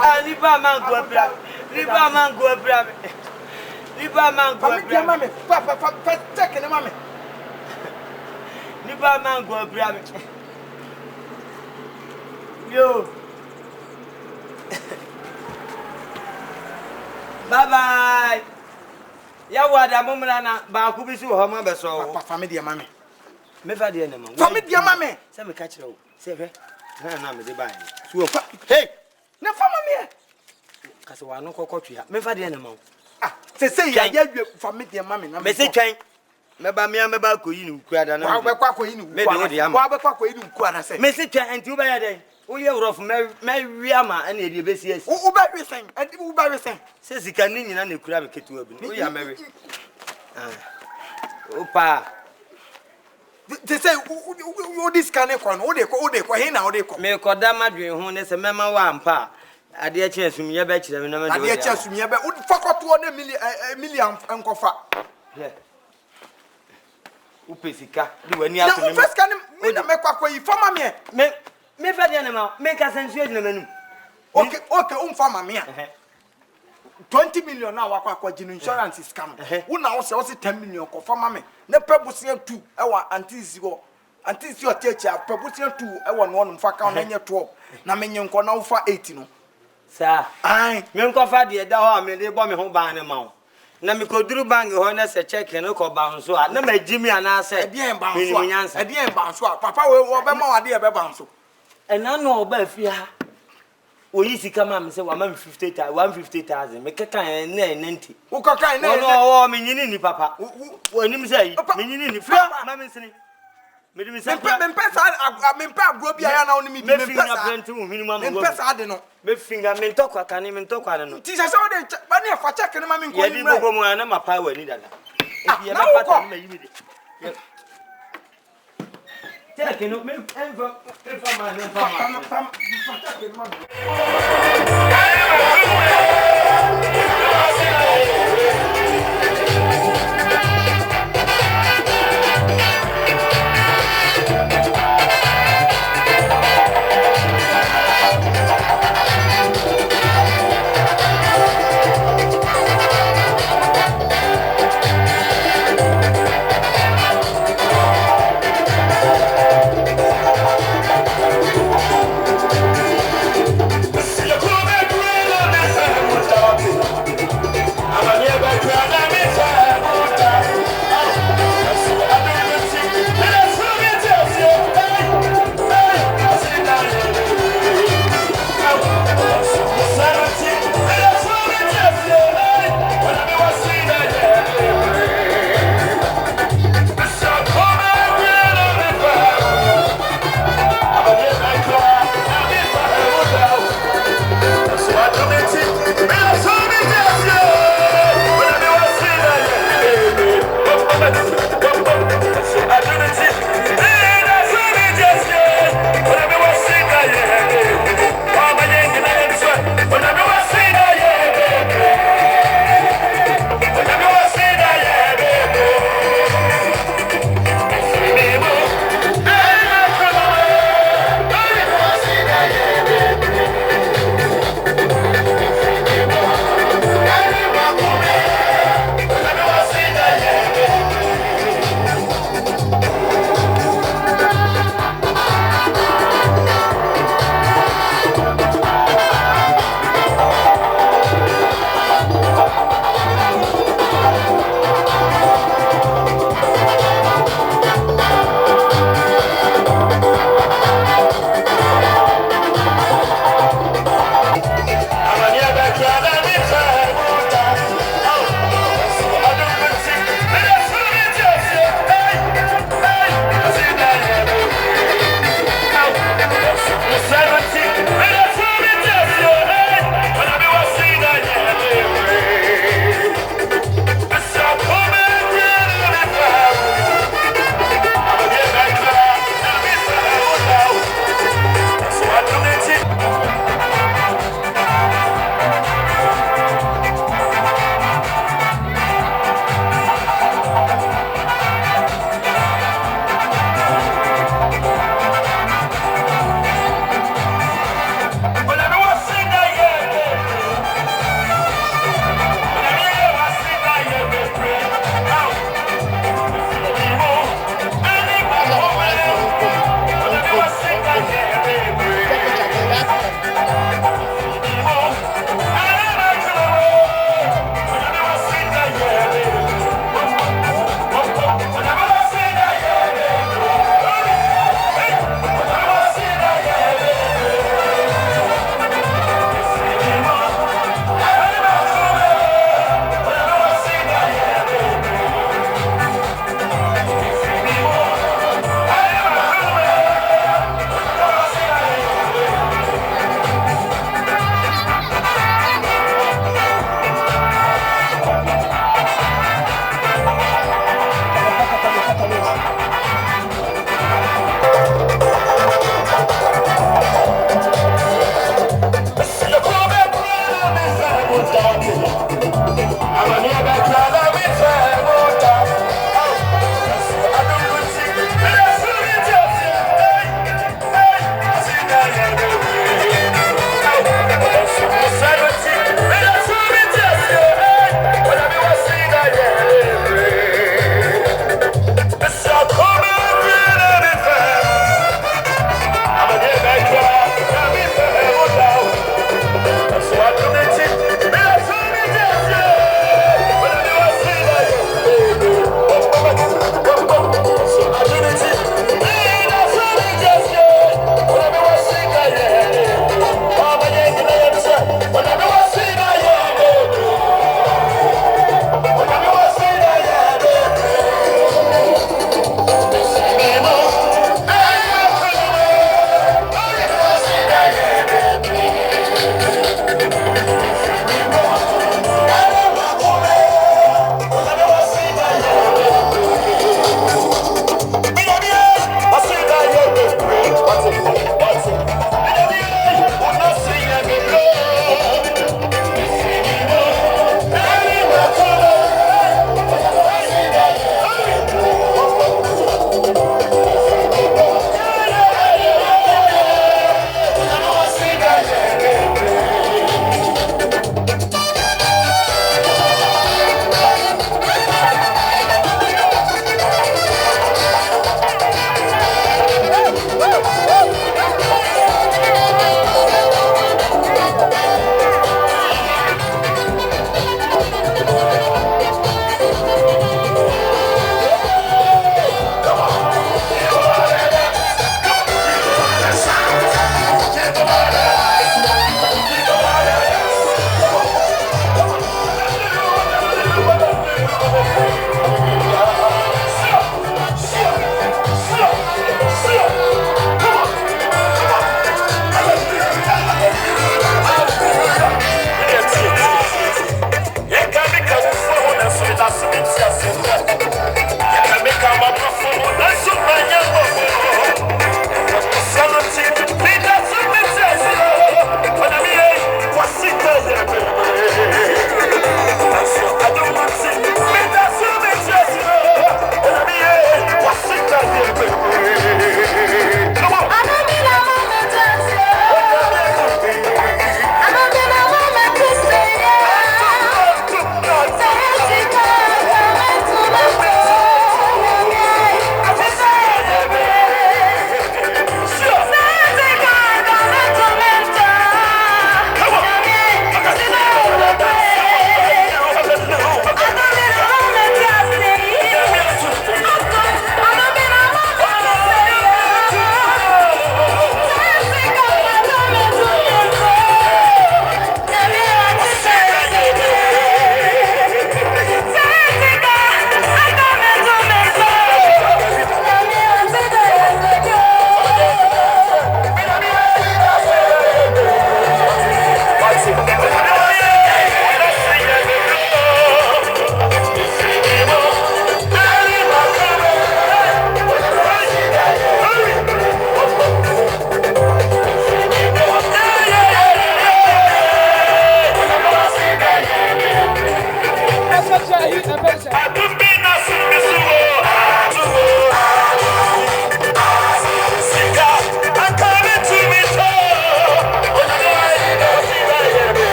Ah, Liba man go up, Liba man go up, Liba man go up, mammy, Papa, check in mammy. Liba man go up, yo. Bye bye. Ya wada mumana ba ku bi su ho ma be so. Papa family mammy. Me fa de na ma. Family mammy. Say me catch you. Say fe. Na me de ba ni. So fa. Hey. Na family me. Kase wa no kokotwe ha. Me fa de na ma. Ah, say ya family mammy na. Me say twen. Me ba ko yi ni ukura da na. Wa be kwa ko yi ni ukura. Wa be kwa ko yi ni ukura na say. Me say twen enti u ba ya den. Uye rof me wiama ene e be si esi. U ba resen. Enti u ba resen. Se sika ni nyina na kura me ketu abi. Uye amewe. Opa. They say u this can e kon. O de ko he na o de ko. Me ko da madwen ho ne se mema wa ampa. Ade a che asumye be kire me na me de. Ade a che asumye be u fakoto na million enkofa. Yeah. Upesika. Di wani aso me. Na first can me na me kwakwa yi fama me. Me fa de na ma me ka sensu ejina manum. Okay, fama me. 20 million na wakwa ginu insurance is scam. Una wo se 10 million ko fama me. Na pebusia 2 e wa antisi go. Antisi o teacher pebusia 2 e wa no no fa ka na nye 12. Na menye nko na wo fa 8 no. Sa. Ai, me nko fa de da ho me de bo me ho ban ne ma wo. Na me ko duru bang ho na se check no ko ban so a na ma jimi ana se. E de ban so. E de ban so. Papa we wo be ma wa de e be ban so. Ena no oba afia oyi sika ma me se wa ma 150,000 me keka na 90 wo keka na no me nyini ni papa wo nim say me nyini ni fra ma me nsini me di me se me pesa me pa agro bia ya na oni mi me pesa me print wo minimum me pesa ade no me finger me ntokwa kane me ntokwa no ti se wo de ba ne fa check ne ma me nko ni mo bomo na ma pa wa ni dada e be pata me yi de check no me enva ma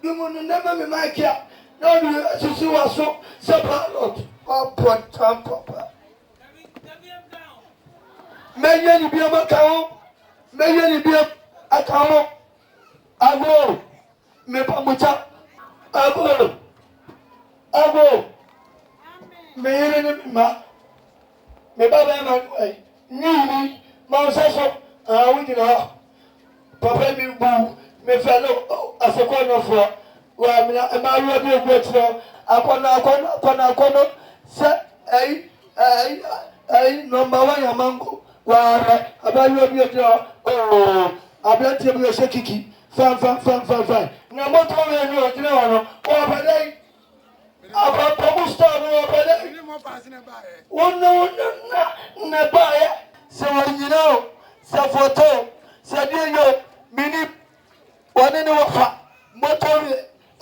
Dumu never me my care. No, you see what so pilot. Oh, poor time, papa. May you be a macao? May you be a cow? I will. Me pamucha. I will. I will. May you ma. Me baba man way. Ni Mousaso. We did not. Papa me boo. Me fellow as a corner for. Well, my radio works for. Akona. Say, number one amango. Well, about your oh, I bless you with your kiki. Fine. Now, what do you know? Oh, but they about Pomusta, oh, no, buy. So, you know, so photo, so dear you, mini, one in the motor,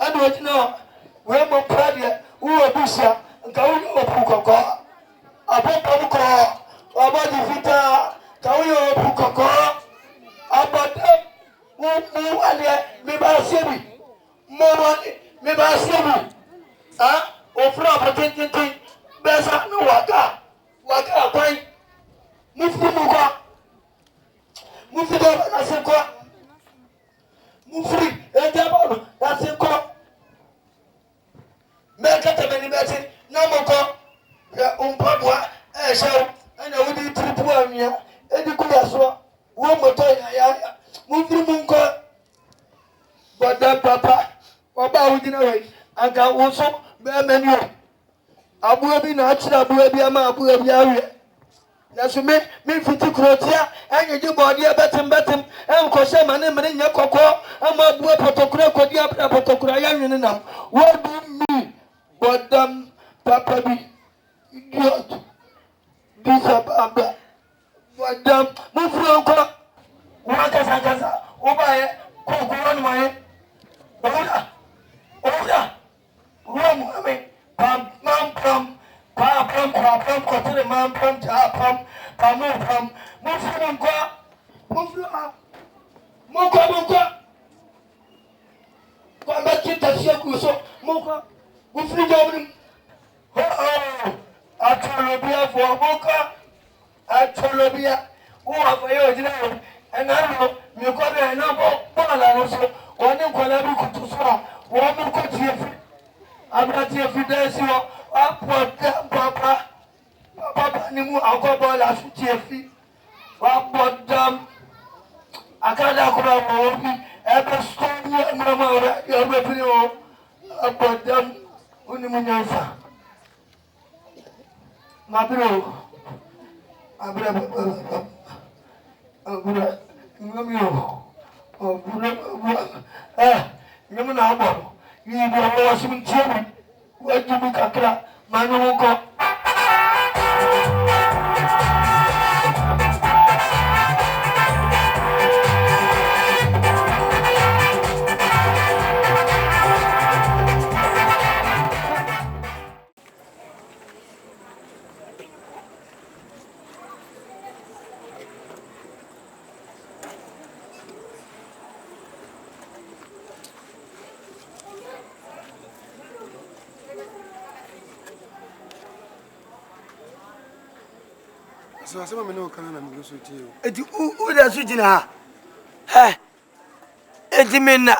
and what you know, we're more proud, who are Busha, and go to Puka. About Puka, about the Vita, Tawio Puka, about them, me by Semi, more money, me by Semi, or from a Besa no waka, fine. Mufuka, that's a quoi. Mufri, and Jabon, that's a quoi. Make a many better, no more. Umpabwa, show, and I will be Tripuamia, and the Kuyaswa, one more time. Mufri Munko, but that papa, Papa would know it, and I also bear menu. Abu Abi natural Abu Abi Ama Abu Abi. That's me fiti krotia and you do body better and Kosha man in your cocoa and my boy Potokura Kodia Potokura Yanam. What do me? But Papa be idiot. Disapproval. But move from Wakasa, Obaye, Kokuan my Oda, Rome, Pam, Kotre, Mam, Pam, Muka, Kwambakita Siakuso, Muka, Mufri, Atolobia for Muka, Atolobia, who are for you, and I know you got a number, Pala, one in Kwalabu to Swa, one in Kotia. I'm not here for this. Papa, Nimu, alcohol as Jeffy. What I can't have ever stone and Mamma, your revenue about them, Unimunasa. My bro, you are some children. Where do you kakra? Manuko. So I said, no, can I go to you? Who does it in her? Etimena.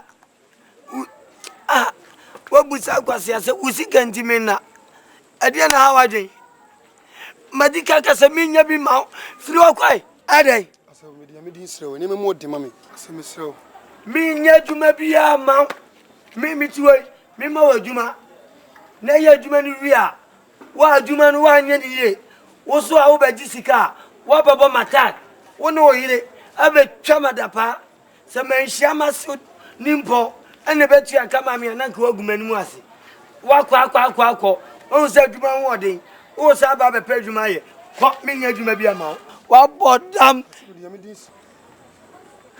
What was I was here? So, Usi Cantimena. I didn't know how I did. Madika Casaminia be mount through a quay. Ade. I said, I didn't so, any more, Mammy. I said, Miss So. Me near to maybe a mount. Me to a Mimo Juma. Nay, Juman Ria. Why Juman 1 year? Also, I over Jessica. What about my tag? One or it. Have a chamadapa. Some man shama suit nimpo. And the bet you come at me and uncle Ogumenu. Walk. Oh, said to my wedding. Oh, Sabba Pedumaya. What mean you may be a mount? What bought them?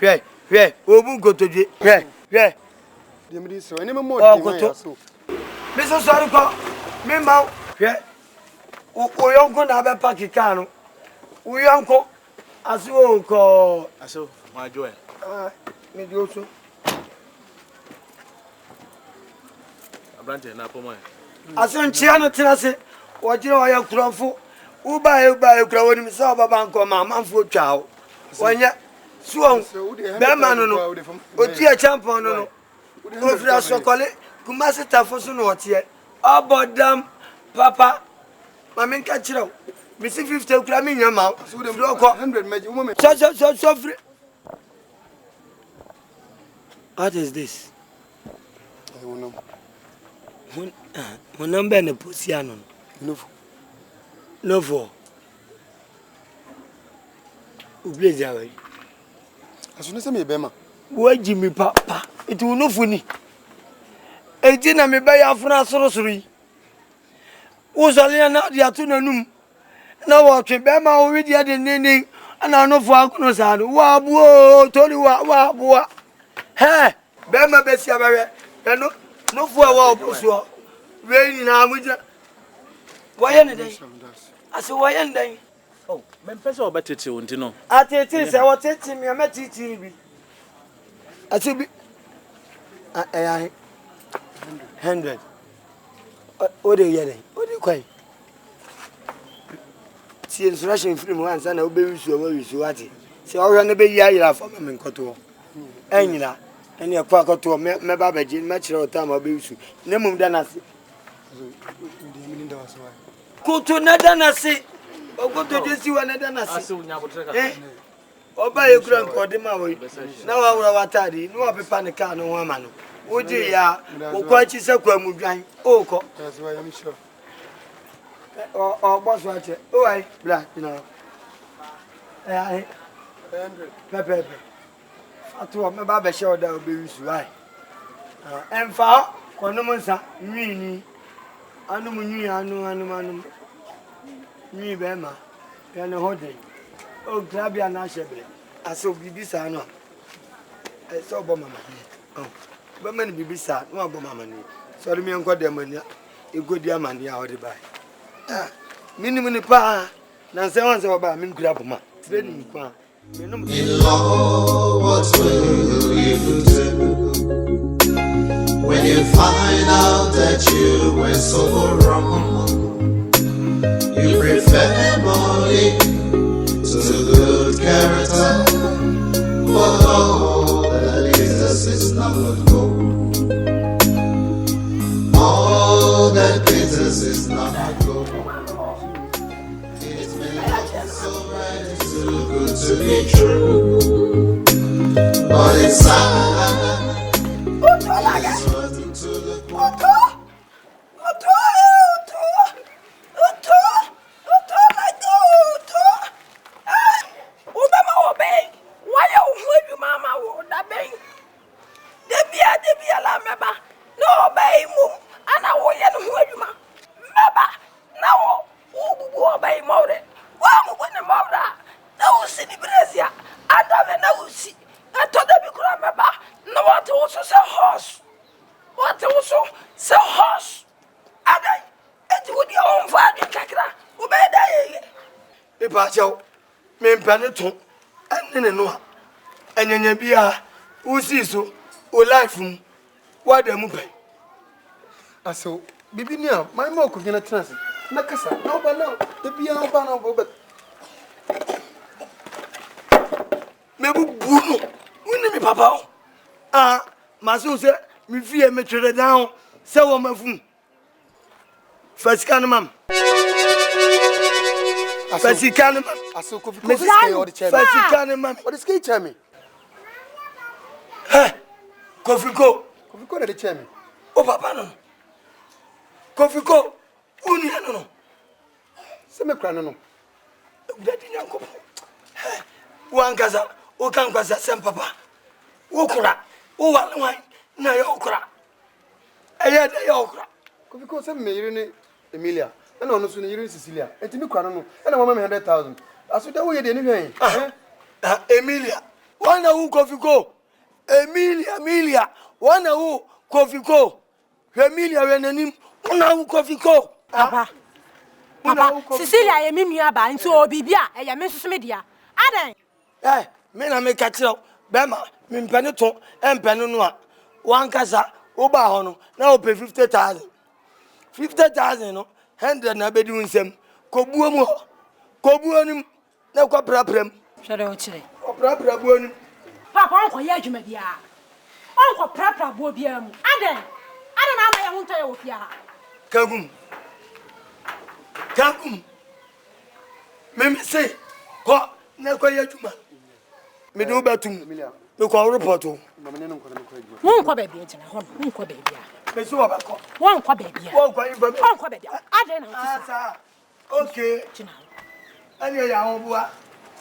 Yeah. Oh, go to the. Yeah. So, any more. Mrs. Sarko, me mount. Yeah. We uncle na Pakistan. We uncle as you call. Aso, my Joan. Me do so. Abrante na pomo. Asonchia no tenase. Wajira wa yakurafo. Uba kura woni sa baba nko ma manfo twa wo. Wonya suon. Be ma no. Otia champion no. Ofira sokole kumasi tafo so no otie. Obodam papa. Mama nka kire. Misi 50 kura mi nya ma. So 100 meji wo me. So free. What is this? I will know. Mon number ne posiano. Novo. Oublie jawe. Asune se me bema. Wo jimi papa. Itu no funi. Eji na me ba ya funa sorosoro yi. Wo zale na dia to nanum. Na wo twe bema wo wi dia de nene. Ana no fo akuno sa no. Wa buo tori wa buo. He, bema besi abawe. No fo wa obuso. We ni na amujira. Why ne dey? Aso why ne dey? Oh, men pesa obetete wonti no. Atete se wo tete mi ma titi bi. Ati bi 100. O de yele. O de kwai. Si instruction film wan sa na obe wisu ati. Se o hwe ne be ya yira fa me nkoto. Enyina. Ene akwa akoto me ba baji me kire o ta ma obe wisu. Ne mum da na se. Kutu nada nasi. Ogoto jesi wa nada nasi. Oba yekura nkode ma wo. Na wa wura watadi, no pepa ne ka no ho ma no. Oji ya, okwa chi se kwa mudwan. Oko. That's why I'm sure. O boss wa che. O ai, bla, you know. Eh, 100. Pepe. Atu me ba be she oda obe wisu ai. Emfa kono monsa nwini. Anu munyi anu. Ni be ma. Ya ne hode. O grabia na shebre. Aso bibisa no. So bo mama. Oh. Ba man bibisa no bo mama ni. So me enko dem ani. Egodi amani a hode bai. Ah. Mini pa. Na se wan se ba min kura boma. Training kwa. Inlaw, what will you do when you find out that you were so wrong? You prefer money to good character, but all that is not gold. All that glitters is not gold. It may look so bright and so good to be true, but inside it's rotten to the core. Beneton and no and bia who sees so o life what the mupe. Aso bibi ni a my mo ko gina tenase na kasa na ba na de bia ba na bo bet mebu bunu woni mi papa ah maso se mi fie me twere down se wo mafum first can mam Fasikan man. Aso Kofi Kofi stay all the chairman. Fasikan man. What is chairman? Hey, Kofi Ko na the chairman. Oh papa no. Kofi Ko uni no. Se me kra no. Daddy nyanko. Hey, wangaza, o kan kwasa sem papa. Wo kura. O wan na yo kura. Eya da yo kura. Kofi Ko se me yire ni Emilia. And on so you Cecilia. And to me crown and a woman 100,000. As with the way they knew. Emilia. One who coffee go. Emilia. One who coffee go. Emilia when a name. One who coffee go. Papa. Cecilia, I mean, you are buying to Obibia, and your Mrs. Media. Aden. Eh, men I make catch up. Bema, min peneton, and penonua. One casa, Oba hono. Now pay 50,000. 50,000 no. 100 na be di unsem. Kobuo mu ho. Kobuo nim. Na kwa praprem. Hwede o kire. Prapra buo nim. Papa onko ye adwuma bia. Onko prapra buo bia mu. Aden na ama ye ho ntoye wo fia ha. Kagum. Me say ko na kwa ye adwuma. Me do batum. Me ko report o. Won kwa ba bia gina ho. Won kwa ba bia. Me so ba ko. Won kwa ba bia. Won kwa info. Won kwa ba bia. Aden na asa. Okay. Gina. Ani ya ho bua.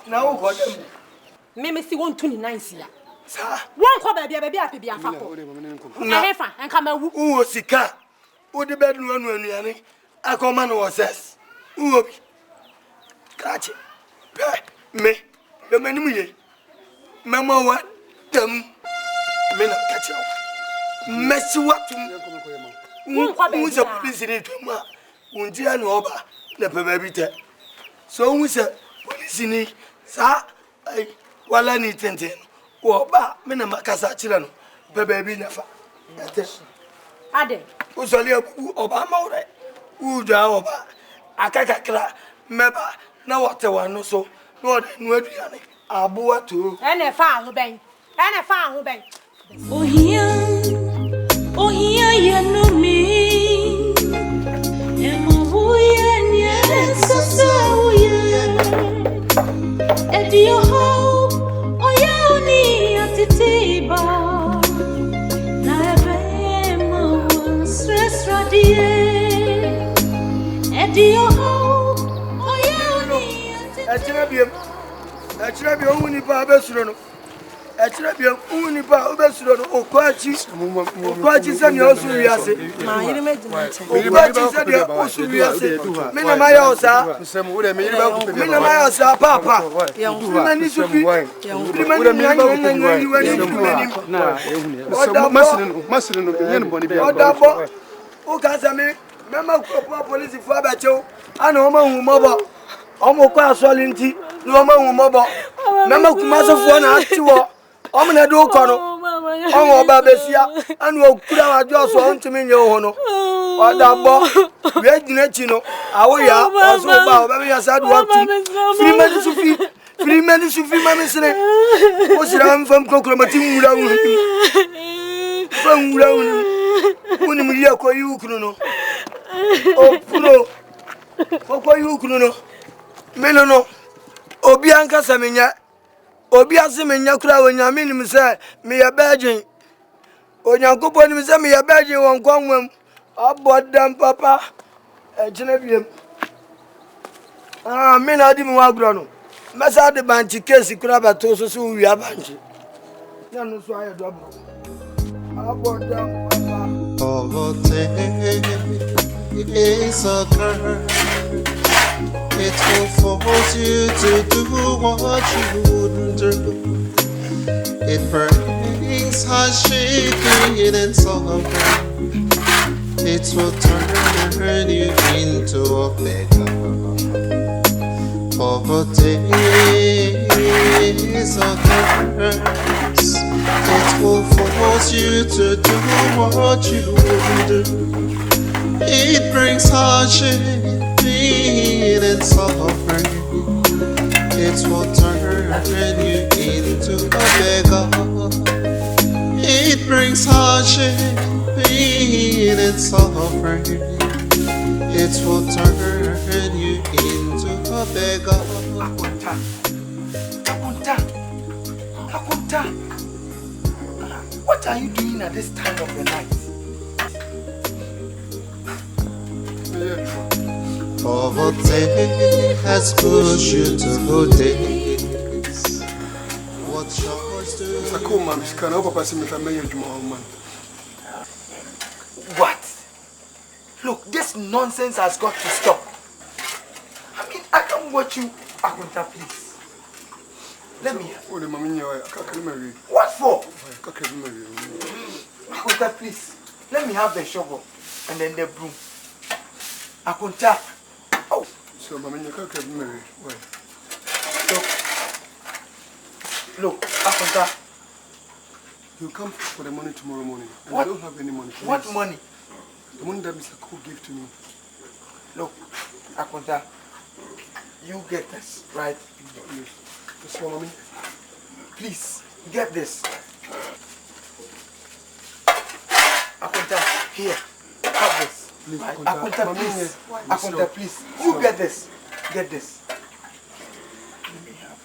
Na wo ko dem. Me si won 29 ya. Sa. Won kwa ba bia ape bia fa ko. Na hefa enka mawu. Uwo sika. Wo de bedru anu anuane. Akoma no woses. Uwo bi. Kache. Me manimu ye. Mama wa dem. Me na kache. Mesi watum. Won kwa ba bia. Unse police ni twama. Unti anu oba na PYPWRITER. So unse police ni sa ai wala ni tenten. Oba me na makasa kire no. PYPWRITER na fa. Ade. Usali oba maure. Uja oba. Akakakra meba na wote wanu so. No de nu aduane. Aboa to. Ene fa ho ben. Ohia yenu mi. Ema buya nye sasa uye. Edio ho. Oya oni atitiba. Na ebe ma stress radie. Edio ho. Oya oni atitiba. Achira bi ohun nipa abesuro no. Achira bi ohun nipa obesuro no okwachi. Okwachi se ni osu wiase. Ma yiri meji na che. Okwachi se ni osu wiase. Me na maya osa. Me na maya osa papa. Me ni sufi. Me ni masiri no yen boni bia. Odabo. O ka se me mema ko police fo abecho. Ana o ma hu mobo. Omo kwa asoli nti no omo hu mobo. Mema kumaso fo na atiwo. Omo na do ko no. Omo oba besia anu okura wajo so ntimi nye ho no. Odabo we gina chi no. Awo ya oso ba oba ya sadu watu. Freeman sufi mama sene. O sira mfam kokoro mati nwura hu. Fam nwura hu. Uni mu ya ko yu kunu no. O pro. Ko yu kunu no. Meno no. Obi anka samenya. Obi asemenya kura wonyame nim se me ya virgin. Onyankopon nim se me ya virgin won kwanwam. Abodam papa. Ejina biem. Me na di me wa gro no. Mesa de banchi case kura bato so so wi abanchi. Na no so aye double. Abodam papa. Poverty is a curse. It will force you to do what you wouldn't do. It brings hardship and suffering. It will turn you into a beggar. Poverty is a curse. It will force you to do what you wouldn't do. It brings hardship and suffering. It will turn you into a beggar. It brings hardship and suffering. It will turn you into a beggar. Akunta. What are you doing at this time of the night? Poverty has pushed you to this. What choice do What? Look, this nonsense has got to stop. I mean, I can't watch you, Akunta, please. Let me. What for? Akunta, please. Let me have the shovel and then the broom. Akunta. Oh. So, Mama, you can't marry. Look, Akunta. You come for the money tomorrow morning. And What? I don't have any money. Please. What money? The money that Mr. Cole gave to me. Look, Akonta, you get this, right? Yes, mommy. Please, get this. Akonta, here, have this. Please, Right? Akonta, Akonta, mommy, please. yes. Akonta, please. You get this. Get this. Let me have.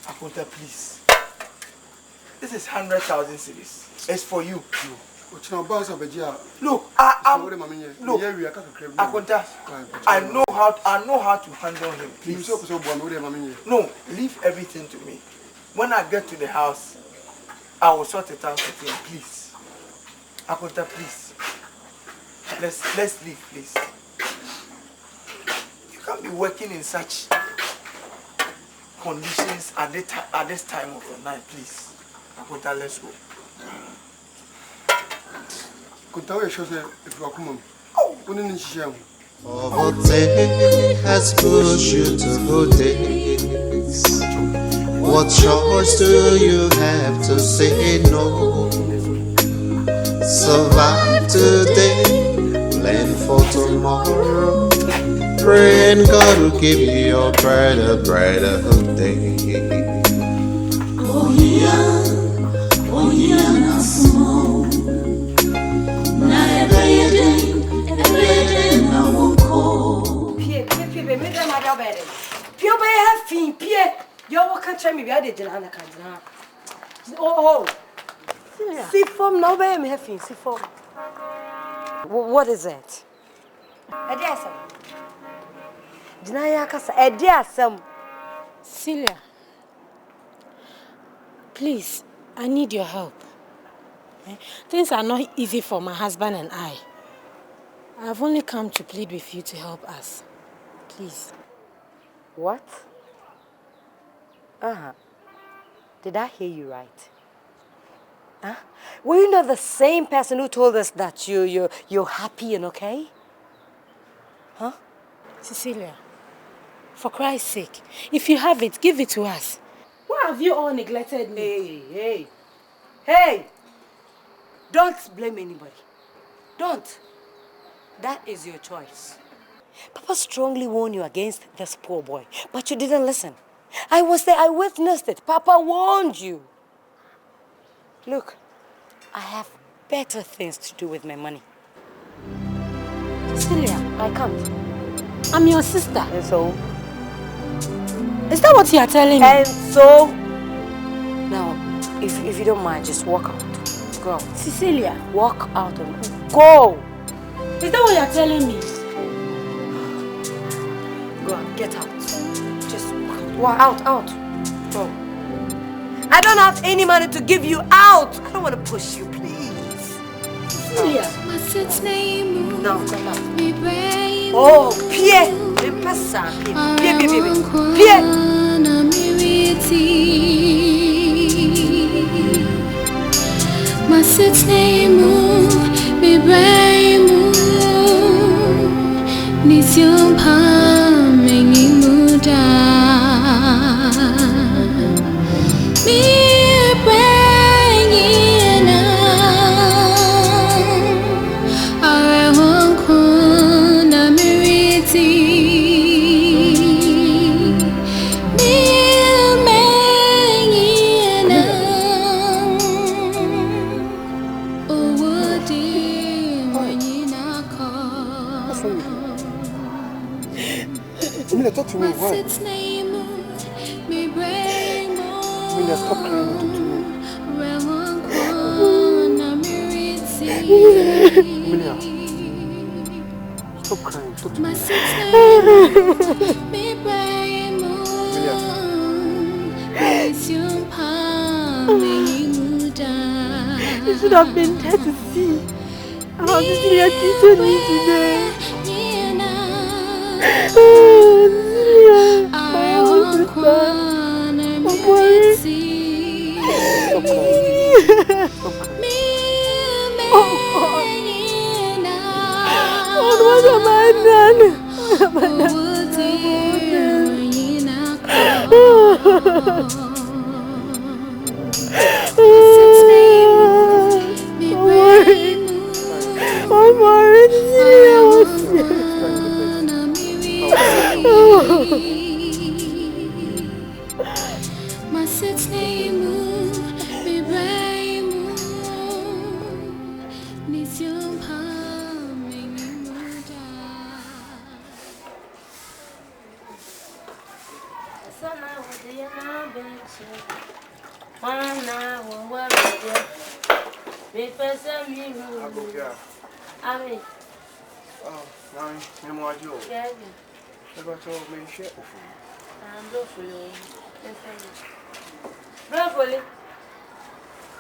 Akonta, please. This is 100,000 cedis. It's for you. Look, Akonta, I know how to handle him. Please. No, leave everything to me. When I get to the house, I will sort it out with him. Please, Akonta, please. Let's leave, please. You can't be working in such conditions at this time of the night, please. Akonta, let's go. Ote has pushed you to this. What choice do you have to say no? Survive today, plan for tomorrow. Praying God will give you a brighter day. Oh yeah, not small. Not every day, I won't call. Pie, me dem ma da bere. Pie be have fin, pie. You walk and try me be ade jina na kanjina. Oh. See from no be me have fin, see from. What is it? Adiasam. Dinaya kasa adiasam. Celia, please, I need your help. Things are not easy for my husband and I. I've only come to plead with you to help us. Please. What? Did I hear you right? Were you not the same person who told us that you're happy and okay? Huh? Cecilia, for Christ's sake, if you have it, give it to us. Why have you all neglected me? Hey! Don't blame anybody. Don't. That is your choice. Papa strongly warned you against this poor boy, but you didn't listen. I was there, I witnessed it. Papa warned you. Look, I have better things to do with my money. Cecilia, I can't. I'm your sister. And so? Is that what you are telling me? And so? Now, if you don't mind, just walk out. Go out. Cecilia. Walk out and go. Is that what you are telling me? Go on, get out. Just walk out. Go. I don't have any money to give you out. I don't want to push you, please. Cecilia. No, come out. Oh, Pierre. Pierre. Talk to me, why? Amelia, stop crying, talk to me. Amelia, stop crying, talk to me. You should have been there to see how Cecilia treated me today. Oh, Cecilia, my own sister. Oh, boy. Stop crying. Oh, God. Oh, what have I done? What have I done?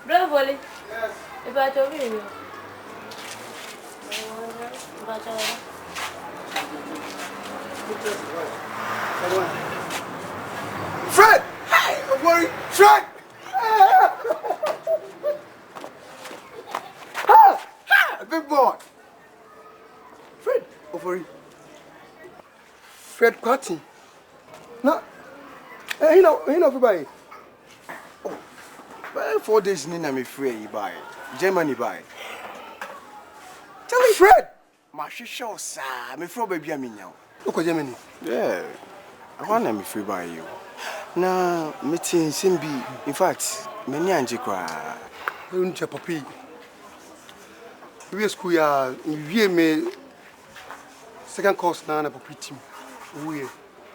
Bravely. Yes. If I told you. Fred! Hey, don't worry. Fred! Big boy. Fred, over here. Fred Quatty. No. You know everybody. Oh, well, 4 days in I'm free by Germany by. Tell me, Fred. My show, sir. I'm from baby. I mean now. Look at Germany. Yeah, I want to be free by you. Now, meeting Simbi. In fact, many anjikwa. Uncha papi. We school ya. We me second course na na papi team. We.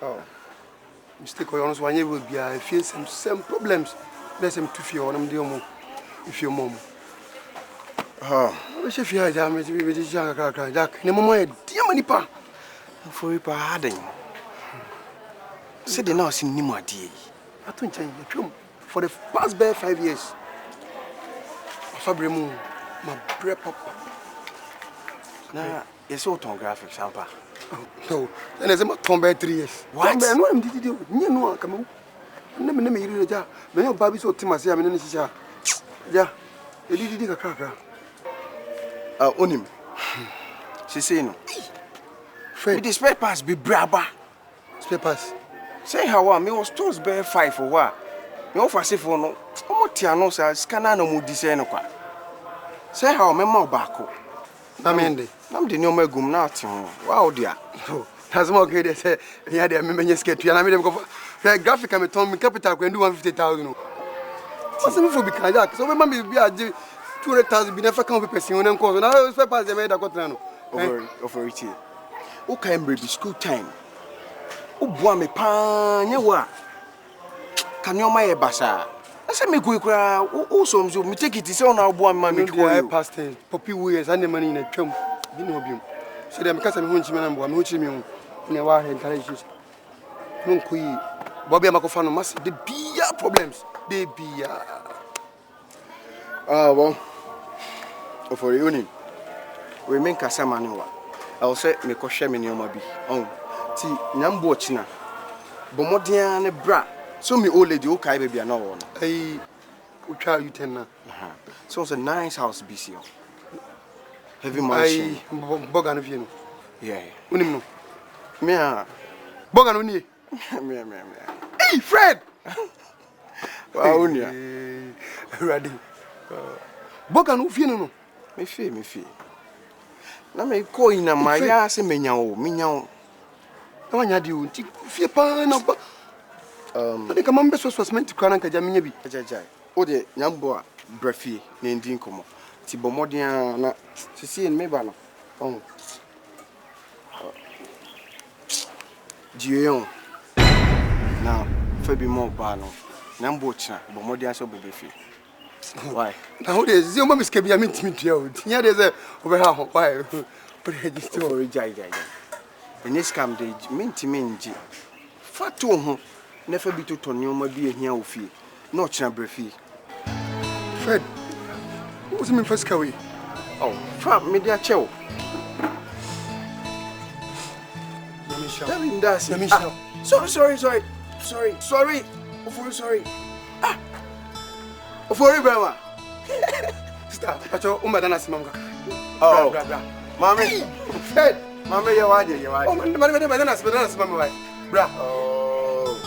Oh. Mistake or honest one year will be. I feel some problems. There's some to fear on them. Dear if your mom. Oh. What if you are damaged with this young Jack? No more, dear money pa. For you, pardon. Said the nurse in Nima D. I don't change the tune for the past 5 years. Fabrimu, my bread papa. Now, it's autographic, Sampa. No, then there's a tomb 3 years. What? I know him did you. You know, come on. Never hear the job. When your baby so Timothy, I mean, yeah, you did a cracker. On him. She say no. Fred, the spare pass be braba. Spare pass. Say how me was told bear 5 for what? Me offer say for no. Omo tiano sa scanner no mu dise no kwa. Say how me ma baako. Na me ndi. Na me de no magum na ate ho. Wow dia. That's more good say ya de me menye skate ya na me dem go for graphic am ton me capital ko ndu 150,000 no. What's me for be kind that? So me ma be 200,000 be never come person on nko. Na spare pass me da ko tran no. Over it. O can be school time. O boa me pa nye wa. Kan yo ma ye basa. I say me go kra o so me take it say ona boa me ma me ko yo. Past popi we and the money na twam. Bi no biom. So dem ka say me ho nchi me na boa me ho chi me ho. Ne wa he intelligence. No ko yi. Bobby amakofa no mas the bia problems. They bia. Ah bon. For you we make kasama no wa. I will say me ko hwe me ne bi. On. Ti nyambo china. Bomodia ne bra. So me old lady okay baby na wo no. Eh utwa you 10 na. So it's a nice house BC. Heavy mansion. Boga no vie no. Yeah. Unim no. Me a boga no ni. Me. Hey Fred. Wa unia. Ready. Boga no vie no. Me fie. Na me ko ina maya se menya o. Na wanya di o nti fie pa na ba. Ade ka mambe so cement kra na nkaja menya bi. Ajajai. O de nyambo a brafie na ndi nkomo. Ti bomodin na sisi en me ba no. Oh. Dieu. Now, Fabi mo ba no. Nyambo china bomodin so bebefie. Why? Now there's your mom is kebi amintimi tia. Tia dey say over ha ho. Why? Register for jai. And this scam dey mintimi nji. Fatu ho. Never be to Tonyo be a here of you. No chamberfee. Fred, what's the first carry? Oh, Fab, media chow. Tell him that's sorry. Sorry. Ah, for Brahma. Stop, but your Madonna Simanga. Oh, Mammy, Fred, Mammy, you are. Oh, Madonna Simanga. Bra.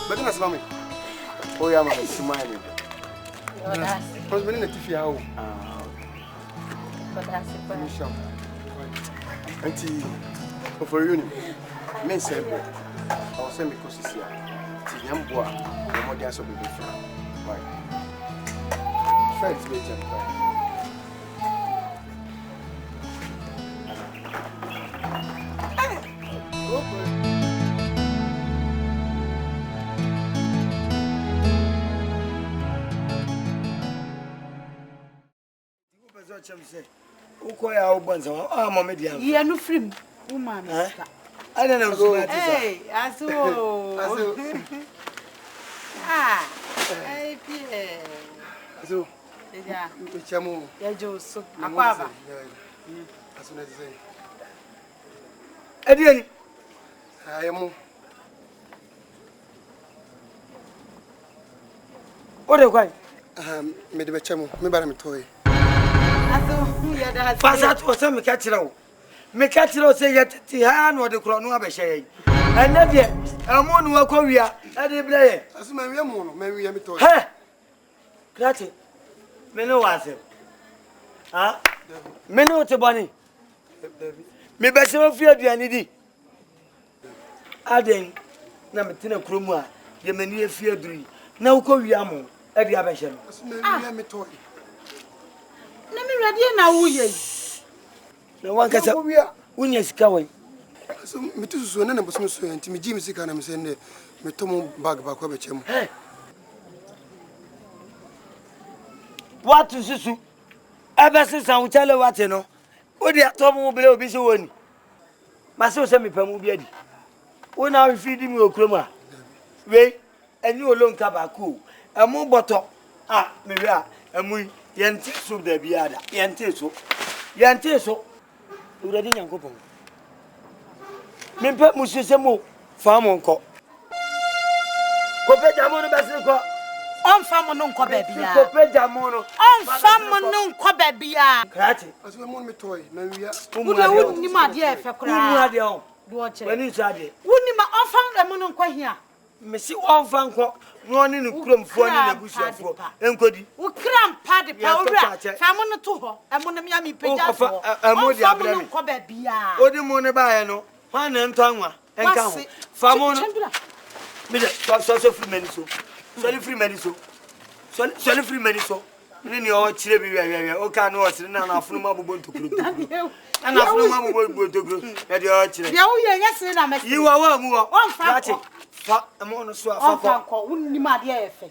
But that's mommy. Oh, yeah, my smiling. I was in the TV. But that's it. Auntie, for you, men said, I'll send me because it's here. It's young boy. I'm more than so big. Why? Friends, major. Go for it. Yeah, no free woman. I don't know. Hey, Aso. Ah, hey, Pierre. Aso. Yeah. Chamu. Yeah, Joe. Aquaba. As soon as I say. Ediani. I am. What are you going? Me the chamu. Me bara me toy. Pasa to say me catch you. Me catch you say yet ti ha no de kro no abehye. Ena de amo no akowia e de bleye. Aso me wi amo no, me wi me toy. He. Krati. Me no wase. Ha? Me no te boni. Me be se ofi aduani di. Aden na me tena kromu a ye mani afi aduri. Na ukowia mo e de abehye no. Aso me wi me toy. Na me ready na wo ye. Na wan kasa wunya sika wai. So me tu so na bosom so anti me ji me sika na me se ne me to mo bag ba ko be chem. What susu? Ebe se san utele wate no. Wo dia to mo bele obi se woni. Ma se o se me pamu bi adi. Wo na fi di mi okrom a. We eni olonka ba ku. Emu boto. Ah, me we a emu yente so da biada. Yente so. Yente so. Uradi nyankopon. Mimpe musisemo famo nko. Ko pe jamo no bese ko. On famo no nko bebia. Ko pe jamo no. On famo no nko bebia. Krati. Aso me mon me toy na wi a. Wo ni ma de e fe kura. Umu ade on. Do chere. Wani so ade. Wo ni ma on famo no nko hia. Me si on fa nko. No ni kromfo ni na busuafo. Enkodi. Wo krampa de pa owura. Famo no to ho. Emo na me ya mi peja so. Emo di abra mi. Nko bebia. Odi mo ne ba ye no. Wa na nto anwa. Enka ho. Famo no. Me de so free mani so. So free mani so. So free mani so. Ni o chire bi wi o ka no o sire na na afunu ma bobo ntokuro. Ana afunu ma bobo ntokuro. E de o chire. Ya wo ye nya sire na me. Yi wa mu wo. On fa ko. Fa emo no so afa ko. On fa ko. Wo ni ma de e fe.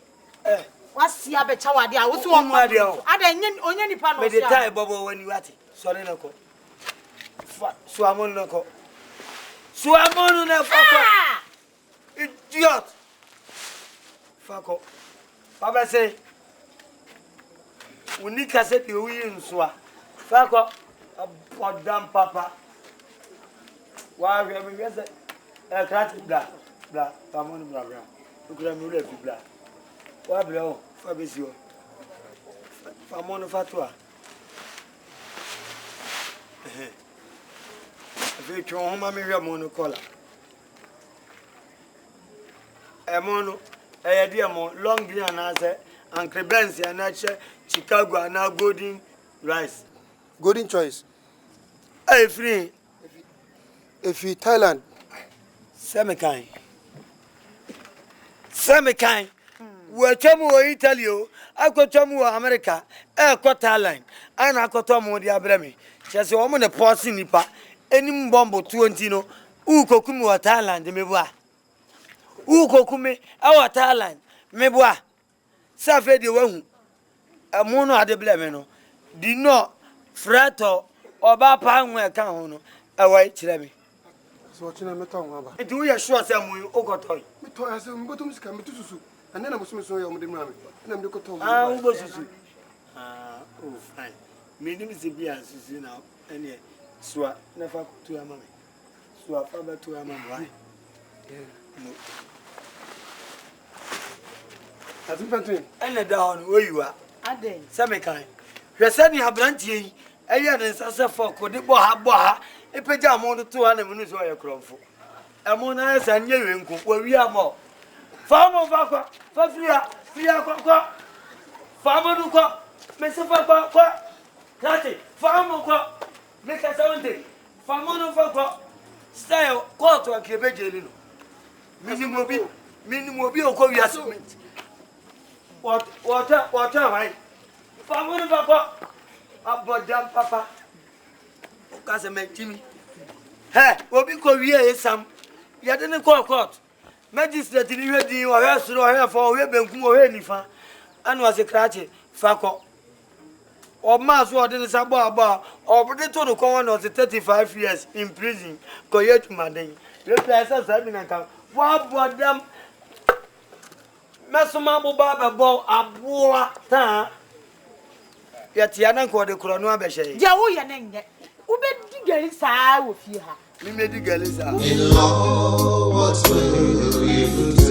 Wasi abecha wade a wo so on wade o. Ada nye onye nipa no so. Me de tai bobo wani wati. Sore na ko. Fa so amon na ko. So amon na fa ko. Idiot. Fa ko. Baba say Uni cassette you in swa. Fako a podam papa. Why we have a crack blah blah. Tamon blah blah. You could have moved blah. Why blow? Fabio. Famon fatwa. If you home, I'm a monocolor. A mono, a dear long green answer. Uncle Benzi and Nature, Chicago and now golden rice. Golden choice. Hey, free. If you Thailand. Semikind. We Chamu Italy, I got Chamu America, I got Thailand, and I got Tomu the Abrami. Just a woman a posse nipa, any bombo 20 no, Ukokumu Thailand, Meboa. Ukokume, our Thailand, Meboa. Safe de wahu amono ade bleme no di no frato oba pa anwe ka ho no awai kire me so china meto ho aba enti wo ye sure say amu ogotoy meto ase mbotum sika metususu ane na musume so ye omde mu ame na mde koto wo bosusu oh fine me nim se bia susu na ene soa na fa to ama me soa fa ba to ama why no Ati pantun. Ene da on where you are. Aden. Semikind. Hwese ni abrantie yi. Eye ne nsase foko de bo ha. Epeja amon to ha na munu so ye kromfo. Emo na esa nye wenku. Wa wi amo. Fa mo fa kwa. Fa fria kwa. Fa mo du kwa. Me se fa kwa. Kati. Fa mo kwa. Me ka sa wonde. Fa mo no fa kwa. Style ko to akebe jeli no. Minimobi oko wiasement. What why? Family papa. Abodam papa. Okase mentimi. Hey, obi ko wie esam. Ya de ne court. Magistrate ni wedi o he soro o he fo o he benkum o he nifa. Anu ase krache fako. O ma so o de sabo aba. O de to no kon no 35 years in prison. Ko yetu maden. You try say say na kan. Wa bodam. Mesoma bo baba bo aboa ta. Ya tiana ko de kro no abehye. Ja wo ye nenye. Wo be digari saa wo fie ha. Me digari saa. Inlaw, what will you do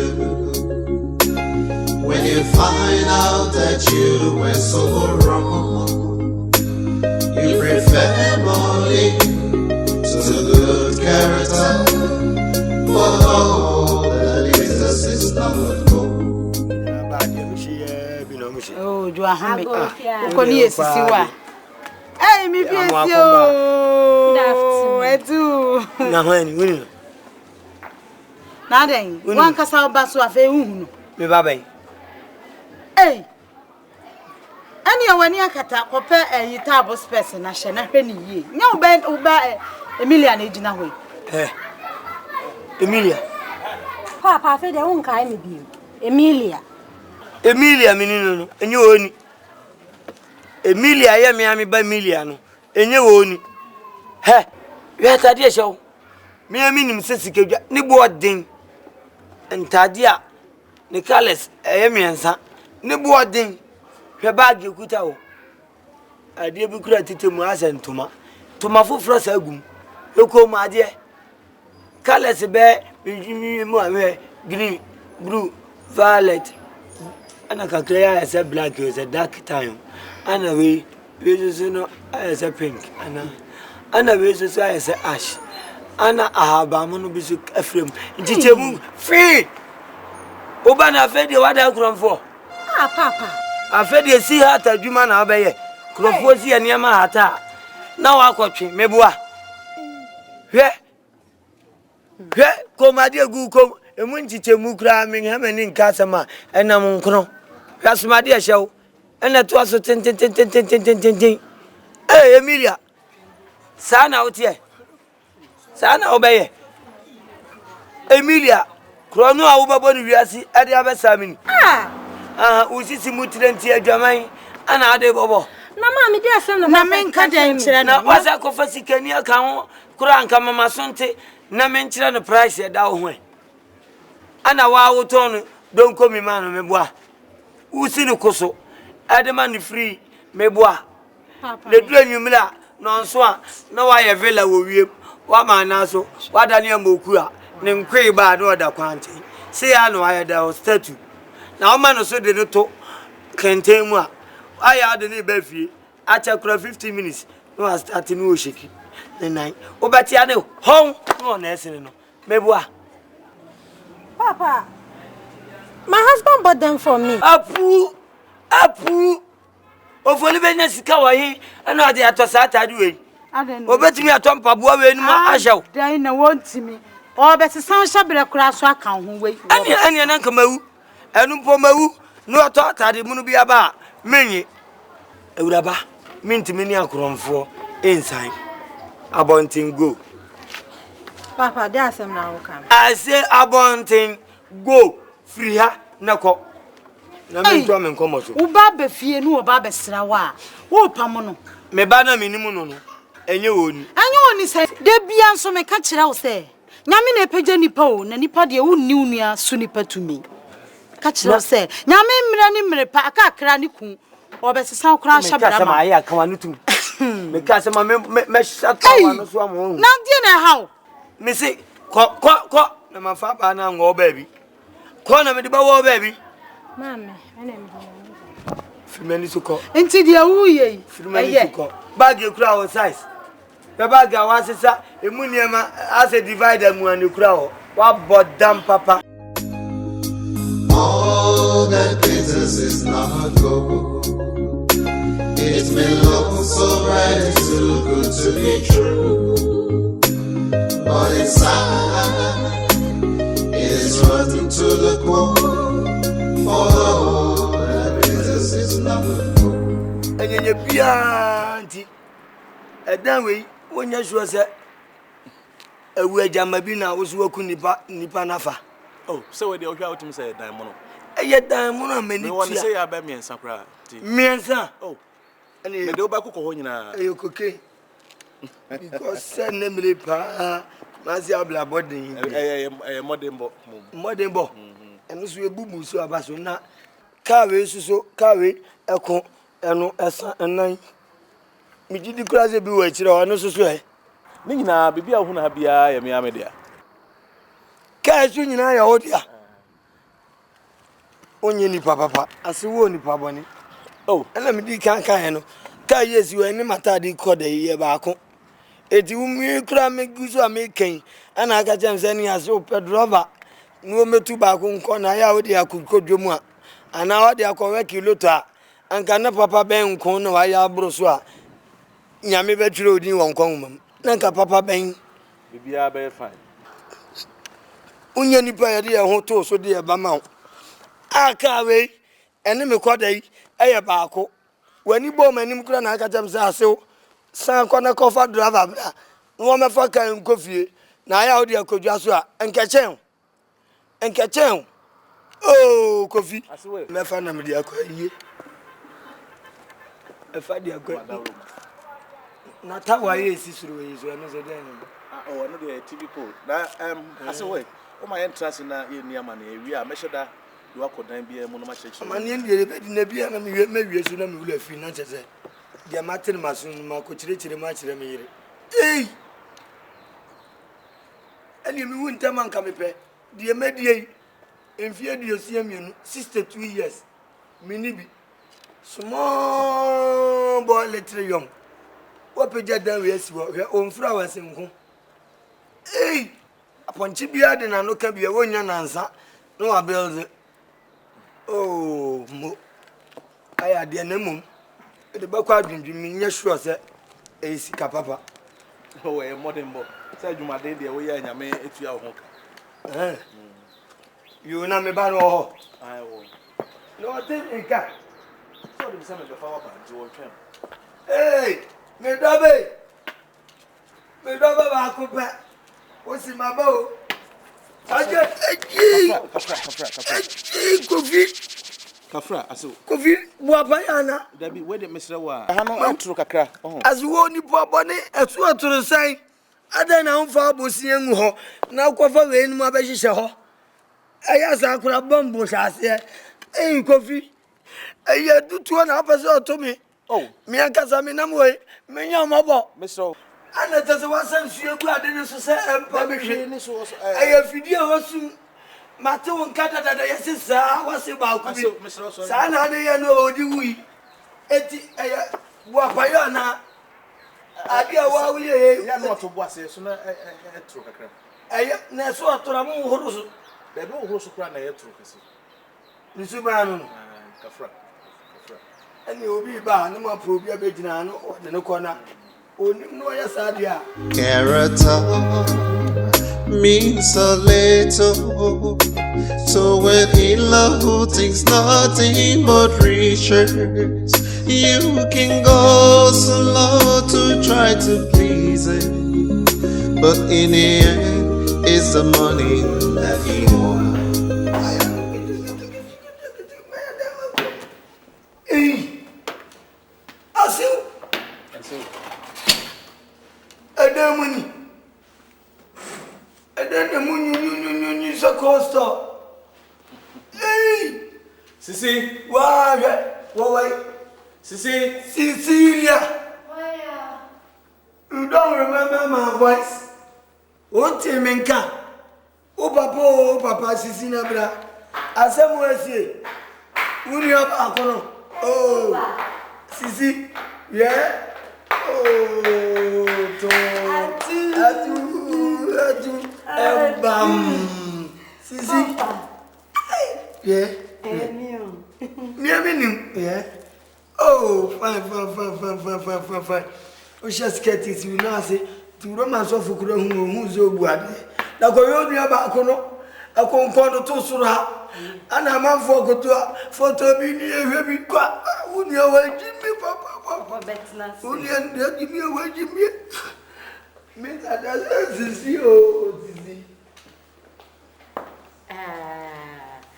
when you find out that you were so wrong? You prefer money to good character, but all that is not gold. Oh, do I have Ukoni Sisiwa? Hey, me Edu. Na when win. Na den, wan kasa oba so afa ehunu. Me baba yi. Hey. Ani awani akata kope table space na hye na hwe ni yie. Nya oba Emilia na ejina ho. Emilia. Papa fe de won kai me bi. Emilia minino no enye oni. Emilia ye me ami ba Emilia no enye oni. He, we tade ehyew. Me ami nim sesikadwa ne bo odin. Ntade a ne Haertless miensa ne bo odin. Hwe bag ekuta wo. Ade bi kura titemu asentoma. Toma foforo sa agum. Ekom ade. Haertless be mu awe green, blue, violet. Ana kakreya ese black ese dark time. Ana we so no ese pink. Ana we so ese ash. Ana ahaba mo no bisu afrem. Ntichemu free. Oba na afedi wada kromfo. Papa. Afedi si hata adwuma na obeye. Kromfo si eniema hata. Na wakotwe mebua. Hwe komade gu kom emu ntichemu kra me hamani nkasama enam nkro. Asoma de ehyew ena to aso tin. Emilia. Sana otie. Sana obeye. Emilia, krono a wo babo ni wiase ade abesami. Usisi mutirenti adwaman ana ade bobo. Na ma me de asem na me nka de nkyere na wasa ko fasikani aka ho kura nka mama sonte na me nkyere no price e da wo ho. Ana wa wo ton don komi ma no meboa. Usi ni koso adema ni free meboa. Le du anwumla no nso a na wa ye villa wo wiem wa ma na so wa da ne amoku a ne nkwe ba na oda kwante se ya no aye da statue na o ma no so de no to kenten mu a aya de ne ba fie acha kura 15 minutes no start ni o sheki ne nine obati ade hon no na esene no meboa. Papa, my husband bought them for me. Apu. Ofoni benya sika wa hi ana ade atosa atade we. Obetimi atompa boa we nu ahyew. Dan na wontimi. O besesan hyabere kura so aka ho we. Ani na nkamawu. Enu mpo mawu no ato atade mu no bia ba menyi. Ewuraba mintimi ni akoromfo ensan. Abontin go. Papa, they are some now come. I say abontin go free ha nako. Na me to me nkomo so. Uba be fie nu oba be sra wa. Wo pam no. Me ba na menimu no no. Enye woni. Enye woni say de bia nso me ka kire wo say. Nyame na epeje nipa o na nipa de wonni unua su nipa tumi. Ka kire wo say. Nyame mmira ni mmire pa aka akra ni ku. Obesesa kura shabra ma. Me ka sama ayi aka wanu tum. Me ka sama me shata wanu so amu. Na die na how. Me say ko na mafa ba na ngo baby. Ko na me de ba wo baby. Mama, ene me. Fimani suko. Enti dia wuye. Fimani suko. Bag e kura o size. The bag a wasisa emu niema as a divider mu an kura o. Wa bodam papa. All that glitters is not gold. It's been looking so bright and so good to be true. But inside, it is to the core. For the whole that business is not the core. And then you be auntie. And then when you say, a wedge Mabina was working Nipa Nafa. Oh, so where the Ohia to say diamond. Yet diamond many want to say about me and Sakra. Me and son. Oh, and you go back to you cooking. Because send them the pa, Mazia Blabody, a modern bo, and this will boo so about so now. Carry so carry a con and no and nine. Me did the class be waiting or no so. Nina, Bibia who have be a Miamedia. Cash you know, I hold ya. Only ni papa, as you won't papa. Oh, and let me can't kind. Yes, you any matter the code a year back. It will me cram make good or making, and I got them sending us up a driver. No me two back on corner, I could go Juma, and now they are correct you luta, and can papa bang corner, I are brosua. Yammy vetro in one common. Nanka papa bang. Be a bear fine. Unyani idea hoto so dear Bamount. I can't wait, and then me quad a barco. When you bomb and him cran, I got them so. San corner cover driver. No one for can coffee. Now I dear could just and catch him. And catch him. Oh, coffee. I swear. My fan, my dear. If I dear go. Not how I is through is when is a day. Oh, another TV pool. I swear. Oh, my entrance in near money. We are measured that you are could be a monomatch. Man, in the beer, and maybe a tsunami will have finances. The Martin Masun, my coach, the match. Hey! And you wouldn't tell man come pay. The mediate in fear you see him 62 years. Minibi. Small boy, little young. What page that we have your own flowers in home. Hey! Upon Chibia, then I know can be a 1 year answer. No, I build it. Oh, I had the name. The backward dream, sure, sir. A sick papa. Oh, a modern boy. Said you, my day, the way I may if you are home. You know me, Bano. I won't. No, I think a cat. So, the son of the power band, you will tell. Hey, me Dobby. Me Dobby, I could back. What's in my bow? I just a coffee. Kafra, aso. Coffee, Wapayana. There be where the Mr. Wa. I know to Kakra. As you won't nip up on it, as well to the side. I don't know for Bussian ho. Now, cover in my baby. I asked I could have bumbles as here. Hey, coffee. I do 2.5 episodes to me. Oh, me and Casaminam way. Me, your mother. Mr. And it doesn't want some you glad in society and permission. I have video was Mato and Cata that I said, was about Mr. Sana, they know you. Wapayana. I dear, why we are not to was it sooner. I never saw to a moon. They don't also cry a truth. Mr. Kafra. And you will be bound, no more prove your bed or the no corner. Character means a little. So when Inlaw who thinks nothing but riches, you can go so low to try to please him, but in the end, it's the money that he wants. And then the moon is a coaster. Hey! Sissy, why? Sissy, Cecilia. You don't remember my voice? What team in camp? Oh, Papa, Sissy, Nabra. As someone say, would you have a oh, Sissy, yeah? Oh, Bam, Sissy. Yeah. Yeah. Oh, fine. We just get it. You know, say to romance of who's so good. Now, go on your back. akonkon to soro ha ana manfo koto photo bi ni ehwe bi kwa uni awajimi papa betna uni andi mi awajimi me that sisi o sisi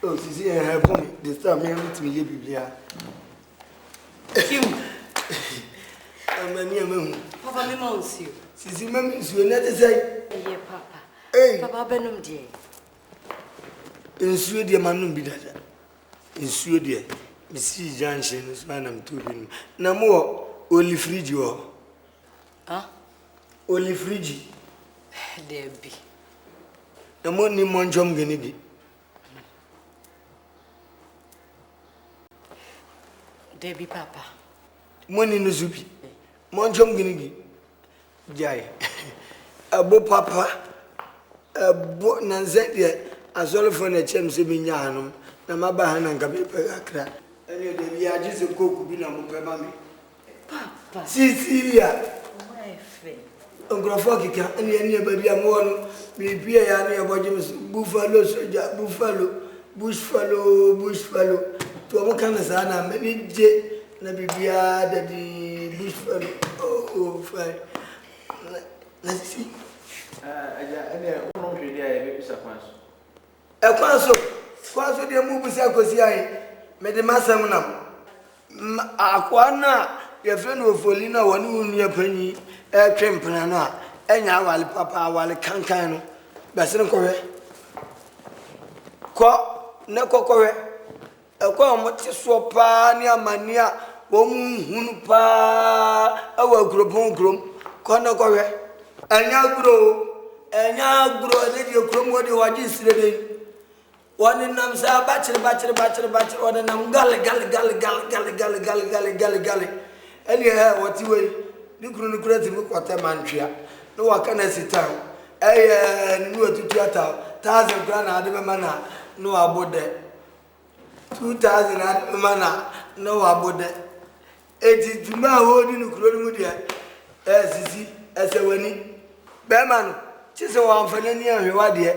oh sisi help me this time me with me ye biblia kim amani amemu papa me ma nsio sisi mami nsio na te say ye papa hey papa benum die nsuo de manum bi dada nsuo de misi junction no so na mto bi no na mo oli fridge wo oli fridge there be na mo ni monjom gani bi there be papa mo ni no zubi monjom gani bi jai abo papa abo nanze de azolfo na chem se bi nyaanum na maba ha na nka be akra ene de bi ajize koku bi na mo pe ma me papa Cecilia my friend ngrofo kika ene ba bi am wonu bi bi ya na ebo jim buffalo soja bushfalo to mo kan sa na me ni je na bibia da di bushfalo oh fine na si aja ene ono hwede ya be bisa kwanso kwaso de mu bisa kosi ai me de masam nam akwana ye friend ofoli na woni unu ya panyi twempena no a enya awale papa awale kankan no basere kowe ko ne kokowe ko mo ti so pa ni amania wo mu hunu pa awa gropon grom ko ne kowe enya gro de di grom wo de waji sire de wani nam sa bachir wani nam gal eni ha wati we nikuru ti mu kwata mantwia no waka na sitan ni watutu ata 1000 kra na ade mema na no abode 2000 ade mema na no abode eti tuma ho di nikuru mu dia sisi esewani be ma no chise wa amfani ni ahwewa de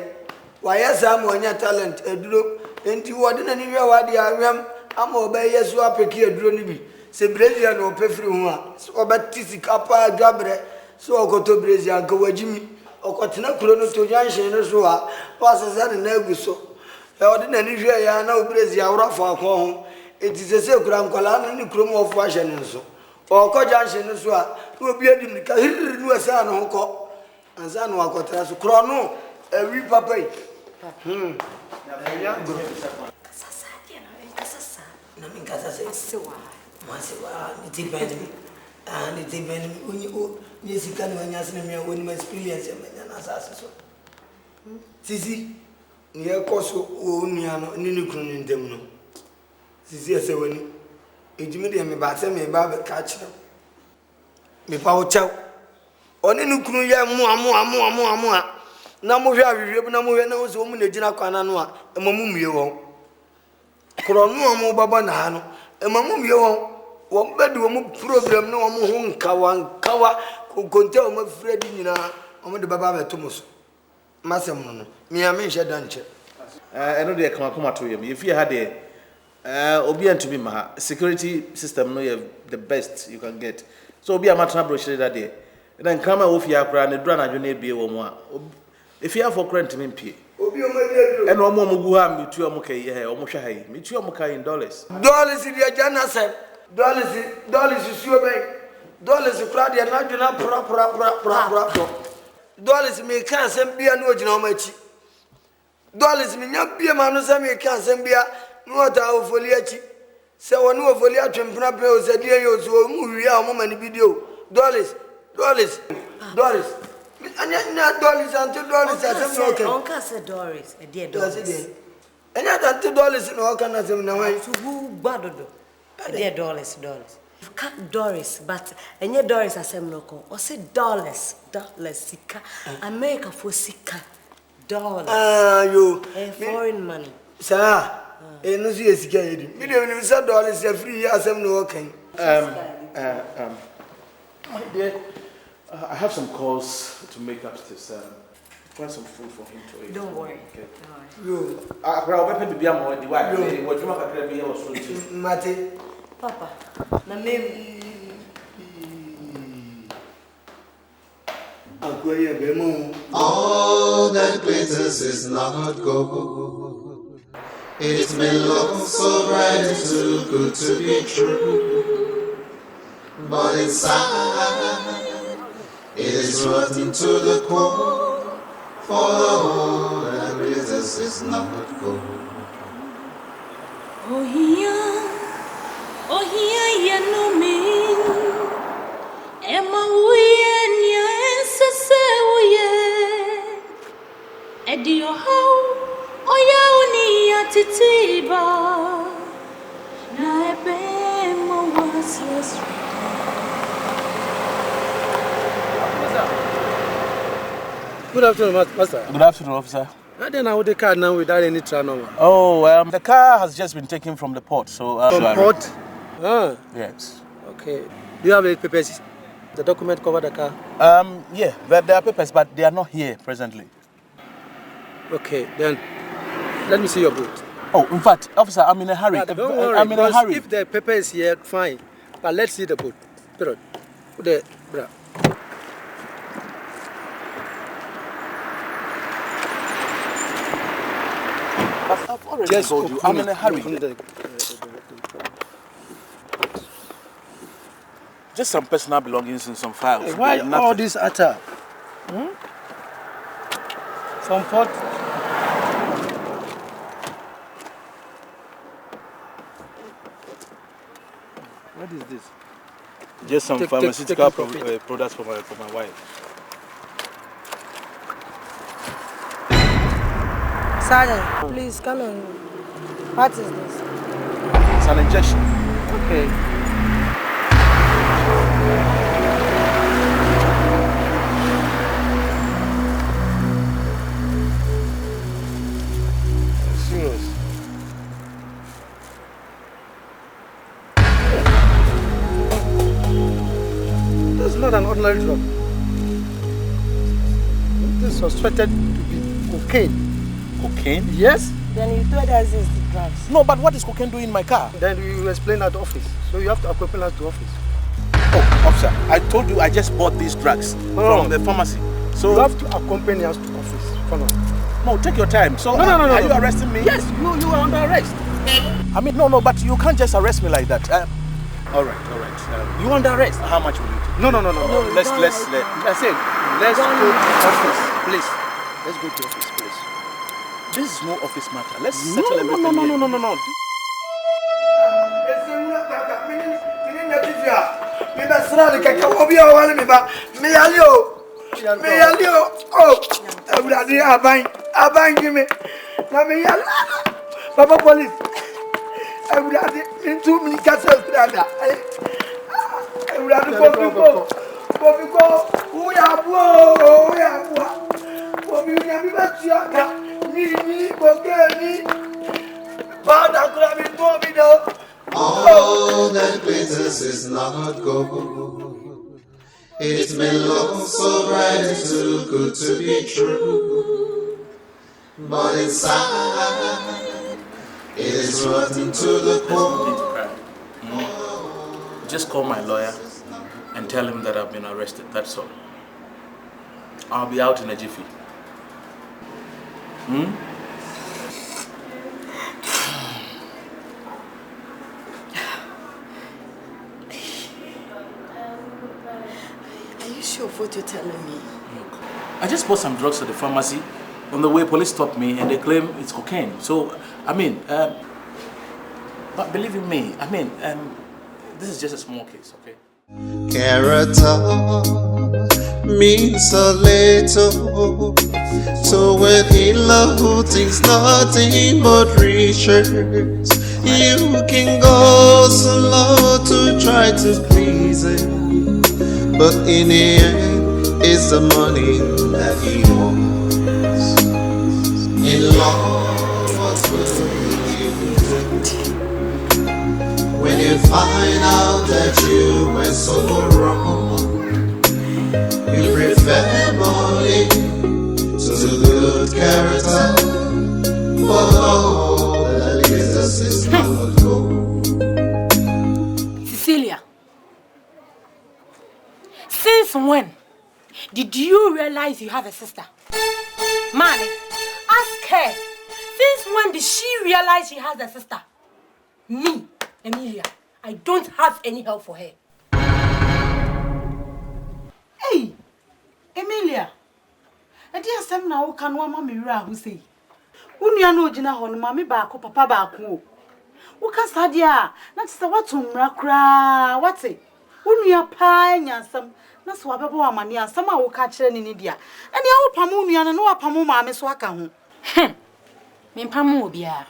waya samu onya talent eduro enti wode na ni hwe wade awem ama obaye so apeki eduro ni bi se Brazil no pefiri ho a so obatisi kapa adwabre so okoto Brazil ka wajimi okotena kuro no to janhye no so a wasesa na aguso wode na ni hwe ya na Brazil awrafo akọ ho enti sese kura nkola ni kuro mo ofo ahye ne so okọ janhye no so a no obi adim ka hirri no asa no ko anza no akotara so kuro no ewi papa ya bro sasa tena sasa na mingaza sewa masiwa ni tibeni ni sikani wanyasi na mia woni experience ya na sasa so sisi ni ekoso oniano ni kunu ni ndem no sisi ese woni ejimi de me ba se me ba be ka kire me pa o chaw oni ni kunu ya mu na mo hwe ahwehwe bu na mo hwe na wo so mu na gina kwana no a emamu mie won kro no mo baba na ha no emamu mie won bedi wo mu problem no wo mu ho nkawa konte wo mafre di nyina wo de baba beto mo so masem no me ya me hye danche eno de kama to yem ye fie ha de obi antumi ma security system no ye the best you can get so obi amatna brochure that day then kama wo fie akra ne dura na dwo na ebie wo mu a if you have for current me pay obi o ma dey and omo mugu ha metu omo kai he omo hwa hai metu omo kai in dollars dia jana se dollars suo ben dollars kra dia na dwena pra dollars me kan sem bia no ogina o machi dollars me nya bia ma no sem me kan sem bia no ta ofoli achi se woni ofoli atwempna pe o se die yo so mu wi a mo mani video dollars anya dollars anti dollars asem no kan onka se dollars e die dollars anya anti dollars no kan asem na wan subu gbadodo e die dollars cut dollars but enye dollars asem no kon o se dollars sika America for sika dollars yo foreign money sir no si esika yedi me dey ni say dollars e free asem no kan my dear, I have some calls to make upstairs. Find some food for him to eat. Don't worry. Okay. Yo. I'll be baby am the wife. What you want to be here was Mate. Papa, na name. All that glitters is not gold. It may look so bright and too good to be true, but inside it is rotten to the core. For all that glitters is not gold. Oh here, you know me. Emma, we and your ancestors, Eddie, oh, ya, Titiba. Na Ebema was lost. Good afternoon, Master. Good afternoon, officer. Then I would the car now without any trouble. Oh, the car has just been taken from the port, so... from port? Yes. Okay. Do you have any papers? The document cover the car? Yeah, there are papers, but they are not here presently. Okay, then let me see your boot. Oh, in fact, officer, I'm in a hurry. Don't worry, I'm in a hurry. If the paper is here, fine. But let's see the boot. Period. The, bra. I've already told you, I'm in a hurry. Just some personal belongings and some files. Why all this utter? From port. What is this? Just some pharmaceutical products for my wife. Sergeant, please come in. What is this? It's an injection. Okay. Serious. This is not an ordinary drug. This is suspected to be cocaine. Cocaine? Yes. Then you told us it's the drugs. No, but what is cocaine doing in my car? Then we will explain at the office. So you have to accompany us to office. Oh, officer, I told you I just bought these drugs from the pharmacy. So you have to accompany us to office. Come on. No, take your time. So no. Are you arresting me? Yes, you are under arrest. I mean, no, but you can't just arrest me like that. All right. You under arrest? How much will you take? No. Let's I said, let's go to office, please. Let's go to office, please. This is no office matter. Let's settle everything here. No. Papa police. Everybody into me castle brother. Everybody go. We are all that glitters is not gold. It may look so bright and too good to be true, but inside it is rotten to the core. Just call my lawyer and tell him that I've been arrested. That's all. I'll be out in a jiffy. Are you sure of what you're telling me? Look, I just bought some drugs at the pharmacy. On the way, police stopped me and they claim it's cocaine. So, I mean, but believe in me, this is just a small case, okay? Character means a little to an Inlaw who thinks nothing but riches. You can go so low to try to please him, but in the end, it's the money that he wants. Inlaw, what will you do when you find out that you were so wrong? You prefer money to good character. For all that glitters is not gold. Cecilia, since when did you realize you have a sister? Manny, ask her. Since when did she realize she has a sister? Me, Emilia, I don't have any help for her. Hey, Emilia, I dear some now can one mammy who say, Unia no jina hon, mammy back, papa back. Who can sadia? That's the what to mrakra. What's it? Unia pine and some. That's what Papa Mania, some will catch in India. And the old Pamunia and no Pamuma, Miss Waka. Men Pamu, bia.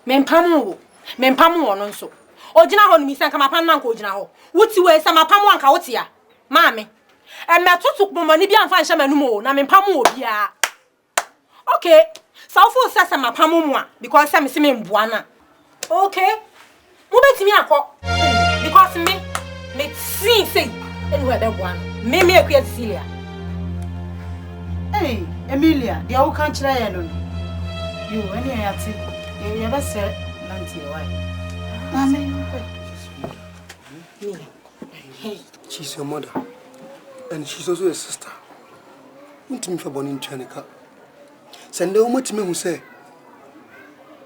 Men Pamu, men Pamu on so. Or Jina on me, Sanka Pananko Jina. What's you wear some Pamu and Kautia? Mammy. And my took money be and find some no, Namin Pamu, bia. Okay, so for says I'm a Pamu because I'm seeming Buana. Okay, move it to me a call because me see say. Anywhere that one. Maybe a queer Cecilia. Hey, Emilia, the old country. You, any I think, you never said, Nancy, why? She's your mother, and she's also a sister. Won't me for born in Chanica. Send the woman to me who say,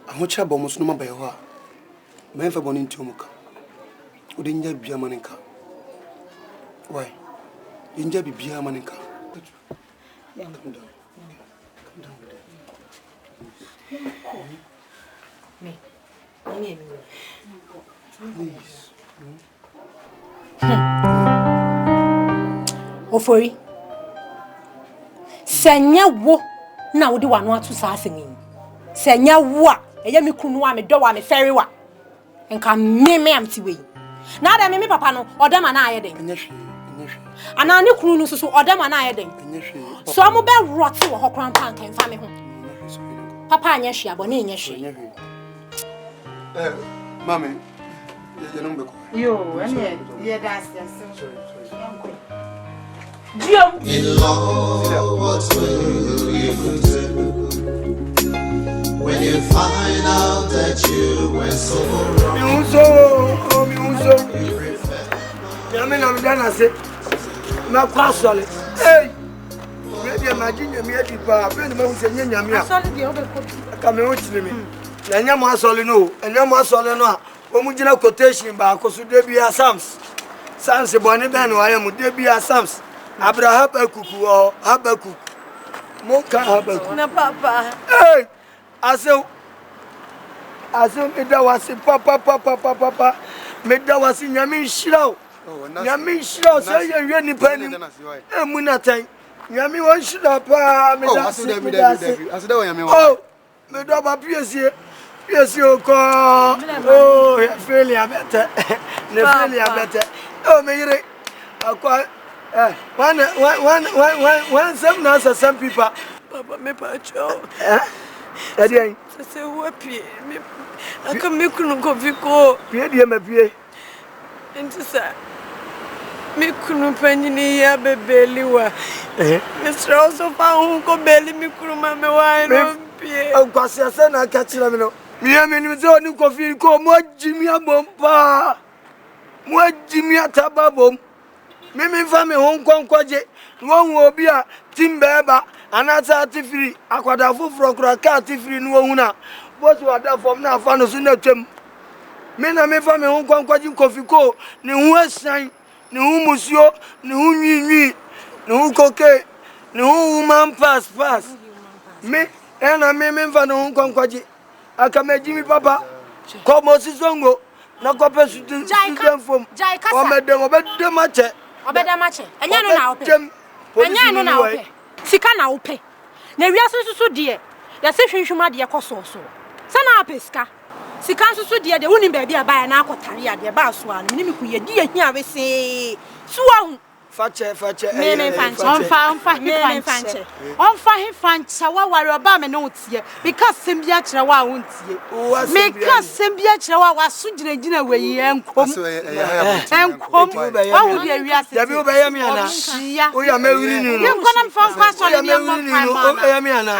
I want your bombs no matter what. Men for born in Tumuka. Wouldn't you be a manica? Why? You just be a manica. Come down. Come down. Me. Please. Ofori. Senya wo na wo de wano atu sa asengin. Senya wo a eya me kunu wa me do wa me ferry wa. Enka me am ti we. Na da me papa no odama na aye den. Ana ne kunu no so odama na aye den. So am be rot wo hokran pan kan fa me ho. Papa anya hwe abone nya hwe. Mami, you know me. Yo, and yeah, that's Inlaw, what will you do when you find out that you were so wrong? I'm done. Say, my question. Hey, maybe imagine you made it, but I'm going to say, "Nyamia, come and watch me." Nyamia solino, and Nyamia solino. Omujina quotation ba ko so de bia Psalms. Psalms boni ben wa yam de bia Psalms. Abraham akuku o Habakkuk. Mo ka Habakkuk. Na papa. Hey! Aso me da wasi papa. Me da wasi nyame nhira o. Nyame nhira o say ye hwe nipa ni. Emu na tan. Nyame won nhira pa me da. Aso da nyame wa. Oh, me da ba piesie. Yes, you call. Oh, failure better. No failure better. Oh, me yere. One some now some people. Papa, me pacho. Adian. Say what pie. Me aka me kunu ko fiko. Pie die me pie. Enti sa. Me kunu panini ya bebeli wa. Me stra so fa hu ko beli me kunu ma me wa no pie. O kwase ase na ka kira me no. Me ni zo ni ko fi ko mo jimi abompa. Mo jimi atababom. Me fa me ho nkonkwaje. Won obi a timbeba anata atifiri akwada fufuro kura ka atifiri no hu na. Both wada from na fa no so na twem. Me na me fa me ho nkonkwaje kofi ko ni hu asan, ni hu musuo, ni hu nwinwi, ni hu koke, ni hu woman pass. Me ena me fa no nkonkwaje. Akamejimi papa komo sisongo na kope student form obede mache enya no na ope enya no na ope sika na ope na wiase susu de ya se hwehwuma de koso so sana apeska sika susu de de woni ba bia ba na akotare ade ba so an mini ku ye di ahia wese suwa hu Fache. Me fanche. On fa he fanche wa ware oba me no tie. Because sembia kire wa wontie. Because sembia kire wa so gyina we enkom. Enkom. Wa wo dia wi ase. Ya bi obeye me ana. O ya me wiri ni no. Ye nkonam fa nfa so le mo kan ma. Obeye me ana.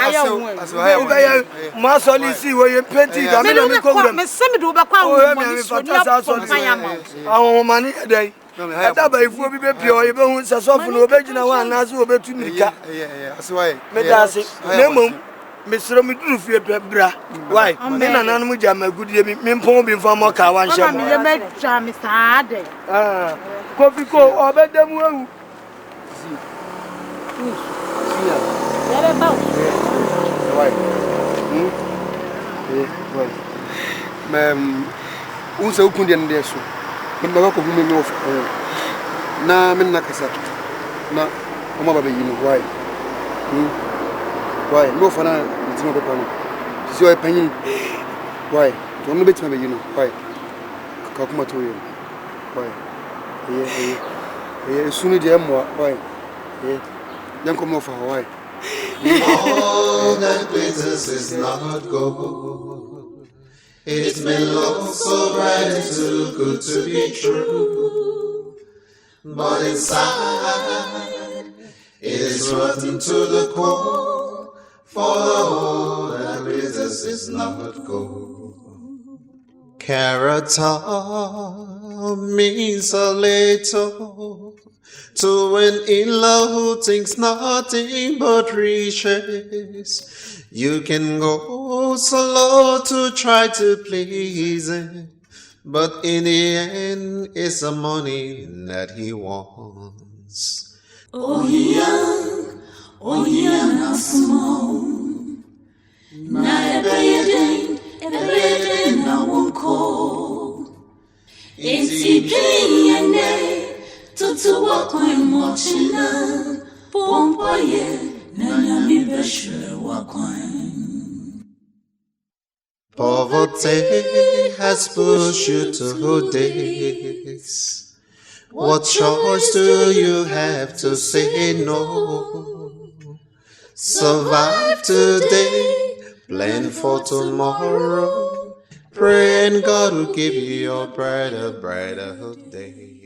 Obeye ma so li si wo ye penti ga me no me ko wura. Me semi do be kwa wo mo ni so ni pan ya ma. Awon mani edai. Adaba ifu bi be pio ye be hu sasofu no obegyina wa anaze obetu mirika. Aswaye. Me dase. Nemom me sro me duru fie bra. Why? Me nana no mu jama gudie mi mpon bi mfa mo ka wan hye mo. Me me twa me saade. Kofi ko obedam awu. Yere ba. Why? Why? Unsa ukundi ande so. Mba ko gumi no na men na kasa na o ma baba yinu why no fana ntimo be pano si o panyin why to no betima be yinu why ka kuma to yo why sunu de mo why yan ko mo fa why all that glitters is not gold. It's been long so bright and too good to be true. But inside, it is rotten to the core. For all that glitters is not gold. Character means a little to an in-law who thinks nothing but riches. You can go so low to try to please him, but in the end, it's the money that he wants. Ohia, na small. Na ebeden na wonko. Enti piene, tutu wakwen mochina, pompoye, na nyami beshre wakwen. Poverty has pushed you to this. What choice do you have to say no? Survive today, plan for tomorrow. Pray and God will give you a brighter day.